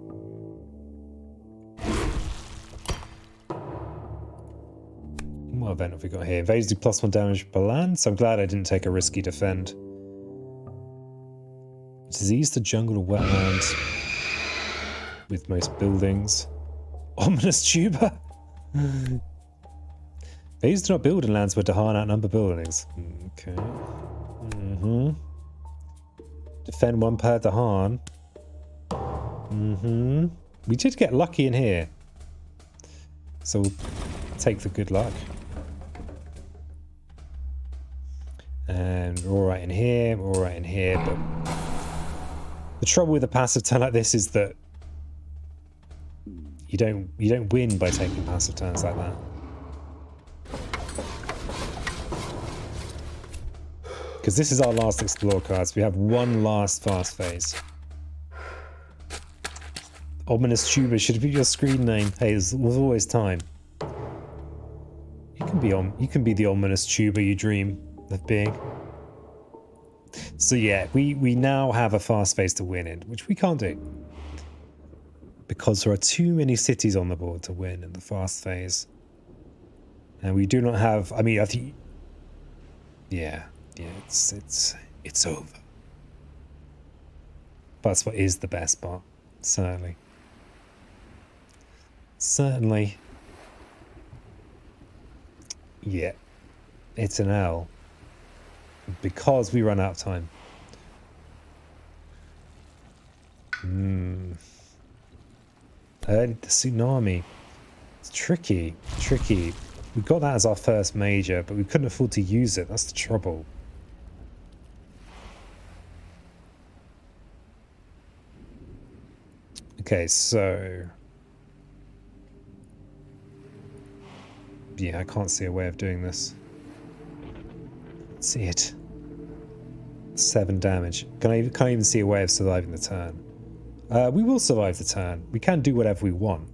What event have we got here? Invaders do +1 damage per land, so I'm glad I didn't take a risky defend. Disease to jungle or wetlands with most buildings. Ominous tuber. Invaders do not build in lands where Dahan outnumber buildings. Okay. Defend 1 per Dahan. We did get lucky in here, so we'll take the good luck. And we're all right in here, we're all right in here, but the trouble with a passive turn like this is that you don't win by taking passive turns like that. Because this is our last explore card, so we have one last fast phase. Ominous tuber should be your screen name. Hey, there's always time. You can be the ominous tuber you dream of being. So yeah, we now have a fast phase to win in, which we can't do because there are too many cities on the board to win in the fast phase, and we do not have. I mean, I think, yeah, it's over. But that's what is the best part, certainly. Yeah, it's an L. Because we run out of time. The tsunami. It's tricky. We got that as our first major, but we couldn't afford to use it. That's the trouble. Okay, so... yeah, I can't see a way of doing this. See it. 7 damage. Can't even see a way of surviving the turn. We will survive the turn. We can do whatever we want.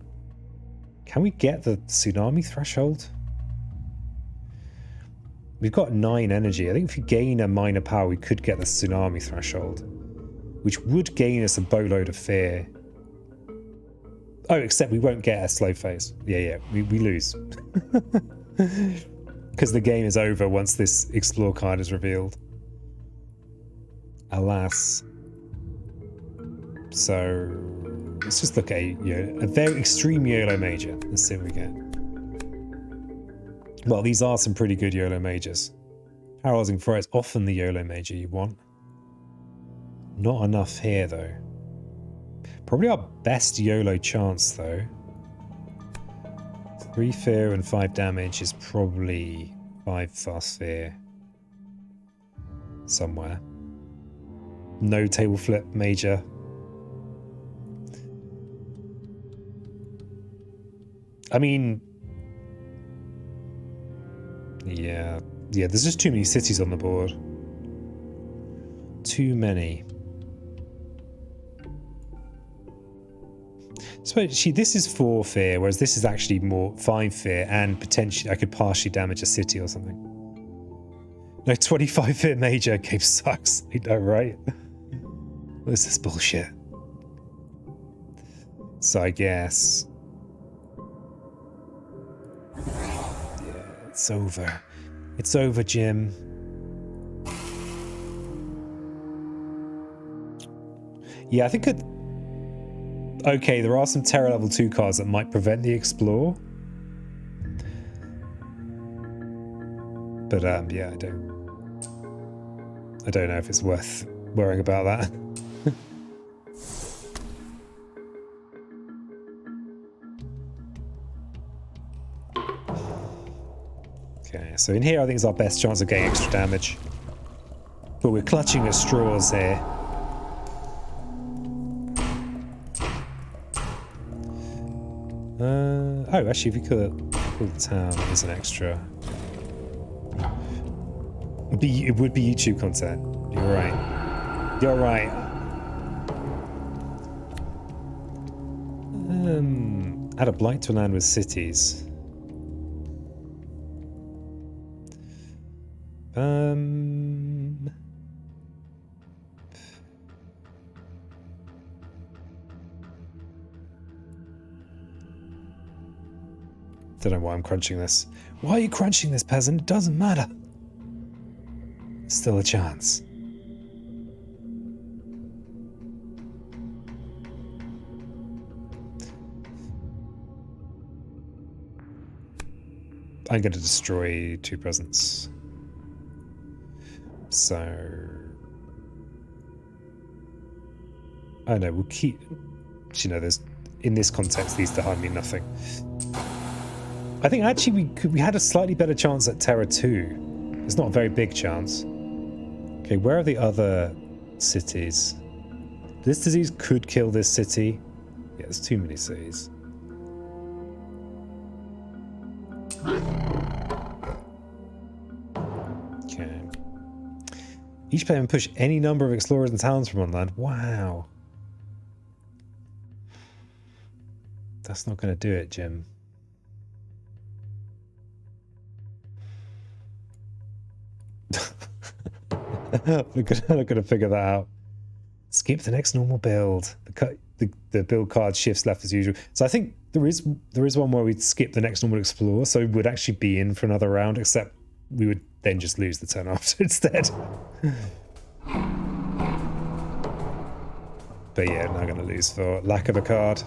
Can we get the tsunami threshold? We've got 9 energy. I think if we gain a minor power, we could get the tsunami threshold, which would gain us a boatload of fear. Oh, except we won't get a slow phase. Yeah, we lose. Because the game is over once this explore card is revealed. Alas. So let's just look at a very extreme YOLO major. Let's see what we get. Well, these are some pretty good YOLO majors. Paralyzing Fire is often the YOLO major you want. Not enough here though. Probably our best YOLO chance though. 3 fear and 5 damage is probably 5 fast fear somewhere. No table flip major. I mean, yeah, there's just too many cities on the board. Too many. So this is 4 fear, whereas this is actually more 5 fear, and potentially I could partially damage a city or something. No, 25 fear major game sucks. I know, right? This is bullshit. So I guess, yeah, it's over. It's over, Jim. Yeah, I think it. Okay, there are some Terror level 2 cards that might prevent the Explore. But yeah, I don't know if it's worth worrying about that. Okay, so in here I think is our best chance of getting extra damage. But we're clutching at straws here. Oh, actually, if we could pull the town, there's an extra. would be YouTube content. You're right. You're right. Add a blight to land with cities. Don't know why I'm crunching this. Why are you crunching this, peasant? It doesn't matter. Still a chance. I'm going to destroy 2 presents. So... I know, we'll keep... You know, there's... In this context, these behind me nothing. I think actually we had a slightly better chance at Terra 2. It's not a very big chance. Okay, where are the other cities? This disease could kill this city. Yeah, there's too many cities. Okay. Each player can push any number of explorers and towns from one land. Wow. That's not going to do it, Jim. We're not going to figure that out. Skip the next normal build. The build card shifts left as usual. So I think there is one where we'd skip the next normal explore, so we'd actually be in for another round, except we would then just lose the turn after instead. But yeah, not going to lose for lack of a card.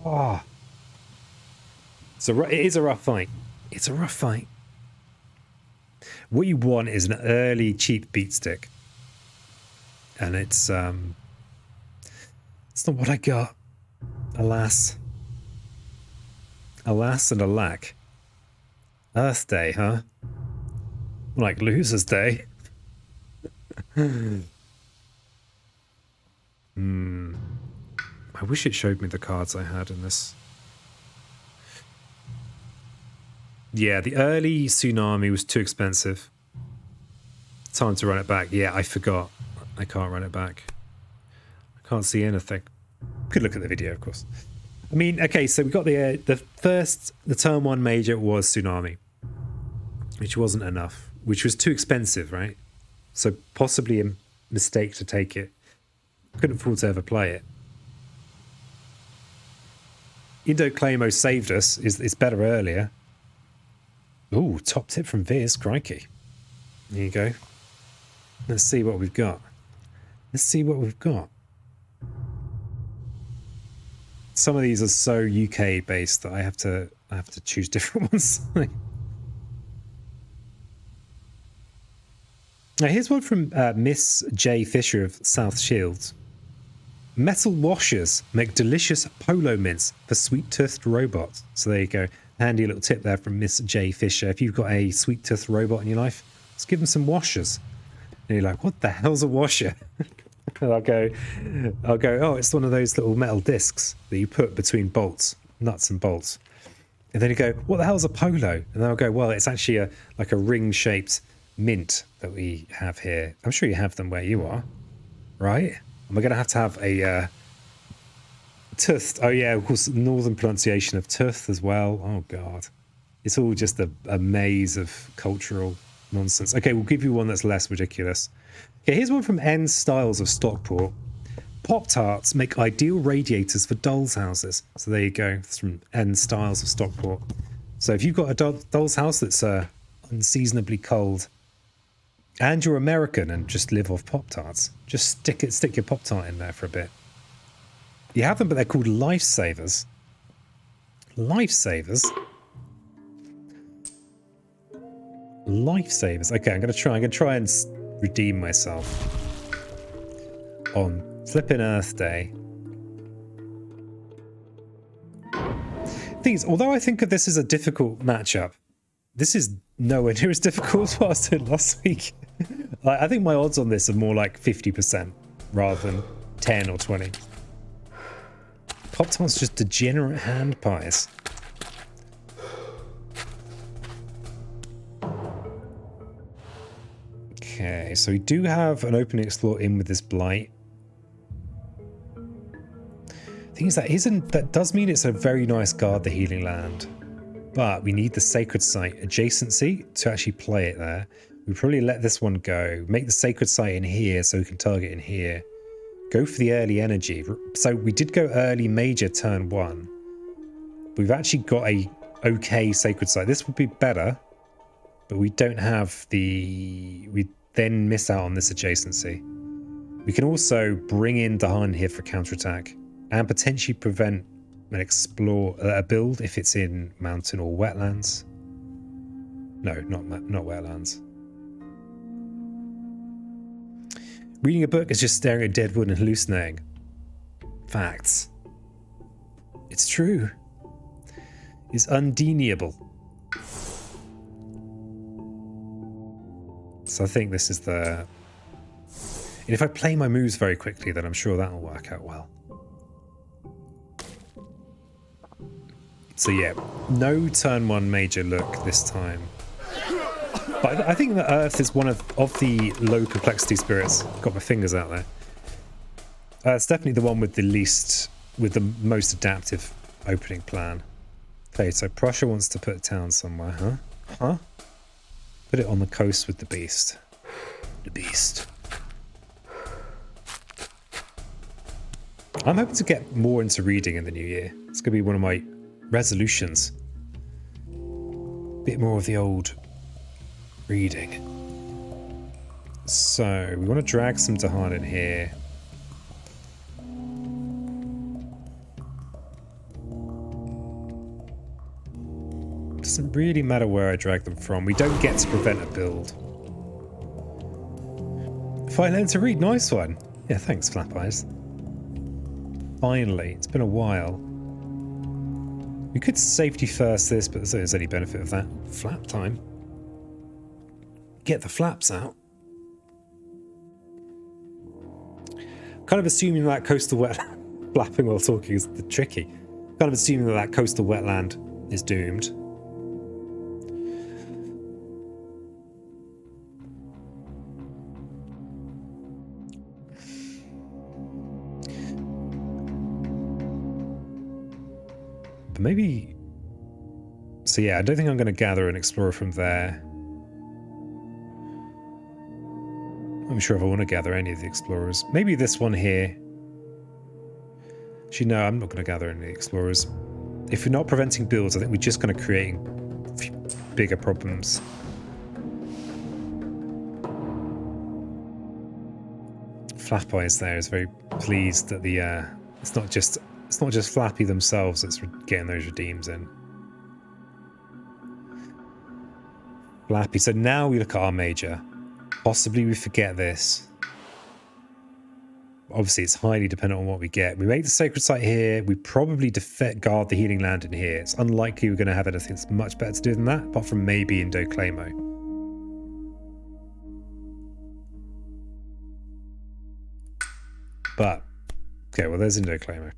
Ah. So it is a rough fight. It's a rough fight. What you want is an early cheap beat stick. And it's not what I got. Alas. Alas and alack. Earth Day, huh? Like Loser's Day. I wish it showed me the cards I had in this. Yeah, the early Tsunami was too expensive. Time to run it back. Yeah, I forgot. I can't run it back. I can't see anything. Could look at the video, of course. I mean, okay, so we got the turn 1 major was Tsunami, which wasn't enough, which was too expensive, right? So possibly a mistake to take it. Couldn't afford to ever play it. Indo Clamo saved us. It's better earlier. Ooh, top tip from Viz, crikey. There you go. Let's see what we've got. Let's see what we've got. Some of these are so UK based that I have to choose different ones. Now here's one from Miss J. Fisher of South Shields. Metal washers make delicious polo mints for sweet-toothed robots. So there you go. Handy little tip there from Miss J. Fisher. If you've got a sweet-toothed robot in your life, let's give them some washers. And you're like, what the hell's a washer? And I'll go, oh, it's one of those little metal discs that you put between bolts, nuts and bolts. And then you go, what the hell's a polo? And I'll go, well, it's actually like a ring-shaped mint that we have here. I'm sure you have them where you are, right? And we're going to have a tooth. Oh yeah, of course, northern pronunciation of tooth as well. Oh god, it's all just a maze of cultural nonsense. Okay, we'll give you one that's less ridiculous. Okay, here's one from N Styles of Stockport. Pop-Tarts make ideal radiators for dolls' houses. So there you go. It's from N Styles of Stockport. So if you've got a doll's house that's unseasonably cold, and you're American and just live off Pop-Tarts, just stick your Pop-Tart in there for a bit. You have them, but they're called lifesavers. Lifesavers? Lifesavers. Okay, I'm gonna try and redeem myself on flipping Earth Day. Thing is, although I think of this as a difficult matchup, this is nowhere near as difficult as what I was doing last week. I think my odds on this are more like 50% rather than 10 or 20. Pop-Tarts just degenerate hand pies. Okay, so we do have an opening explore in with this blight. Thing is, that does mean it's a very nice guard the healing land, but we need the sacred site adjacency to actually play it there. We probably let this one go, make the sacred site in here so we can target in here, go for the early energy. So we did go early major turn 1. We've actually got a okay sacred site. This would be better, but we don't have we then miss out on this adjacency. We can also bring in Dahan here for counterattack and potentially prevent an explore a build if it's in mountain or wetlands. No, not wetlands. Reading a book is just staring at dead wood and hallucinating. Facts. It's true. It's undeniable. So I think this is the... And if I play my moves very quickly, then I'm sure that'll work out well. So yeah, no turn 1 major look this time. But I think that Earth is one of the low complexity spirits. Got my fingers out there. It's definitely the one with the most adaptive opening plan. Okay, so Prussia wants to put a town somewhere, huh? Huh? Put it on the coast with the beast. The beast. I'm hoping to get more into reading in the new year. It's going to be one of my resolutions. Bit more of the old reading. So we want to drag some Dahan in here. Doesn't really matter where I drag them from. We don't get to prevent a build. If I learn to read, nice one. Yeah, thanks, Flap Eyes. Finally, it's been a while. We could safety first this, but there's any benefit of that. Flap time. Get the flaps out. Kind of assuming that coastal wetland... Flapping while talking is tricky. Kind of assuming that coastal wetland is doomed. But maybe... So yeah, I don't think I'm going to gather an explorer from there. I'm sure if I want to gather any of the explorers. Maybe this one here. Actually, no, I'm not going to gather any explorers. If we're not preventing builds, I think we're just going to create bigger problems. Flap Eyes there is very pleased that the it's not just Flappy themselves that's getting those redeems in. Flappy. So now we look at our major. Possibly we forget this. Obviously, it's highly dependent on what we get. We make the sacred site here. We probably guard the healing land in here. It's unlikely we're going to have anything that's much better to do than that, apart from maybe Indoclamo. But, okay, well, there's Indoclamo.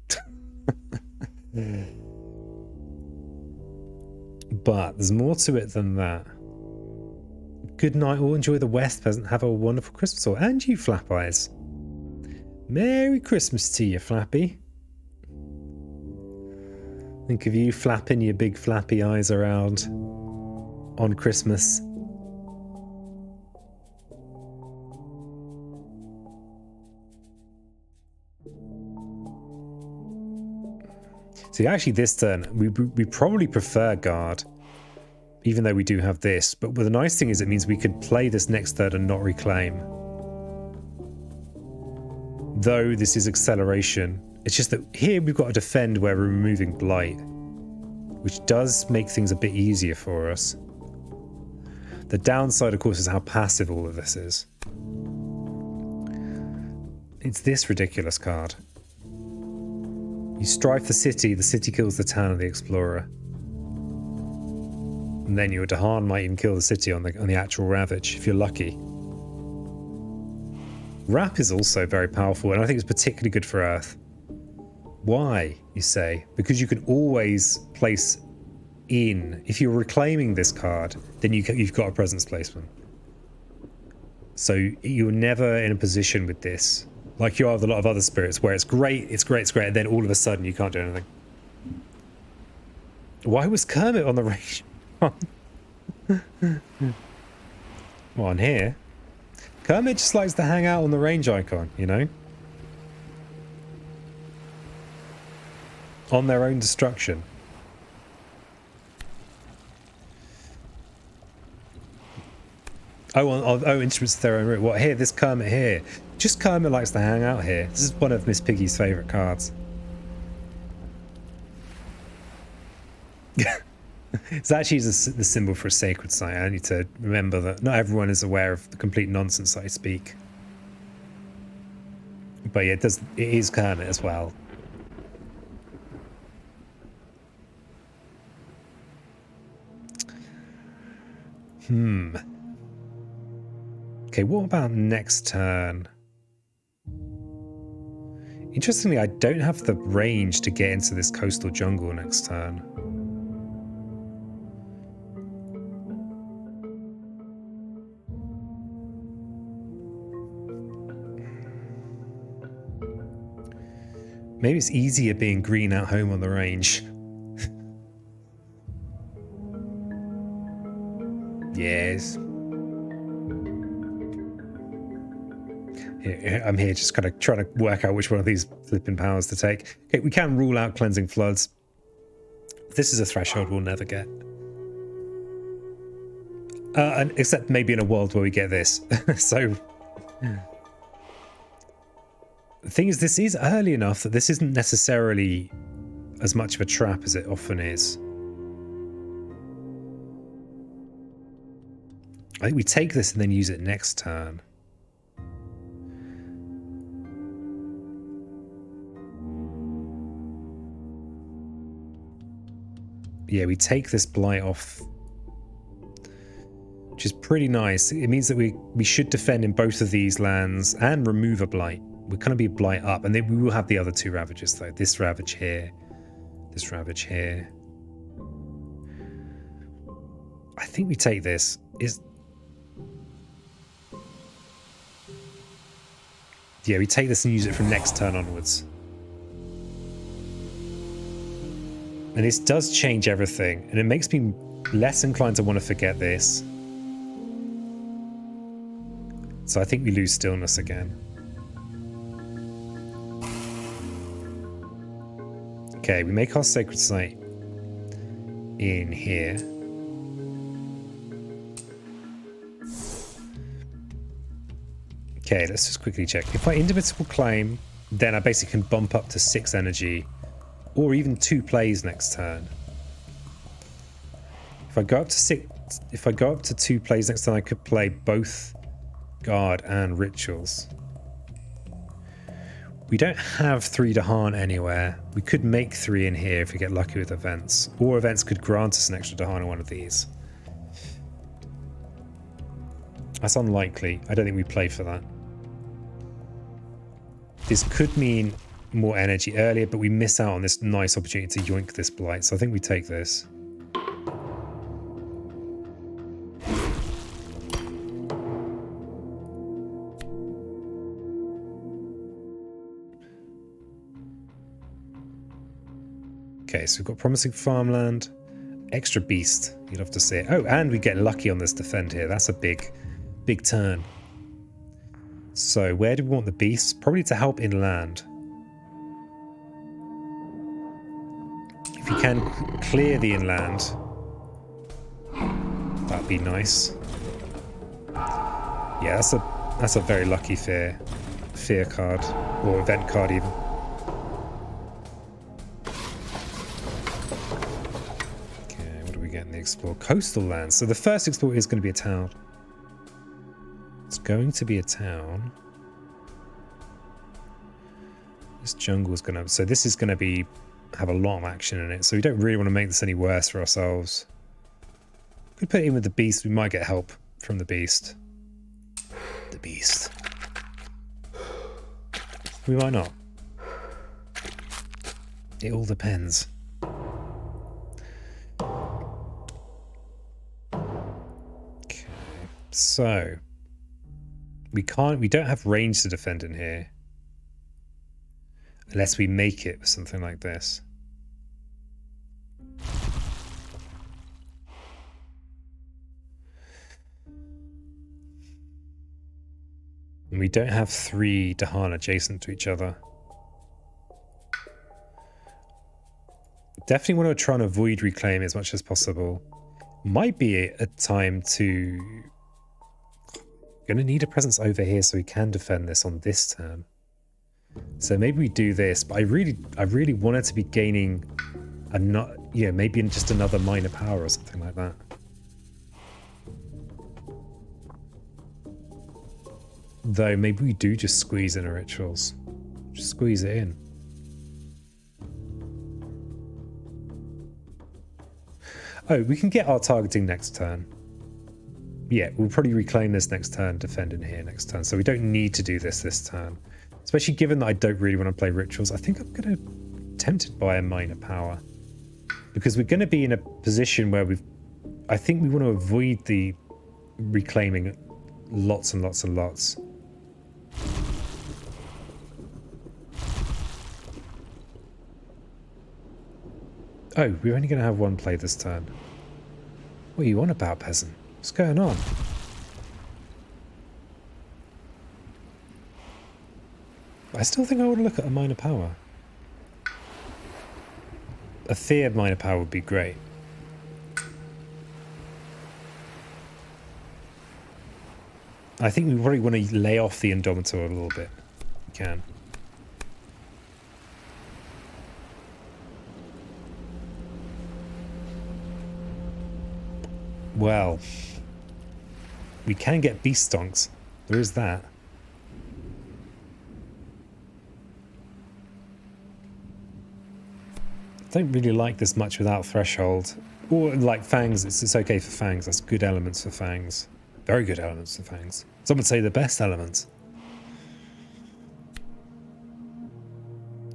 But there's more to it than that. Good night, all. Enjoy the West, peasant. Have a wonderful Christmas, all. And you, Flap Eyes. Merry Christmas to you, Flappy. Think of you flapping your big flappy eyes around on Christmas. See, actually this turn, we probably prefer guard, even though we do have this. But the nice thing is it means we could play this next turn and not reclaim. Though this is acceleration, it's just that here we've got to defend where we're removing blight, which does make things a bit easier for us. The downside, of course, is how passive all of this is. It's this ridiculous card. You strife the city kills the town of the explorer. And then your Dahan might even kill the city on the actual ravage, if you're lucky. Wrap is also very powerful, and I think it's particularly good for Earth. Why, you say? Because you can always place in. If you're reclaiming this card, then you've got a presence placement. So you're never in a position with this, like you are with a lot of other spirits, where it's great, and then all of a sudden you can't do anything. Why was Kermit on the range? Well, on here, Kermit just likes to hang out on the range icon, you know? On their own destruction. Oh, instruments of their own route. What, here, this Kermit here. Just Kermit likes to hang out here. This is one of Miss Piggy's favourite cards. It's actually the symbol for a sacred site. I need to remember that not everyone is aware of the complete nonsense I speak. But yeah, it is Kermit as well. Okay, what about next turn? Interestingly, I don't have the range to get into this coastal jungle next turn. Maybe it's easier being green at home on the range. Yes. I'm here just kind of trying to work out which one of these flipping powers to take. Okay, we can rule out Cleansing Floods. This is a threshold we'll never get. And except maybe in a world where we get this. So... The thing is, this is early enough that this isn't necessarily as much of a trap as it often is. I think we take this and then use it next turn. Yeah, we take this blight off, which is pretty nice. It means that we should defend in both of these lands and remove a blight. We're going to be blight up, and then we will have the other two ravages though. This ravage here, this ravage here. I think we take this. Yeah, we take this and use it from next turn onwards. And this does change everything, and it makes me less inclined to want to forget this. So I think we lose stillness again. Okay, we make our sacred site in here. Okay, let's just quickly check. If I indomitable claim, then I basically can bump up to 6 energy, or even 2 plays next turn. If I go up to 2 plays next turn, I could play both guard and rituals. We don't have 3 Dahan anywhere. We could make 3 in here if we get lucky with events. Or events could grant us an extra Dahan on one of these. That's unlikely. I don't think we play for that. This could mean more energy earlier, but we miss out on this nice opportunity to yoink this blight. So I think we take this. Okay, so we've got promising farmland, extra beast. You'd love to see it. Oh, and we get lucky on this defend here. That's a big turn. So where do we want the beasts? Probably to help inland. If you can clear the inland, that'd be nice. Yeah, that's a very lucky fear card, or event card even. Explore coastal lands. So the first explore is going to be a town. It's going to be a town. This jungle is going to... So this is going to have a lot of action in it. So we don't really want to make this any worse for ourselves. If we put it in with the beast, we might get help from the beast. The beast. We might not. It all depends. So, We don't have range to defend in here. Unless we make it with something like this. And we don't have 3 Dahan adjacent to each other. Definitely want to try and avoid reclaim as much as possible. Might be a time to... Gonna need a presence over here so we can defend this on this turn. So maybe we do this, but I really wanted to be gaining a not, you know, maybe just another minor power or something like that. Though maybe we do just squeeze in our rituals. Just squeeze it in. Oh, we can get our targeting next turn. Yeah, we'll probably reclaim this next turn, defend in here next turn. So we don't need to do this turn. Especially given that I don't really want to play rituals. I think I'm going to be tempted by a minor power. Because we're going to be in a position where I think we want to avoid the reclaiming lots and lots and lots. Oh, we're only going to have one play this turn. What are you on about, peasant? What's going on? I still think I want to look at a minor power. A feared minor power would be great. I think we probably want to lay off the Indomitor a little bit. We can. Well, we can get beast stonks. There is that. I don't really like this much without threshold. Or like fangs, it's okay for fangs. That's good elements for fangs. Very good elements for fangs. Some would say the best elements.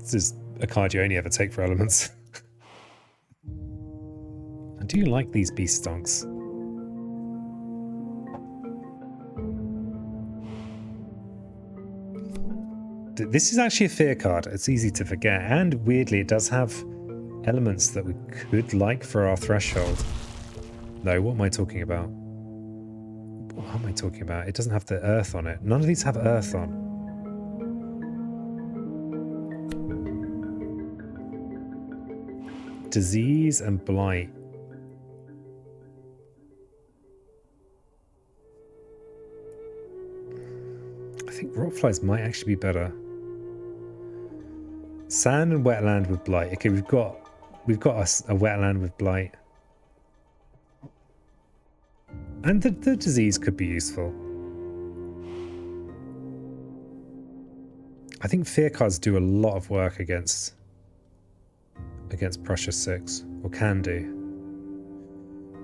This is a card you only ever take for elements. I do like these beast stonks. This is actually a fear card. It's easy to forget. And weirdly, it does have elements that we could like for our threshold. No, what am I talking about? What am I talking about? It doesn't have the earth on it. None of these have earth on. Disease and blight. I think rotflies might actually be better. Sand and wetland with blight. Okay, we've got a wetland with blight. And the disease could be useful. I think fear cards do a lot of work against Prussia 6, or can do.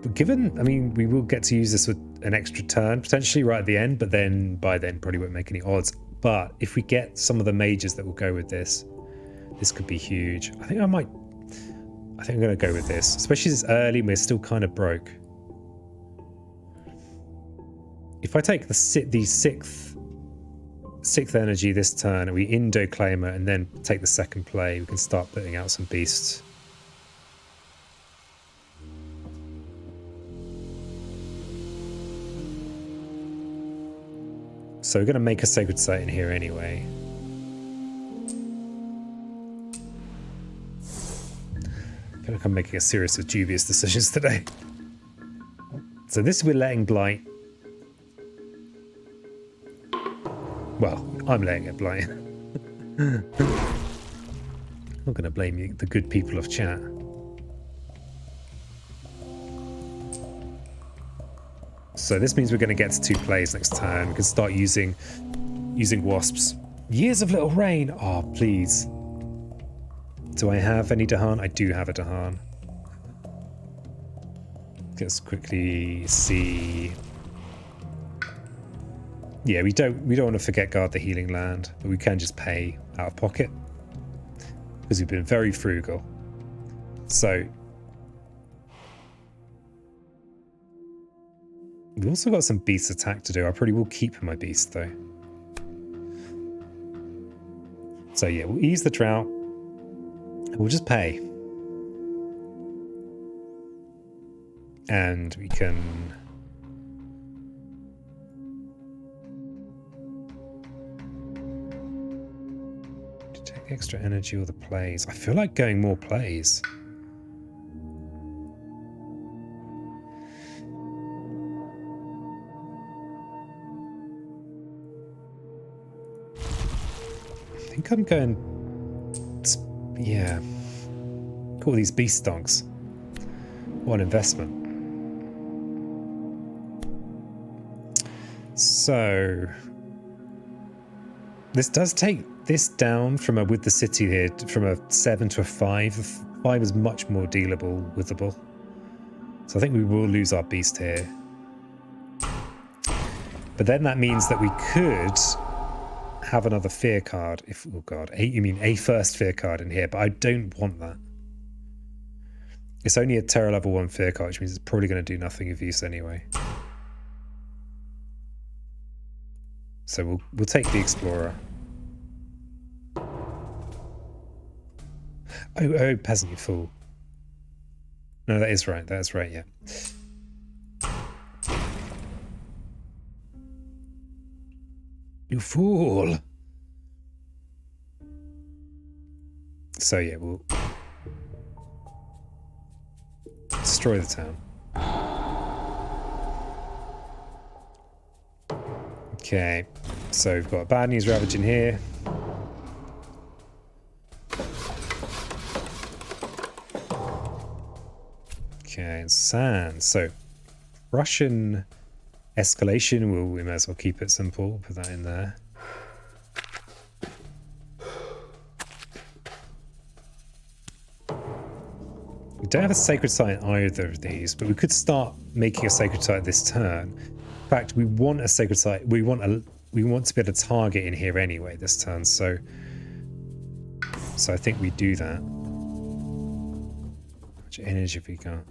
But given, I mean, we will get to use this with an extra turn, potentially right at the end, but then by then probably won't make any odds. But if we get some of the mages that will go with this, this could be huge. I think I'm going to go with this, especially this early, and we're still kind of broke. If I take the sixth energy this turn, and we Indo claim it, and then take the second play, we can start putting out some beasts. So we're going to make a sacred site in here anyway. I feel like I'm making a series of dubious decisions today. So this we're letting blight. Well, I'm letting it blight. I'm not going to blame you, the good people of chat. So this means we're going to get to 2 plays next turn. We can start using wasps. Years of Little Rain. Oh, please. Do I have any Dahan? I do have a Dahan. Let's quickly see. Yeah, we don't want to forget guard the healing land, but we can just pay out of pocket because we've been very frugal. So We've also got some beast attack to do. I probably will keep my beast though. So yeah, we'll ease the drought. And we'll just pay. And we can... take the extra energy or the plays. I feel like going more plays. I think I'm going... yeah. All these beast dogs. What an investment. So... this does take this down from a, with the city here, from a 7 to a 5. The 5 is much more dealable, withable. So I think we will lose our beast here. But then that means that we could have another fear card. If, oh god, you mean a first fear card in here, but I don't want that. It's only a terror level 1 fear card, which means it's probably going to do nothing of use anyway. So we'll take the Explorer. Oh, peasant, you fool. No, that is right. That's right, yeah. You fool! So yeah, we'll destroy the town. Okay, so we've got bad news ravaging here. Okay, sand. So Russian escalation, we may as well keep it simple, put that in there. We don't have a sacred site in either of these, but we could start making a sacred site this turn. In fact, we want a sacred site. We want to be able to target in here anyway this turn, so I think we do that. How much energy have we got?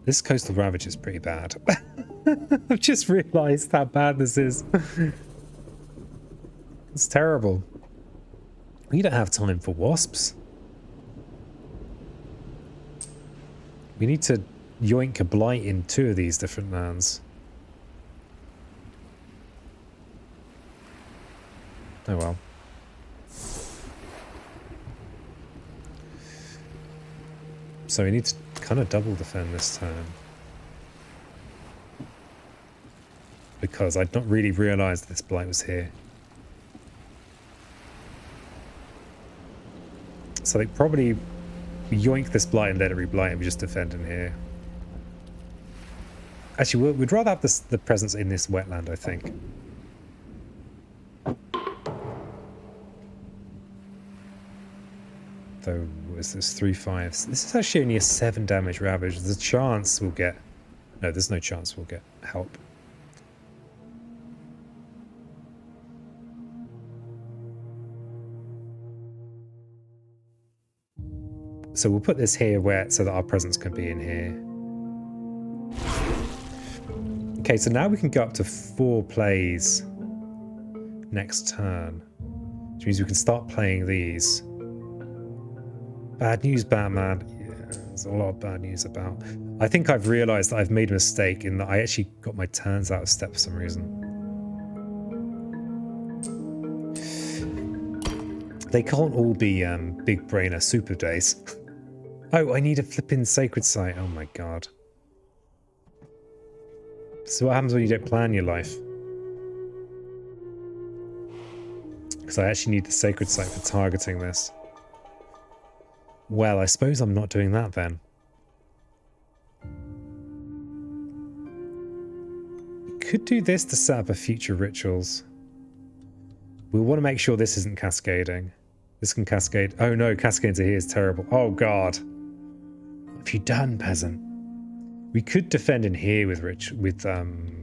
This coastal ravage is pretty bad. I've just realised how bad this is. It's terrible. We don't have time for wasps. We need to yoink a blight in 2 of these different lands. Oh well. So we need to kind of double defend this turn. Because I'd not really realised this blight was here. So they probably yoink this blight and let it re-blight and we just defend in here. Actually, we'd rather have the presence in this wetland, I think. So, what is this? 3/5. This is actually only a 7 damage ravage. There's a chance we'll get... no, there's no chance we'll get help. So we'll put this here where so that our presence can be in here. Okay, so now we can go up to 4 plays next turn, which means we can start playing these. Bad news, Batman. Yeah, there's a lot of bad news about. I think I've realised that I've made a mistake in that I actually got my turns out of step for some reason. They can't all be big brainer super days. Oh, I need a flipping sacred site. Oh my god. So what happens when you don't plan your life? Because I actually need the sacred site for targeting this. Well, I suppose I'm not doing that then. Could do this to set up a future rituals. We'll want to make sure this isn't cascading. This can cascade. Oh no, cascades are here is terrible. Oh god. What have you done, peasant? We could defend in here with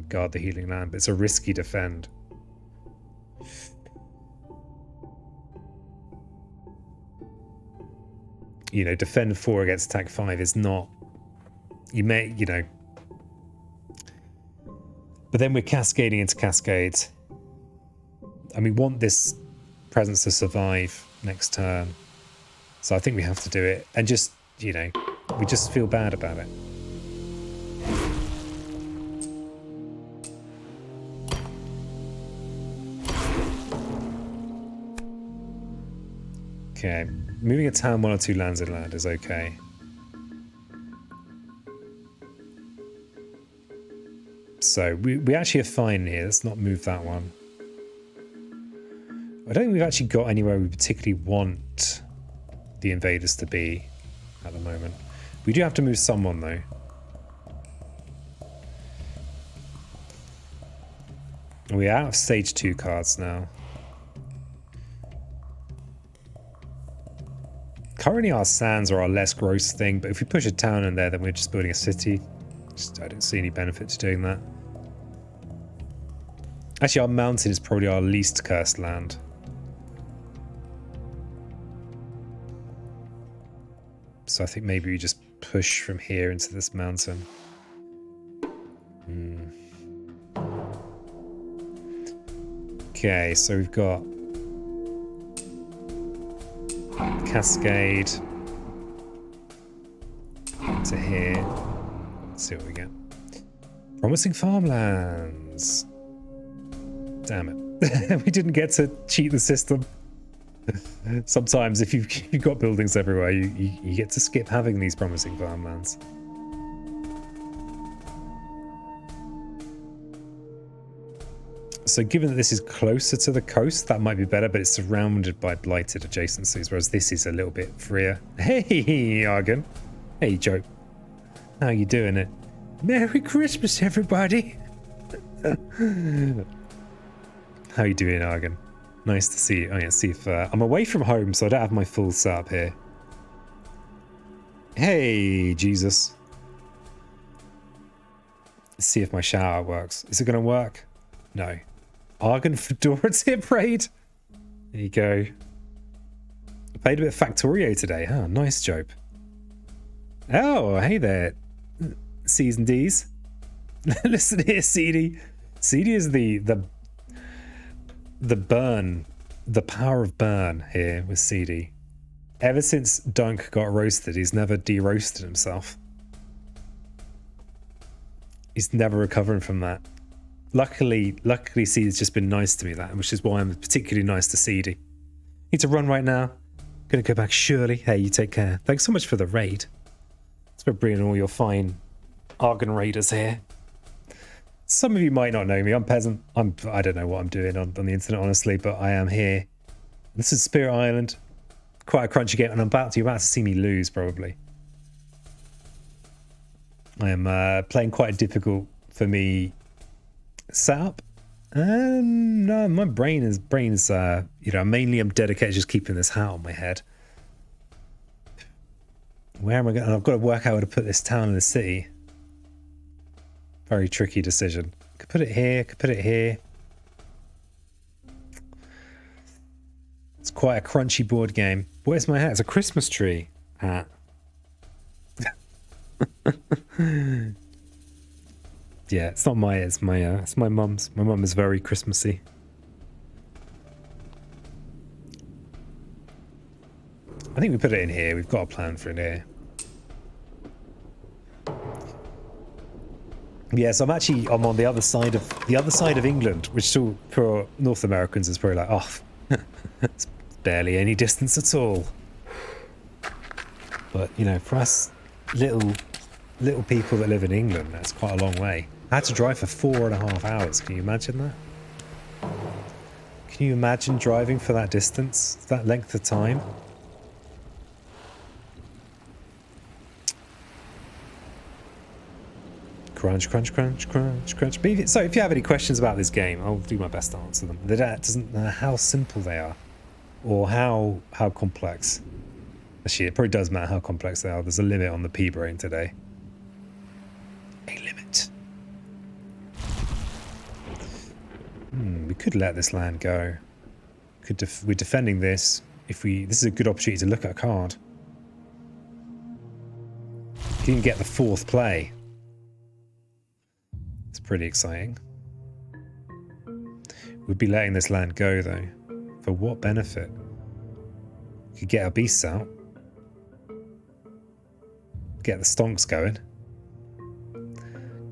guard the healing land, but it's a risky defend. you know, defend 4 against attack 5 is not... You may, you know... But then we're cascading into cascades. And we want this presence to survive next turn. So I think we have to do it. And just, you know, we just feel bad about it. Okay, moving a town 1 or 2 lands inland is okay. So we actually are fine here. Let's not move that one. I don't think we've actually got anywhere we particularly want the invaders to be at the moment. We do have to move someone though. We're out of stage 2 cards now. Currently our sands are our less gross thing, but if we push a town in there, then we're just building a city. I don't see any benefit to doing that. Actually, our mountain is probably our least cursed land. So I think maybe we just push from here into this mountain. Okay, so we've got cascade to here. Let's see what we get. Promising farmlands. Damn it. We didn't get to cheat the system. Sometimes if you've got buildings everywhere, you get to skip having these promising farmlands. So given that this is closer to the coast, that might be better, but it's surrounded by blighted adjacencies, whereas this is a little bit freer. Hey, Argon. Hey, Joe. How you doing it? Merry Christmas, everybody. How you doing, Argon? Nice to see you. Oh yeah, see if I'm away from home, so I don't have my full setup here. Hey, Jesus. Let's see if my shout out works. Is it going to work? No. Argon Fedora tip raid. There you go. I played a bit of Factorio today. Huh, nice, Job. Oh, hey there, C's and D's. Listen here, CD. CD is the burn, the power of burn here with CD. Ever since Dunk got roasted, he's never de-roasted himself. He's never recovering from that. Luckily, CD's just been nice to me, which is why I'm particularly nice to CD. Need to run right now. Gonna go back surely. Hey, you take care. Thanks so much for the raid. It's for bringing all your fine Argon raiders here. Some of you might not know me. I'm peasant. I don't know what I'm doing on the internet, honestly, but I am here. This is Spirit Island. Quite a crunchy game, and you're about to see me lose, probably. I am playing quite a difficult for me setup. No, my brain is you know, mainly I'm dedicated to just keeping this hat on my head. Where am I going? I've got to work out how to put this town in the city. Very tricky decision. Could put it here, could put it here. It's quite a crunchy board game. Where's my hat? It's a Christmas tree hat. Yeah, it's not my, it's my mum's. My mum is very Christmassy. I think we put it in here. We've got a plan for it here. Yeah, so I'm on the other side of England, which still for North Americans is probably like, oh, it's barely any distance at all. But you know, for us little people that live in England, that's quite a long way. I had to drive for 4.5 hours. Can you imagine that? Can you imagine driving for that distance, that length of time? Crunch, crunch, crunch, crunch, crunch. So if you have any questions about this game, I'll do my best to answer them. That doesn't know how simple they are, or how complex. Actually, it probably does matter how complex they are. There's a limit on the P-brain today. A limit. We could let this land go. We're defending this. This is a good opportunity to look at a card. You can get the 4th play. It's pretty exciting. We'd be letting this land go, though. For what benefit? We could get our beasts out. Get the stonks going.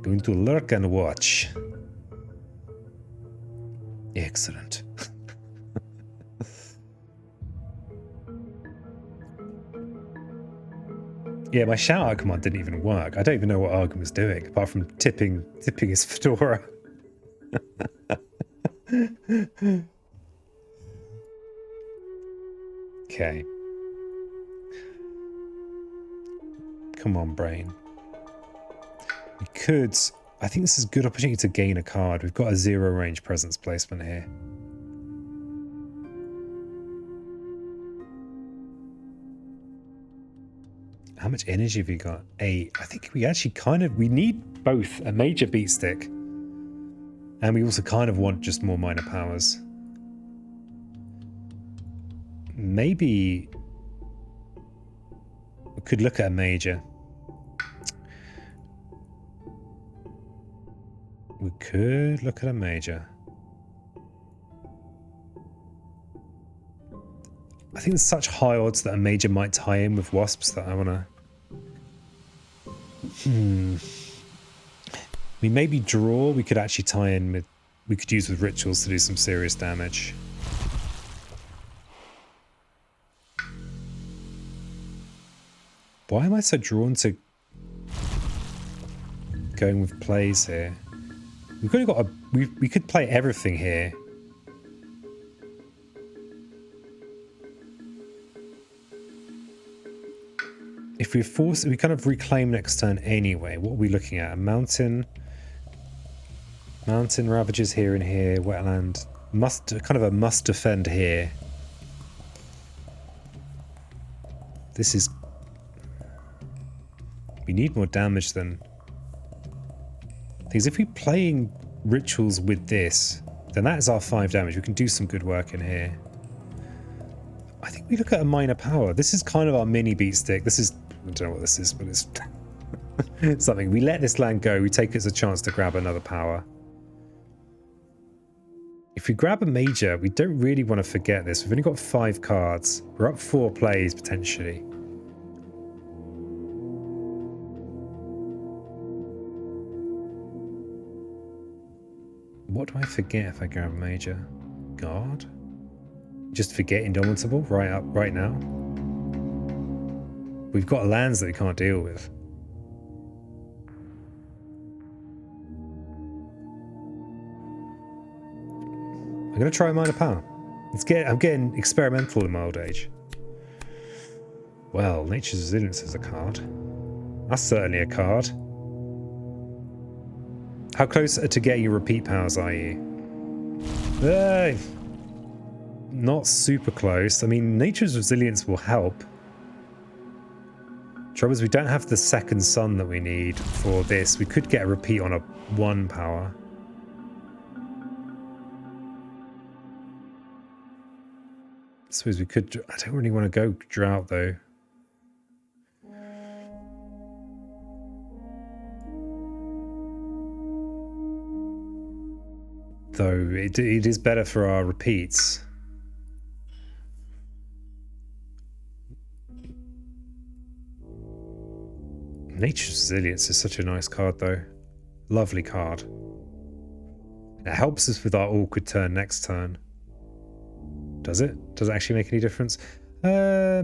Going to lurk and watch. Excellent. Yeah, my shout-out command didn't even work. I don't even know what Argon was doing, apart from tipping his fedora. Okay. Come on, brain. We could... I think this is a good opportunity to gain a card. We've got a 0 range presence placement here. How much energy have we got? 8. I think we actually we need both a major beat stick, and we also kind of want just more minor powers. Maybe we could look at a major. We could look at a major. I think there's such high odds that a major might tie in with wasps that I want to... We maybe draw. We could actually tie in with... We could use with rituals to do some serious damage. Why am I so drawn to going with plays here? We've only got a... We could play everything here. If we force, we kind of reclaim next turn anyway. What are we looking at? A mountain, ravages here and here. Wetland, kind of a must defend here. This is. We need more damage than. Because if we're playing rituals with this, then that is our 5 damage. We can do some good work in here. I think we look at a minor power. This is kind of our mini beat stick. This is. I don't know what this is, but it's something. We let this land go. We take it as a chance to grab another power. If we grab a major, we don't really want to forget this. We've only got 5 cards. We're up 4 plays, potentially. What do I forget if I grab a major? Guard? Just forget Indomitable right now? We've got lands that we can't deal with. I'm going to try minor power. I'm getting experimental in my old age. Well, Nature's Resilience is a card. That's certainly a card. How close to getting your repeat powers are you? Not super close. I mean, Nature's Resilience will help. Trouble is we don't have the second sun that we need for this. We could get a repeat on a 1 power. I suppose we could... I don't really want to go drought though. Though it is better for our repeats. Nature's Resilience is such a nice card, though. Lovely card. It helps us with our awkward turn next turn. Does it? Does it actually make any difference? Nah,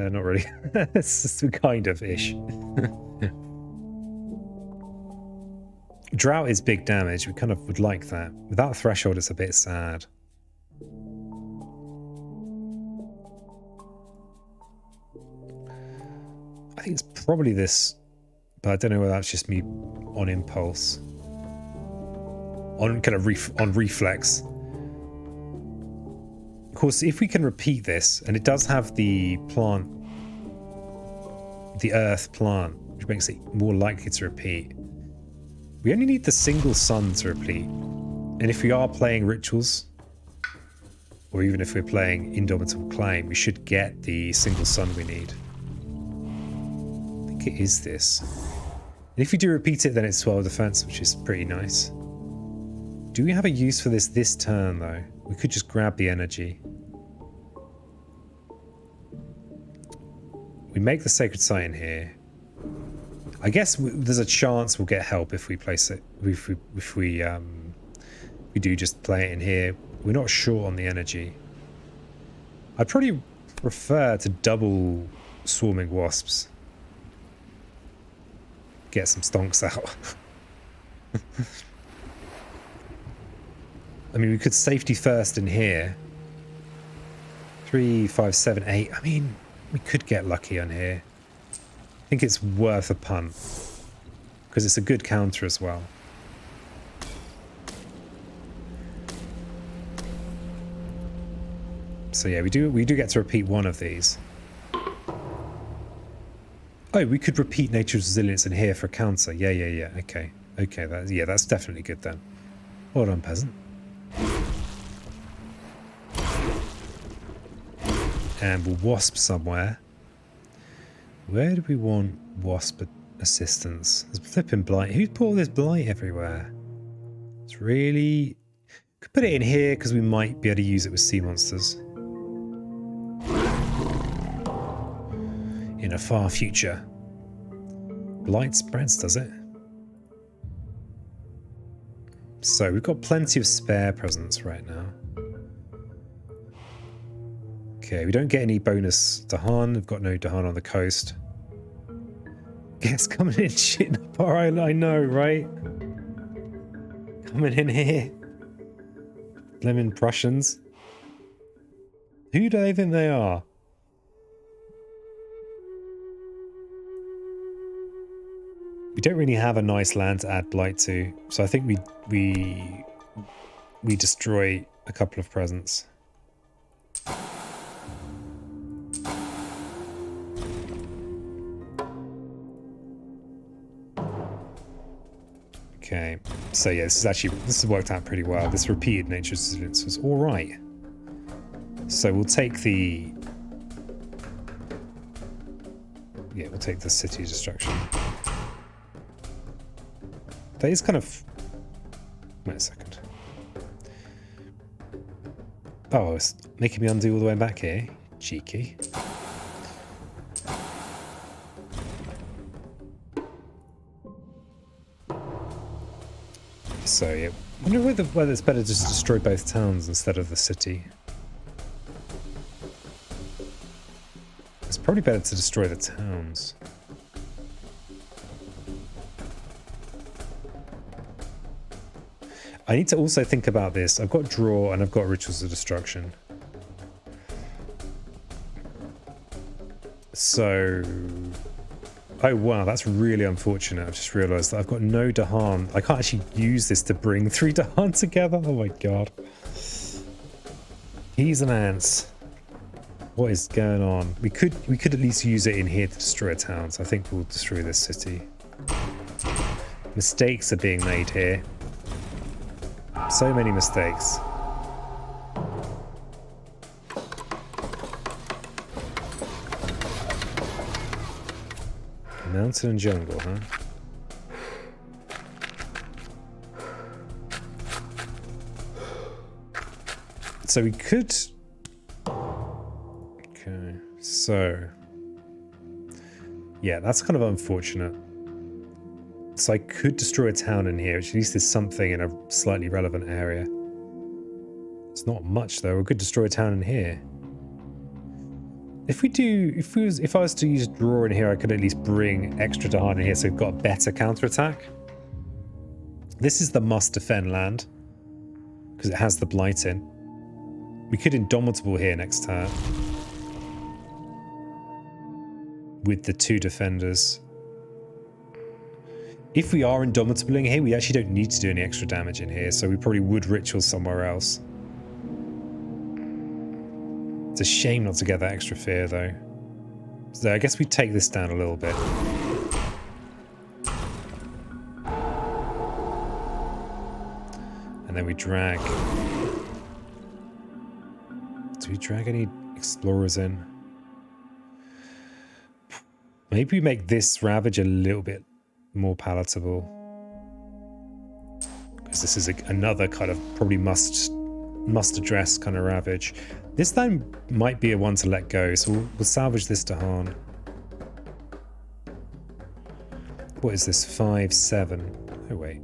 not really. It's just kind of ish. Drought is big damage. We kind of would like that. Without Threshold, it's a bit sad. I think it's probably this, but I don't know whether that's just me on impulse. On kind of on reflex. Of course, if we can repeat this, and it does have the plant, the earth plant, which makes it more likely to repeat. We only need the single sun to repeat. And if we are playing rituals, or even if we're playing Indomitable Claim, we should get the single sun we need. pocket is this? And if you do repeat it, then it's 12 defense, which is pretty nice. Do we have a use for this turn, though? We could just grab the energy. We make the sacred site in here. I guess there's a chance we'll get help if we place it. If we do just play it in here. We're not short on the energy. I'd probably prefer to double swarming wasps. Get some stonks out. I mean, we could safety first in here. 3, 5, 7, 8. I mean, we could get lucky on here. I think it's worth a punt. Because it's a good counter as well. So yeah, we do get to repeat one of these. Oh, we could repeat Nature's Resilience in here for a counter. Yeah. Okay. That's definitely good then. Hold on, peasant. And we'll wasp somewhere. Where do we want wasp assistance? There's flipping blight. Who's put all this blight everywhere? It's really... Could put it in here because we might be able to use it with sea monsters. In a far future. Blight spreads, does it? So we've got plenty of spare presents right now. Okay, we don't get any bonus Dahan. We've got no Dahan on the coast. Guess coming in shit up our island. I know, right? Coming in here. Blemmin' Prussians. Who do they think they are? We don't really have a nice land to add blight to, so I think we destroy a couple of presents. Okay, so yeah, this has worked out pretty well. This repeated Nature's Resilience was all right. So we'll take the city destruction. That is kind of... Wait a second. Oh, it's making me undo all the way back here. Cheeky. So, yeah. I wonder whether it's better just to destroy both towns instead of the city. It's probably better to destroy the towns. I need to also think about this. I've got draw and I've got rituals of destruction. So... Oh wow, that's really unfortunate. I've just realised that I've got no Dahan. I can't actually use this to bring 3 Dahan together. Oh my god. Peas and ants. What is going on? We could at least use it in here to destroy a town. So I think we'll destroy this city. Mistakes are being made here. So many mistakes. Mountain and jungle, huh? So we could... Okay, so... Yeah, that's kind of unfortunate. So I could destroy a town in here, which at least is something in a slightly relevant area. It's not much though. We could destroy a town in here. If I was to use draw in here, I could at least bring extra Dahan in here, so we've got a better counterattack. This is the must defend land because it has the blight in. We could indomitable here next turn with the 2 defenders. If we are indomitabling here, we actually don't need to do any extra damage in here, so we probably would ritual somewhere else. It's a shame not to get that extra fear, though. So I guess we take this down a little bit. And then we drag. Do we drag any explorers in? Maybe we make this ravage a little bit more palatable. Because this is another kind of probably must address kind of ravage. This then might be a one to let go, so we'll salvage this to Han. What is this? 5, 7. Oh wait.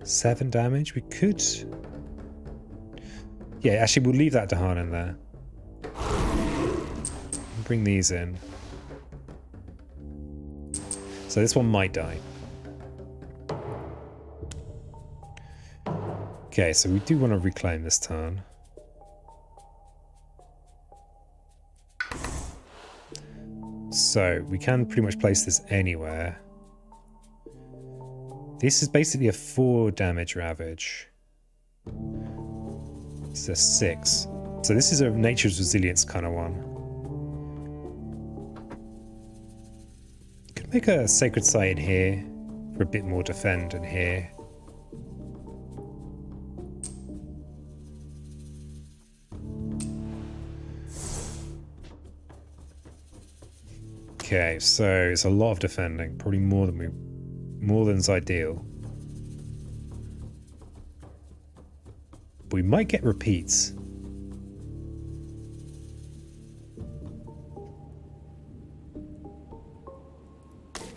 7 damage? We could... Yeah, actually we'll leave that to Han in there. Bring these in. So this one might die. Okay, so we do want to reclaim this turn. So we can pretty much place this anywhere. This is basically a 4 damage ravage. It's a 6. So this is a nature's resilience kind of one. Could make a sacred site in here for a bit more defend in here. Okay, so it's a lot of defending, probably more than's ideal. But we might get repeats.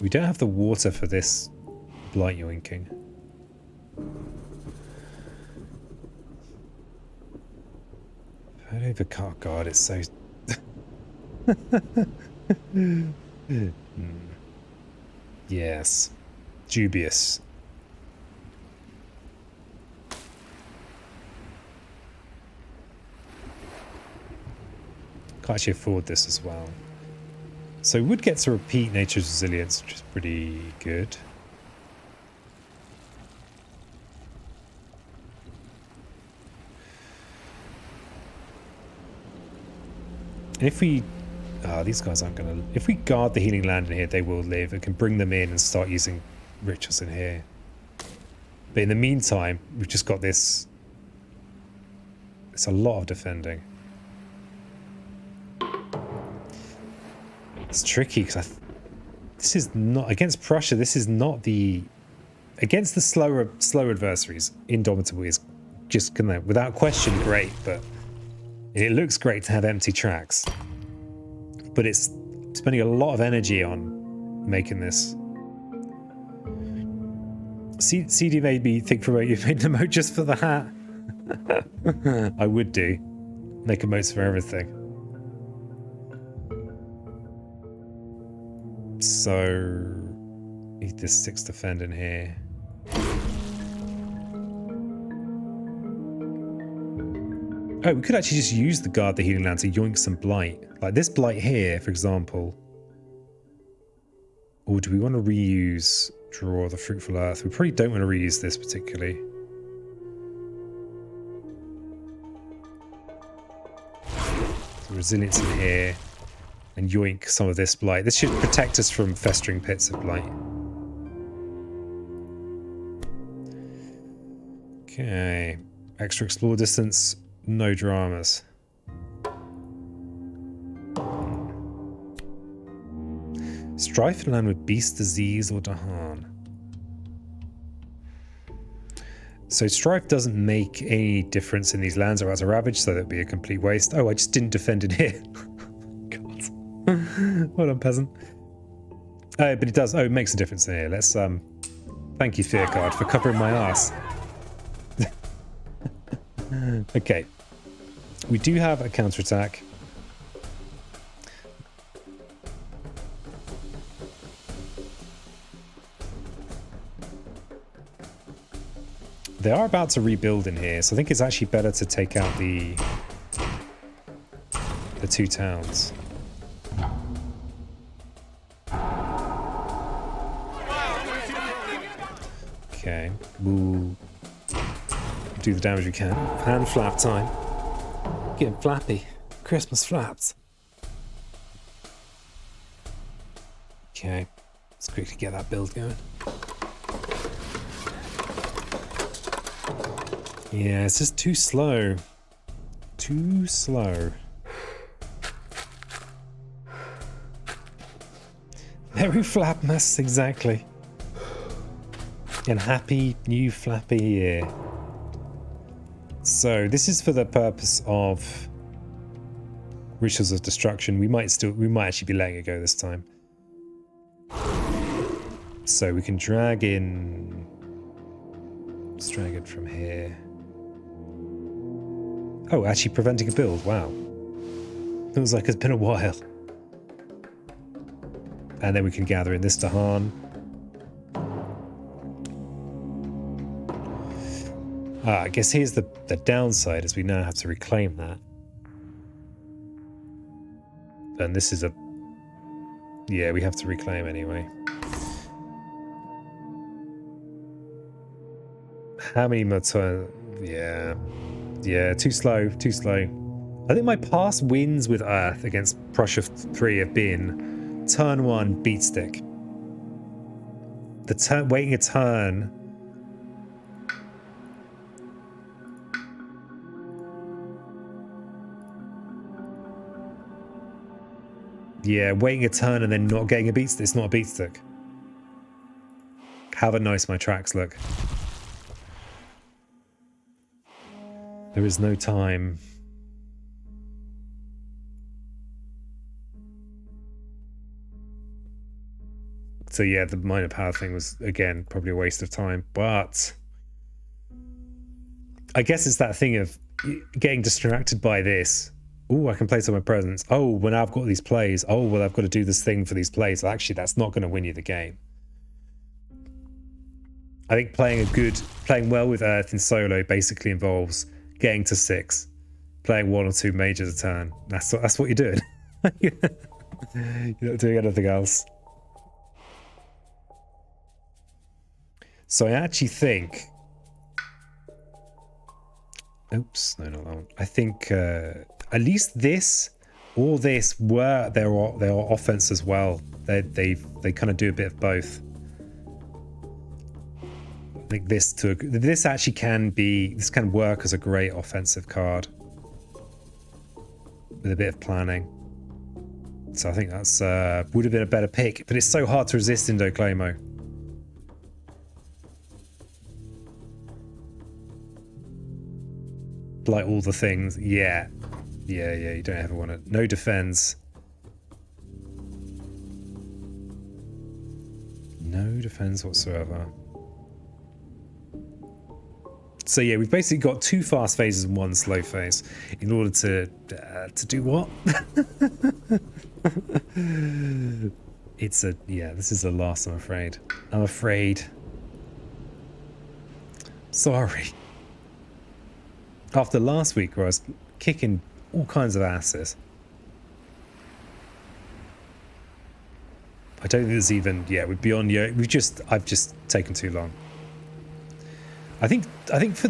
We don't have the water for this blight yoinking. I don't even, oh god, it's so... Yes. Dubious. Can't actually afford this as well. So would get to repeat nature's resilience, which is pretty good. And if we... these guys aren't going to... If we guard the healing land in here, they will live. It can bring them in and start using rituals in here. But in the meantime, we've just got this... It's a lot of defending. It's tricky because this is not... Against Prussia, this is not the... Against the slower adversaries, Indomitable is just gonna, without question, great, but it looks great to have empty tracks. But it's spending a lot of energy on making this. CD made me think for a moment you made an emote just for the hat. I would do. Make emotes for everything. So, need this 6 defend in here. Oh, we could actually just use the guard the healing land to yoink some blight. Like this blight here, for example. Or do we want to reuse draw the fruitful earth? We probably don't want to reuse this particularly. So resilience in here. And yoink some of this blight. This should protect us from festering pits of blight. Okay. Extra explore distance. No dramas. Strife land with beast disease or Dahan. So strife doesn't make any difference in these lands or as a ravage, so that'd be a complete waste. Oh, I just didn't defend it here. God. Well done, peasant. But it does. Oh, it makes a difference in here. Let's thank you, Fear Card, for covering my ass. Okay. We do have a counterattack. They are about to rebuild in here, so I think it's actually better to take out the 2 towns. Okay, we'll do the damage we can. Hand flap time. Getting flappy. Christmas flaps. Okay, let's quickly get that build going. Yeah, it's just too slow. Too slow. Merry Flapmas, exactly. And happy new flappy year. So this is for the purpose of Rituals of Destruction. We might actually be letting it go this time. So we can drag in. Let's drag it from here. Oh, actually preventing a build. Wow. Feels like it's been a while. And then we can gather in this Dahan. I guess here's the downside, is we now have to reclaim that. And this is a... Yeah, we have to reclaim anyway. How many more turns? Yeah. Yeah, too slow, too slow. I think my past wins with Earth against Prussia 3 have been turn 1 beat stick. Waiting a turn. Yeah, waiting a turn and then not getting a beat stick. It's not a beat stick. How nice my tracks look. There is no time. So yeah, the minor power thing was, again, probably a waste of time. But I guess it's that thing of getting distracted by this. Oh, I can place on my presence. Oh, well, now I've got these plays. Oh, well, I've got to do this thing for these plays. Well, actually, that's not going to win you the game. I think playing well with Earth in solo basically involves getting to 6, playing 1 or 2 majors a turn. That's what you're doing. You're not doing anything else. So I actually think... Oops, no, not that one. I think at least this or this were their offense as well. They kind of do a bit of both. I think this actually can work as a great offensive card with a bit of planning. So I think that's would have been a better pick, but it's so hard to resist Indoclamo. Like all the things, yeah, you don't ever want to. No defense. No defense whatsoever. So yeah, we've basically got 2 fast phases and 1 slow phase in order to do what? This is the last, I'm afraid. Sorry. After last week where I was kicking all kinds of asses. I don't think there's even, we're beyond, I've just taken too long. I think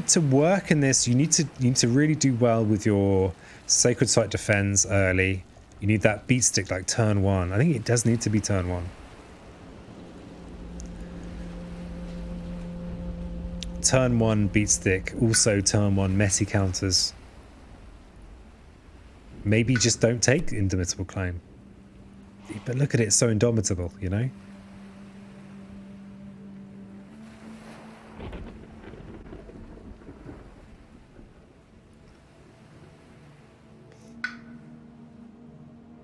to work in this, you need to really do well with your Sacred Site defense early. You need that beat stick like turn 1. I think it does need to be turn 1. Turn 1 beat stick, also turn 1 messy counters. Maybe just don't take Indomitable Claim. But look at it, it's so indomitable, you know?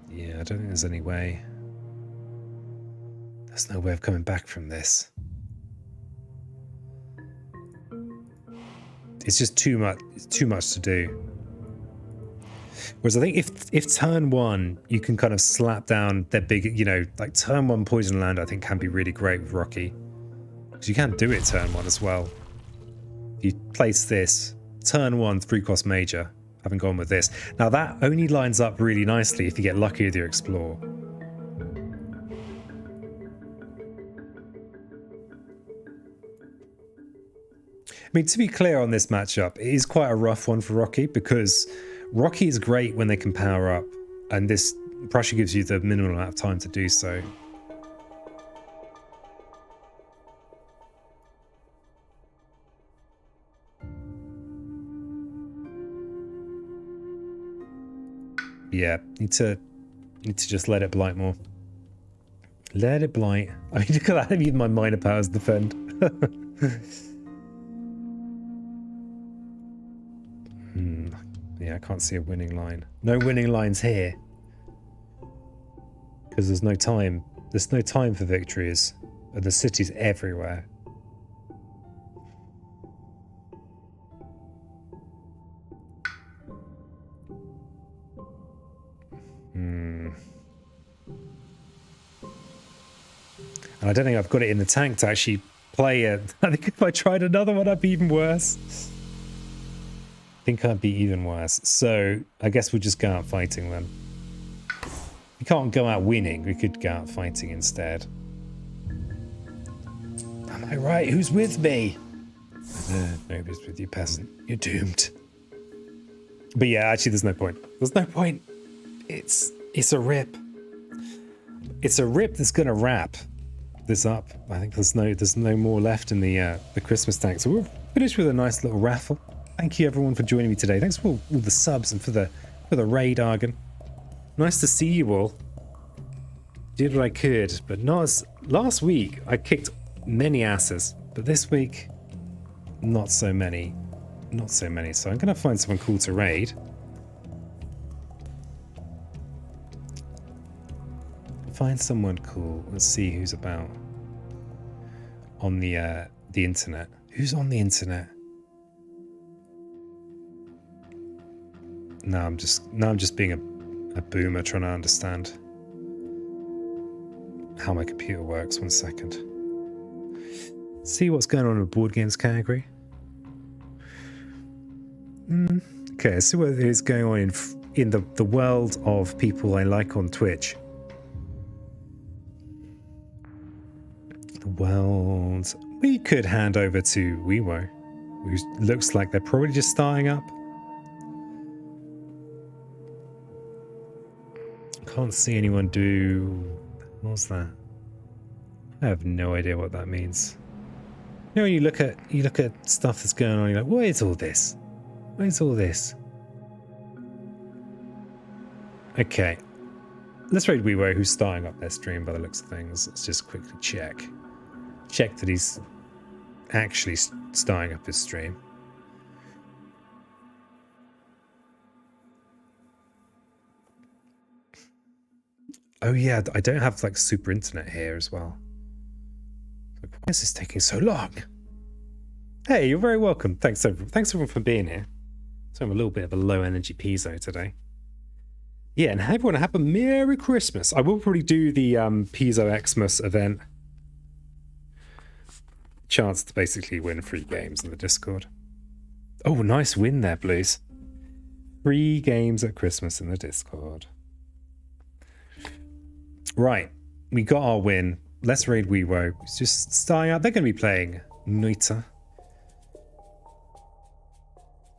Yeah, I don't think there's any way. There's no way of coming back from this. It's just too much. It's too much to do. Whereas I think if turn 1 you can kind of slap down their big, like turn 1 poison land, I think can be really great with Rocky, because you can do it turn 1 as well. You place this turn 1 3-cost major, having gone with this. Now that only lines up really nicely if you get lucky with your explore. I mean, to be clear on this matchup, it is quite a rough one for Rocky, because Rocky is great when they can power up, and this Prussia gives you the minimal amount of time to do so. Yeah, need to just let it blight more. Let it blight. I mean, look at that. Even my minor powers defend. Yeah, I can't see a winning line. No winning lines here. Because there's no time. There's no time for victories. And the city's everywhere. And I don't think I've got it in the tank to actually play it. I think if I tried another one, I'd be even worse. I think I'd be even worse. So I guess we'll just go out fighting then. We can't go out winning. We could go out fighting instead. Am I right? Who's with me? Nobody's with you, peasant. You're doomed. But yeah, actually, there's no point. There's no point. It's a rip. It's a rip that's gonna wrap this up. I think there's no more left in the Christmas tank. So we'll finish with a nice little raffle. Thank you everyone for joining me today. Thanks for all the subs and for the raid, Argon. Nice to see you all. Did what I could, but not as last week. I kicked many asses, but this week, not so many. Not so many. So I'm gonna find someone cool to raid. Find someone cool. Let's see who's about on the internet. Who's on the internet? No, I'm just being a boomer trying to understand how my computer works. 1 second. See what's going on in the board games category. Okay, see what is going on in the world of people I like on Twitch. The world. We could hand over to Weewo, who looks like they're probably just starting up. Can't see anyone do... What's that? I have no idea what that means. You know, when you look at stuff that's going on, you're like, what is all this? What is all this? Okay. Let's raid Weewo, who's starting up their stream by the looks of things. Let's just quickly check. Check that he's actually starting up his stream. Oh yeah, I don't have like super internet here as well. Why is this taking so long? Hey, you're very welcome. Thanks everyone for being here. So I'm a little bit of a low energy piezo today. Yeah, and everyone have a Merry Christmas. I will probably do the Piezo Xmas event. Chance to basically win 3 games in the Discord. Oh, nice win there, Blues. 3 games at Christmas in the Discord. Right, we got our win. Let's raid Weewo. It's just starting out. They're going to be playing Noita.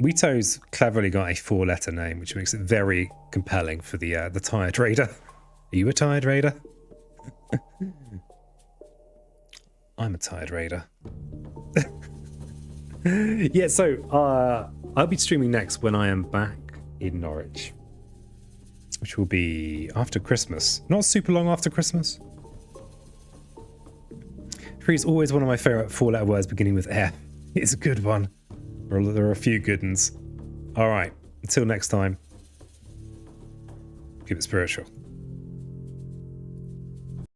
Weeto's cleverly got a 4-letter name, which makes it very compelling for the Tired Raider. Are you a Tired Raider? I'm a Tired Raider. Yeah, so I'll be streaming next when I am back in Norwich, which will be after Christmas. Not super long after Christmas. Free is always one of my favourite 4-letter words beginning with F. It's a good one. There are a few good ones. Alright, until next time, keep it spiritual.